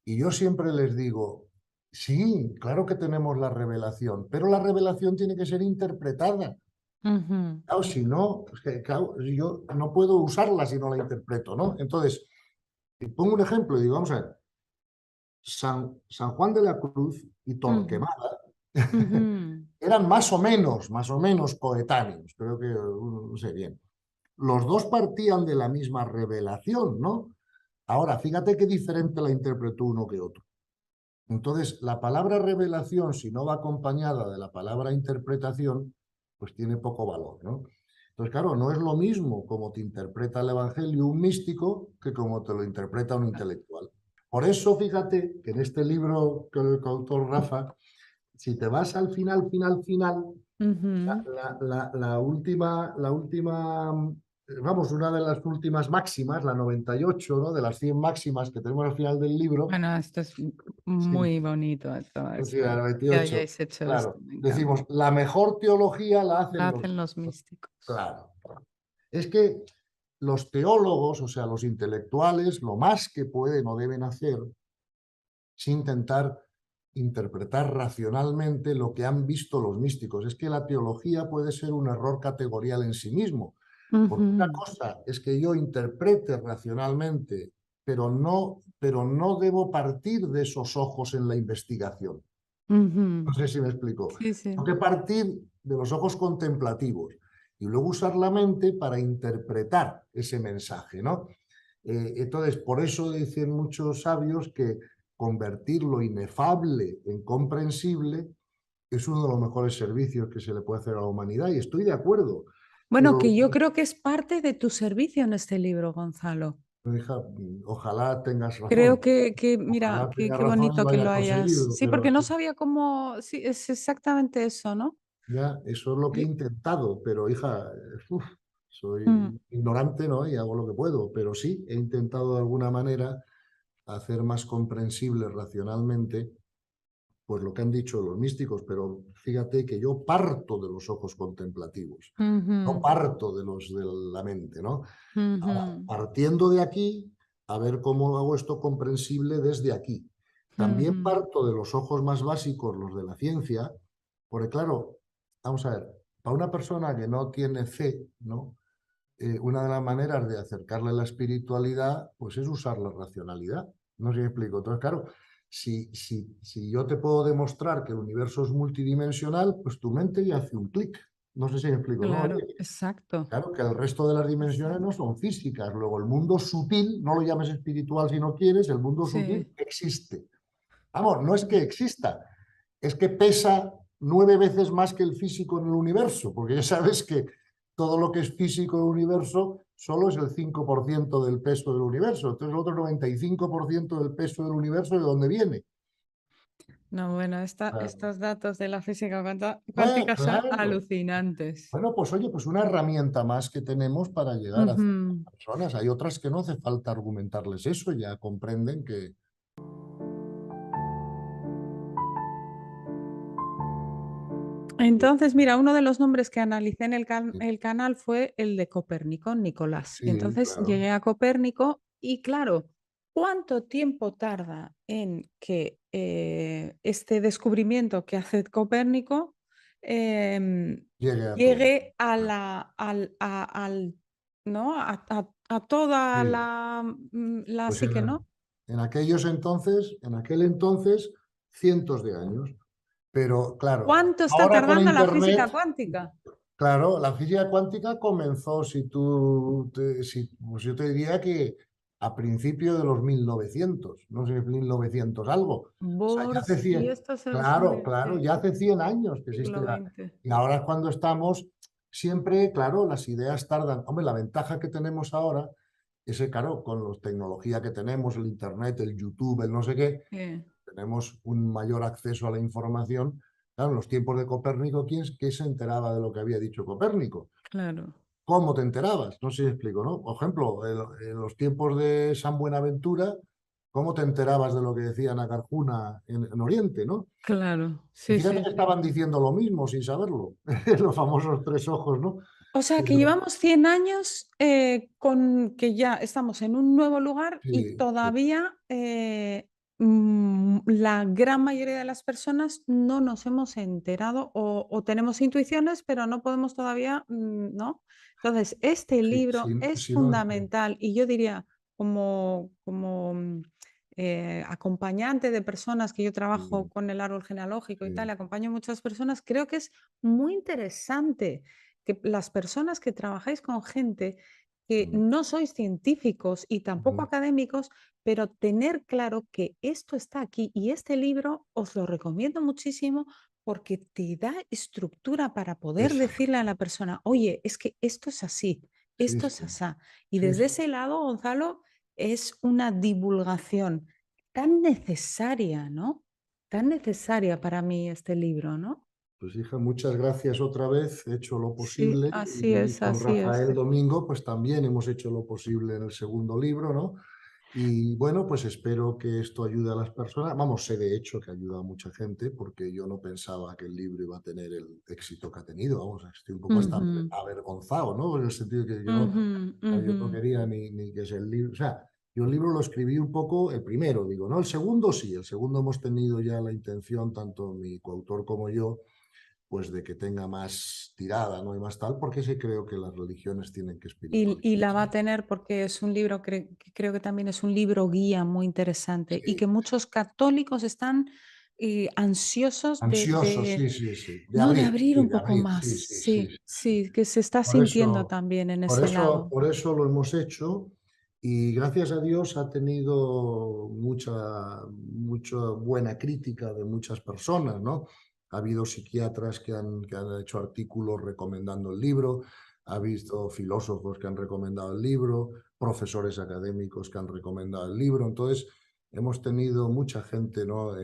Y yo siempre les digo, sí, claro que tenemos la revelación, pero la revelación tiene que ser interpretada. ujú, Claro, si no, es que, claro, yo no puedo usarla si no la interpreto, ¿no? Entonces, pongo un ejemplo y digo, vamos a ver, San Juan de la Cruz y ujú, Torquemada ujú. eran más o menos coetáneos, creo que no sé bien. Los dos partían de la misma revelación, ¿no? Ahora, fíjate qué diferente la interpretó uno que otro. Entonces, la palabra revelación, si no va acompañada de la palabra interpretación, pues tiene poco valor, ¿no? Entonces, claro, no es lo mismo como te interpreta el Evangelio un místico que como te lo interpreta un intelectual. Por eso, fíjate que en este libro que el autor Rafa, si te vas al final, final, Ujú. la última, vamos, una de las últimas máximas, la 98, ¿no? De las 100 máximas que tenemos al final del libro, Bueno, esto es sí, muy bonito, todo sí, esto, la que 98, hayáis hecho esto, claro, me encanta. decimos, la mejor teología la La hacen los... hacen los místicos. Claro, es que los teólogos, o sea, los intelectuales, lo más que pueden o deben hacer es intentar interpretar racionalmente lo que han visto los místicos. Es que la teología puede ser un error categorial en sí mismo, porque una Ujú, cosa es que yo interprete racionalmente, pero no debo partir de esos ojos en la investigación. No ujú. sé si me explico. Sí, sí. Tengo que partir de los ojos contemplativos y luego usar la mente para interpretar ese mensaje, ¿no? Entonces, por eso dicen muchos sabios que convertir lo inefable en comprensible es uno de los mejores servicios que se le puede hacer a la humanidad y estoy de acuerdo. Bueno, Pero, que yo creo que es parte de tu servicio en este libro, Gonzalo. hija, ojalá tengas Creo razón, que mira, ojalá qué tengas razón y bonito lo que hayas lo hayas. conseguido, Sí, pero porque no sabía cómo. Sí, es exactamente eso, ¿no? ya, eso es lo que he Y- intentado, pero hija, uf, Mm, soy ignorante, ¿no? Y hago lo que puedo, pero sí he intentado de alguna manera hacer más comprensible racionalmente pues lo que han dicho los místicos, pero fíjate que yo parto de los ojos contemplativos, no ujú, parto de los de la mente, ¿no? Ahora, ujú, partiendo de aquí, a ver cómo hago esto comprensible desde aquí. También ujú. parto de los ojos más básicos, los de la ciencia, porque claro, vamos a ver, para una persona que no tiene fe, ¿no? Una de las maneras de acercarle la espiritualidad, pues es usar la racionalidad. No sé si me explico. Entonces, claro, si yo te puedo demostrar que el universo es multidimensional, pues tu mente ya hace un clic. No sé si me explico, ¿no? Claro, Oye, exacto, claro que el resto de las dimensiones no exacto. son físicas. Luego, el mundo sutil, no lo llames espiritual si no quieres, el mundo sutil Sí. existe. Vamos, no es que exista, es que pesa 9 veces más que el físico en el universo, porque ya sabes que todo lo que es físico del universo solo es el 5% del peso del universo. Entonces el otro 95% del peso del universo, ¿de dónde viene? No, bueno, Ah, estos datos de la física cuántica son claro. alucinantes. Bueno, pues oye, pues una herramienta más que tenemos para llegar a hacer Ujú. personas. Hay otras que no hace falta argumentarles eso, ya comprenden que... Entonces, mira, uno de los nombres que analicé en el canal fue el de Copérnico, Nicolás. Sí, Entonces claro. llegué a Copérnico y claro, ¿cuánto tiempo tarda en que este descubrimiento que hace Copérnico em, Llegue a todo. llegue a ¿no? A toda Sí. la Pues psique, ¿no? en aquellos entonces, en aquel entonces, cientos de años. Pero claro, ¿Cuánto está ahora con tardando la física Internet, cuántica? claro, la física cuántica comenzó, pues yo te diría que a principios de los 1900, no sé, 1900 algo. O sea, ya hace Y 100, esto es claro, sí, claro, ya hace 100 años que existe siglo XX. y ahora es cuando estamos, siempre, claro, las ideas tardan. Hombre, la ventaja que tenemos ahora es que, claro, con la tecnología que tenemos, el Internet, el YouTube, el no sé qué, tenemos un mayor acceso a la información. Claro, en los tiempos de Copérnico, ¿quién se enteraba de lo que había dicho Copérnico? Claro. ¿Cómo te enterabas? No sé si explico, ¿no? Por ejemplo, en los tiempos de San Buenaventura, ¿cómo te enterabas de lo que decía Nagarjuna en Oriente, ¿no? Claro, Y sí, fíjate sí, que sí. estaban diciendo lo mismo sin saberlo, los famosos tres ojos, ¿no? O sea, que Pero, llevamos 100 años, con que ya estamos en un nuevo lugar y sí, sí, todavía, la gran mayoría de las personas no nos hemos enterado o tenemos intuiciones, pero no podemos todavía, ¿no? Entonces, este sí, libro sí, es sí, no, sí, fundamental y yo diría acompañante de personas que yo trabajo sí, con el árbol genealógico y tal, sí, y acompaño a muchas personas, creo que es muy interesante que las personas que trabajáis con gente que mm, no sois científicos y tampoco mm, académicos, pero tener claro que esto está aquí y este libro os lo recomiendo muchísimo porque te da estructura para poder exacto, decirle a la persona, oye, es que esto es así, sí, esto sí, es asá. Y sí, desde sí. ese lado, Gonzalo, es una divulgación tan necesaria, ¿no? Tan necesaria para mí este libro, ¿no? Pues hija, muchas gracias otra vez. He hecho lo Sí, posible así y es, con así es. Rafael Domingo, pues también hemos hecho lo posible en el segundo libro, ¿no? Y bueno, pues espero que esto ayude a las personas. Vamos, sé de hecho que ayuda a mucha gente porque yo no pensaba que el libro iba a tener el éxito que ha tenido. Vamos, estoy un poco hasta Ujú, avergonzado, ¿no? En el sentido que ujú, yo ujú. no quería ni que sea el libro. O sea, yo el libro lo escribí un poco, el primero, digo, ¿no? El segundo sí, el segundo hemos tenido ya la intención, tanto mi coautor como yo, pues de que tenga más tirada, ¿no? Y más tal, porque sí creo que las religiones tienen que Y la va a espiritualizarse. tener porque es un libro, que creo que también es un libro guía muy interesante y Sí. que muchos católicos están ansiosos Ansioso, sí, sí, sí. no, de abrir Sí, un de poco abrir, más. sí, sí, sí, Sí, sí. sí, que se está Por sintiendo eso, también en ese lado. por eso lo hemos hecho y gracias a Dios ha tenido mucha buena crítica de muchas personas, ¿no? Ha habido psiquiatras que han hecho artículos recomendando el libro, ha habido filósofos que han recomendado el libro, profesores académicos que han recomendado el libro. Entonces, hemos tenido mucha gente, ¿no?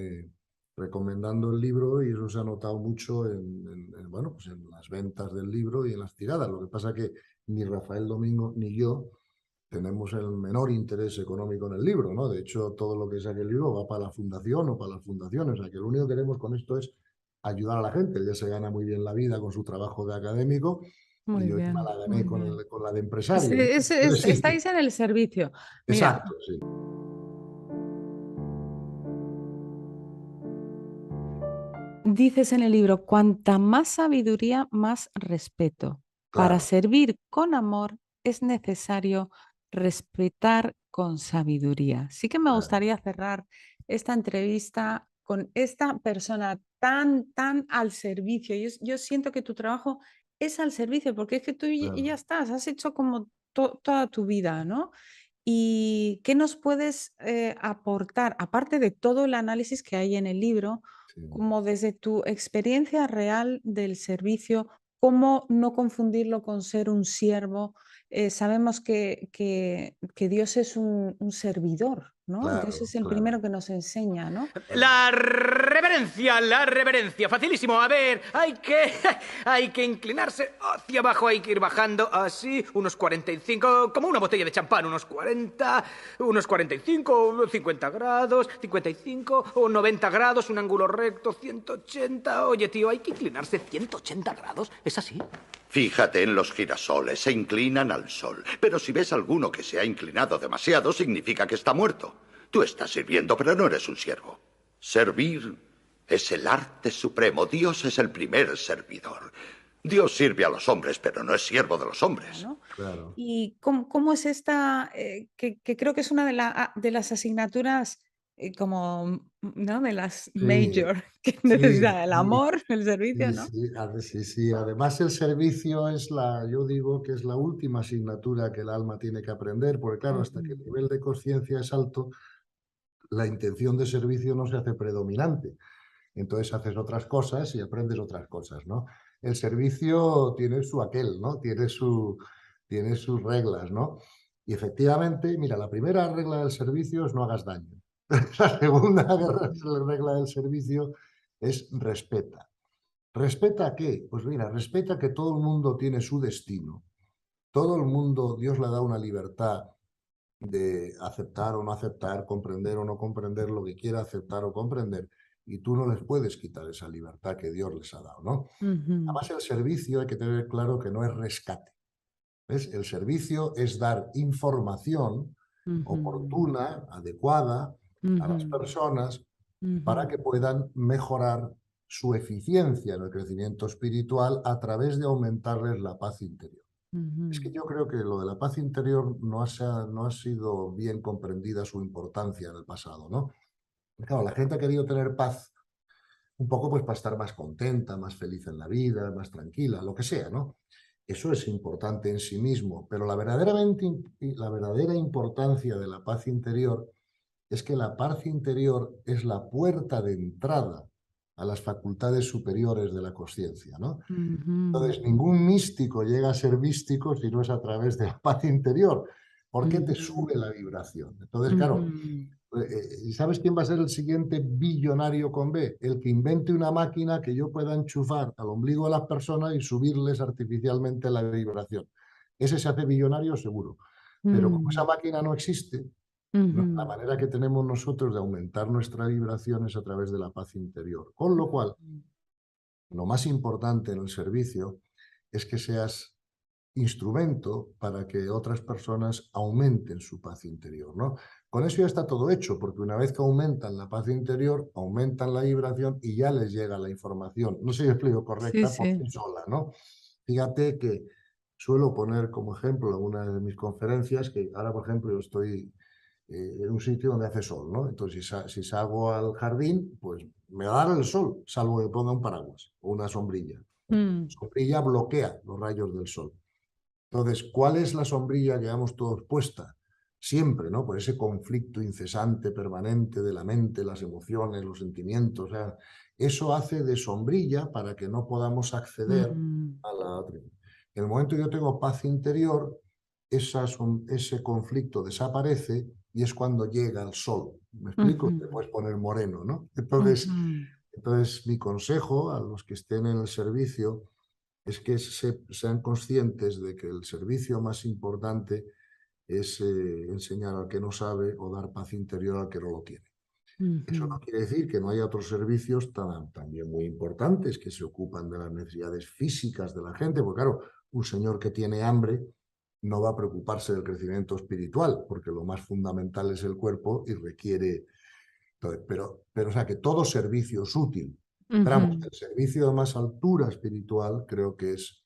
Recomendando el libro y eso se ha notado mucho bueno, pues en las ventas del libro y en las tiradas. Lo que pasa que ni Rafael Domingo ni yo tenemos el menor interés económico en el libro, ¿no? De hecho, todo lo que saque el libro va para la fundación o para las fundaciones. O sea, que lo único que queremos con esto es ayudar a la gente. Él ya se gana muy bien la vida con su trabajo de académico y Muy yo encima bien, la gané muy bien. con la de empresario, ¿no? Sí, Estáis en el servicio. Mira, exacto, sí. dices en el libro, cuanta más sabiduría, más respeto. Para Claro, servir con amor es necesario respetar con sabiduría. Sí que me claro, gustaría cerrar esta entrevista con esta persona tan, tan al servicio. Yo siento que tu trabajo es al servicio, porque es que tú ya claro, estás, has hecho como toda tu vida, ¿no? ¿Y qué nos puedes aportar, aparte de todo el análisis que hay en el libro, sí. como desde tu experiencia real del servicio, cómo no confundirlo con ser un siervo? Sabemos que Dios es un servidor, ¿no? Dios Claro, es el claro. primero que nos enseña, ¿no? La reverencia, facilísimo. A ver, hay que inclinarse hacia abajo, hay que ir bajando así, unos 45, como una botella de champán, unos 40, unos 45, 50 grados, 55 o 90 grados, un ángulo recto, 180. Oye, tío, hay que inclinarse 180 grados, ¿es así? Fíjate en los girasoles, se inclinan al sol. Pero si ves alguno que se ha inclinado demasiado, significa que está muerto. Tú estás sirviendo, pero no eres un siervo. Servir es el arte supremo. Dios es el primer servidor. Dios sirve a los hombres, pero no es siervo de los hombres. ¿No? Claro. ¿Y cómo es esta, que creo que es una de las asignaturas como, ¿no? De las Sí, major que sí, necesita el sí, amor, el servicio, sí, ¿no? sí, sí, sí. Además, el servicio es yo digo que es la última asignatura que el alma tiene que aprender, porque claro, hasta que el Ujú, nivel de conciencia es alto, la intención de servicio no se hace predominante. Entonces haces otras cosas y aprendes otras cosas, ¿no? El servicio tiene su aquel, ¿no? Tiene sus reglas, ¿no? Y efectivamente, mira, la primera regla del servicio es no hagas daño. La segunda regla del servicio es respeta. ¿Respeta a qué? Pues mira, respeta que todo el mundo tiene su destino. Todo el mundo, Dios le da una libertad de aceptar o no aceptar, comprender o no comprender lo que quiera aceptar o comprender, y tú no les puedes quitar esa libertad que Dios les ha dado, ¿no? ujú, Además, el servicio hay que tener claro que no es rescate, ¿ves? El servicio es dar información ujú, oportuna, adecuada a las ujú, personas para ujú, que puedan mejorar su eficiencia en el crecimiento espiritual a través de aumentarles la paz interior. Es que ujú, yo creo que lo de la paz interior no ha sido bien comprendida su importancia en el pasado, ¿no? Claro, la gente ha querido tener paz un poco pues para estar más contenta, más feliz en la vida, más tranquila, lo que sea, ¿no? Eso es importante en sí mismo, pero la verdadera importancia de la paz interior es que la paz interior es la puerta de entrada a las facultades superiores de la conciencia, ¿no? ujú, Entonces, ningún místico llega a ser místico si no es a través de la paz interior, porque te ujú, sube la vibración. Entonces, claro, ujú. ¿y sabes quién va a ser el siguiente billonario con B? El que invente una máquina que yo pueda enchufar al ombligo de las personas y subirles artificialmente la vibración. Ese se hace billonario seguro. Pero como esa Mm, máquina no existe, ¿no? La ujú, manera que tenemos nosotros de aumentar nuestra vibración es a través de la paz interior. Con lo cual, ujú, lo más importante en el servicio es que seas instrumento para que otras personas aumenten su paz interior, ¿no? Con eso ya está todo hecho, porque una vez que aumentan la paz interior, aumentan la vibración y ya les llega la información. No sé si explico sí, correcta por sí. sí sola, ¿no? Fíjate que suelo poner como ejemplo en una de mis conferencias que ahora, por ejemplo, yo estoy en un sitio donde hace sol, ¿no? Entonces, si salgo al jardín, pues me va a dar el sol, salvo que ponga un paraguas o una sombrilla. Mm, Sombrilla bloquea los rayos del sol. Entonces, ¿cuál es la sombrilla que llevamos todos puesta? Siempre, ¿no? Por ese conflicto incesante, permanente de la mente, las emociones, los sentimientos. O sea, eso hace de sombrilla para que no podamos acceder mm, a la otra. En el momento que yo tengo paz interior, ese conflicto desaparece y es cuando llega el sol. ¿Me explico? Te ujú, puedes poner moreno, ¿no? ujú, Entonces, mi consejo a los que estén en el servicio es que sean conscientes de que el servicio más importante es enseñar al que no sabe o dar paz interior al que no lo tiene. Eso no Ujú. quiere decir que no haya otros servicios también muy importantes que se ocupan de las necesidades físicas de la gente, porque claro, un señor que tiene hambre no va a preocuparse del crecimiento espiritual, porque lo más fundamental es el cuerpo y requiere... Entonces, pero o sea, que todo servicio es útil. Pero vamos, Ujú. el servicio de más altura espiritual creo que es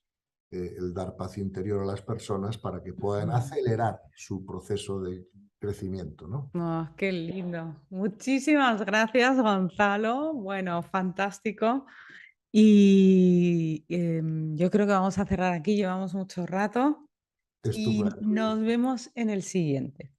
el dar paz interior a las personas para que puedan Ujú. acelerar su proceso de crecimiento, ¿no? Oh, qué lindo. Muchísimas gracias, Gonzalo. Bueno, fantástico. Y yo creo que vamos a cerrar aquí, llevamos mucho rato y Estupendo. nos vemos en el siguiente.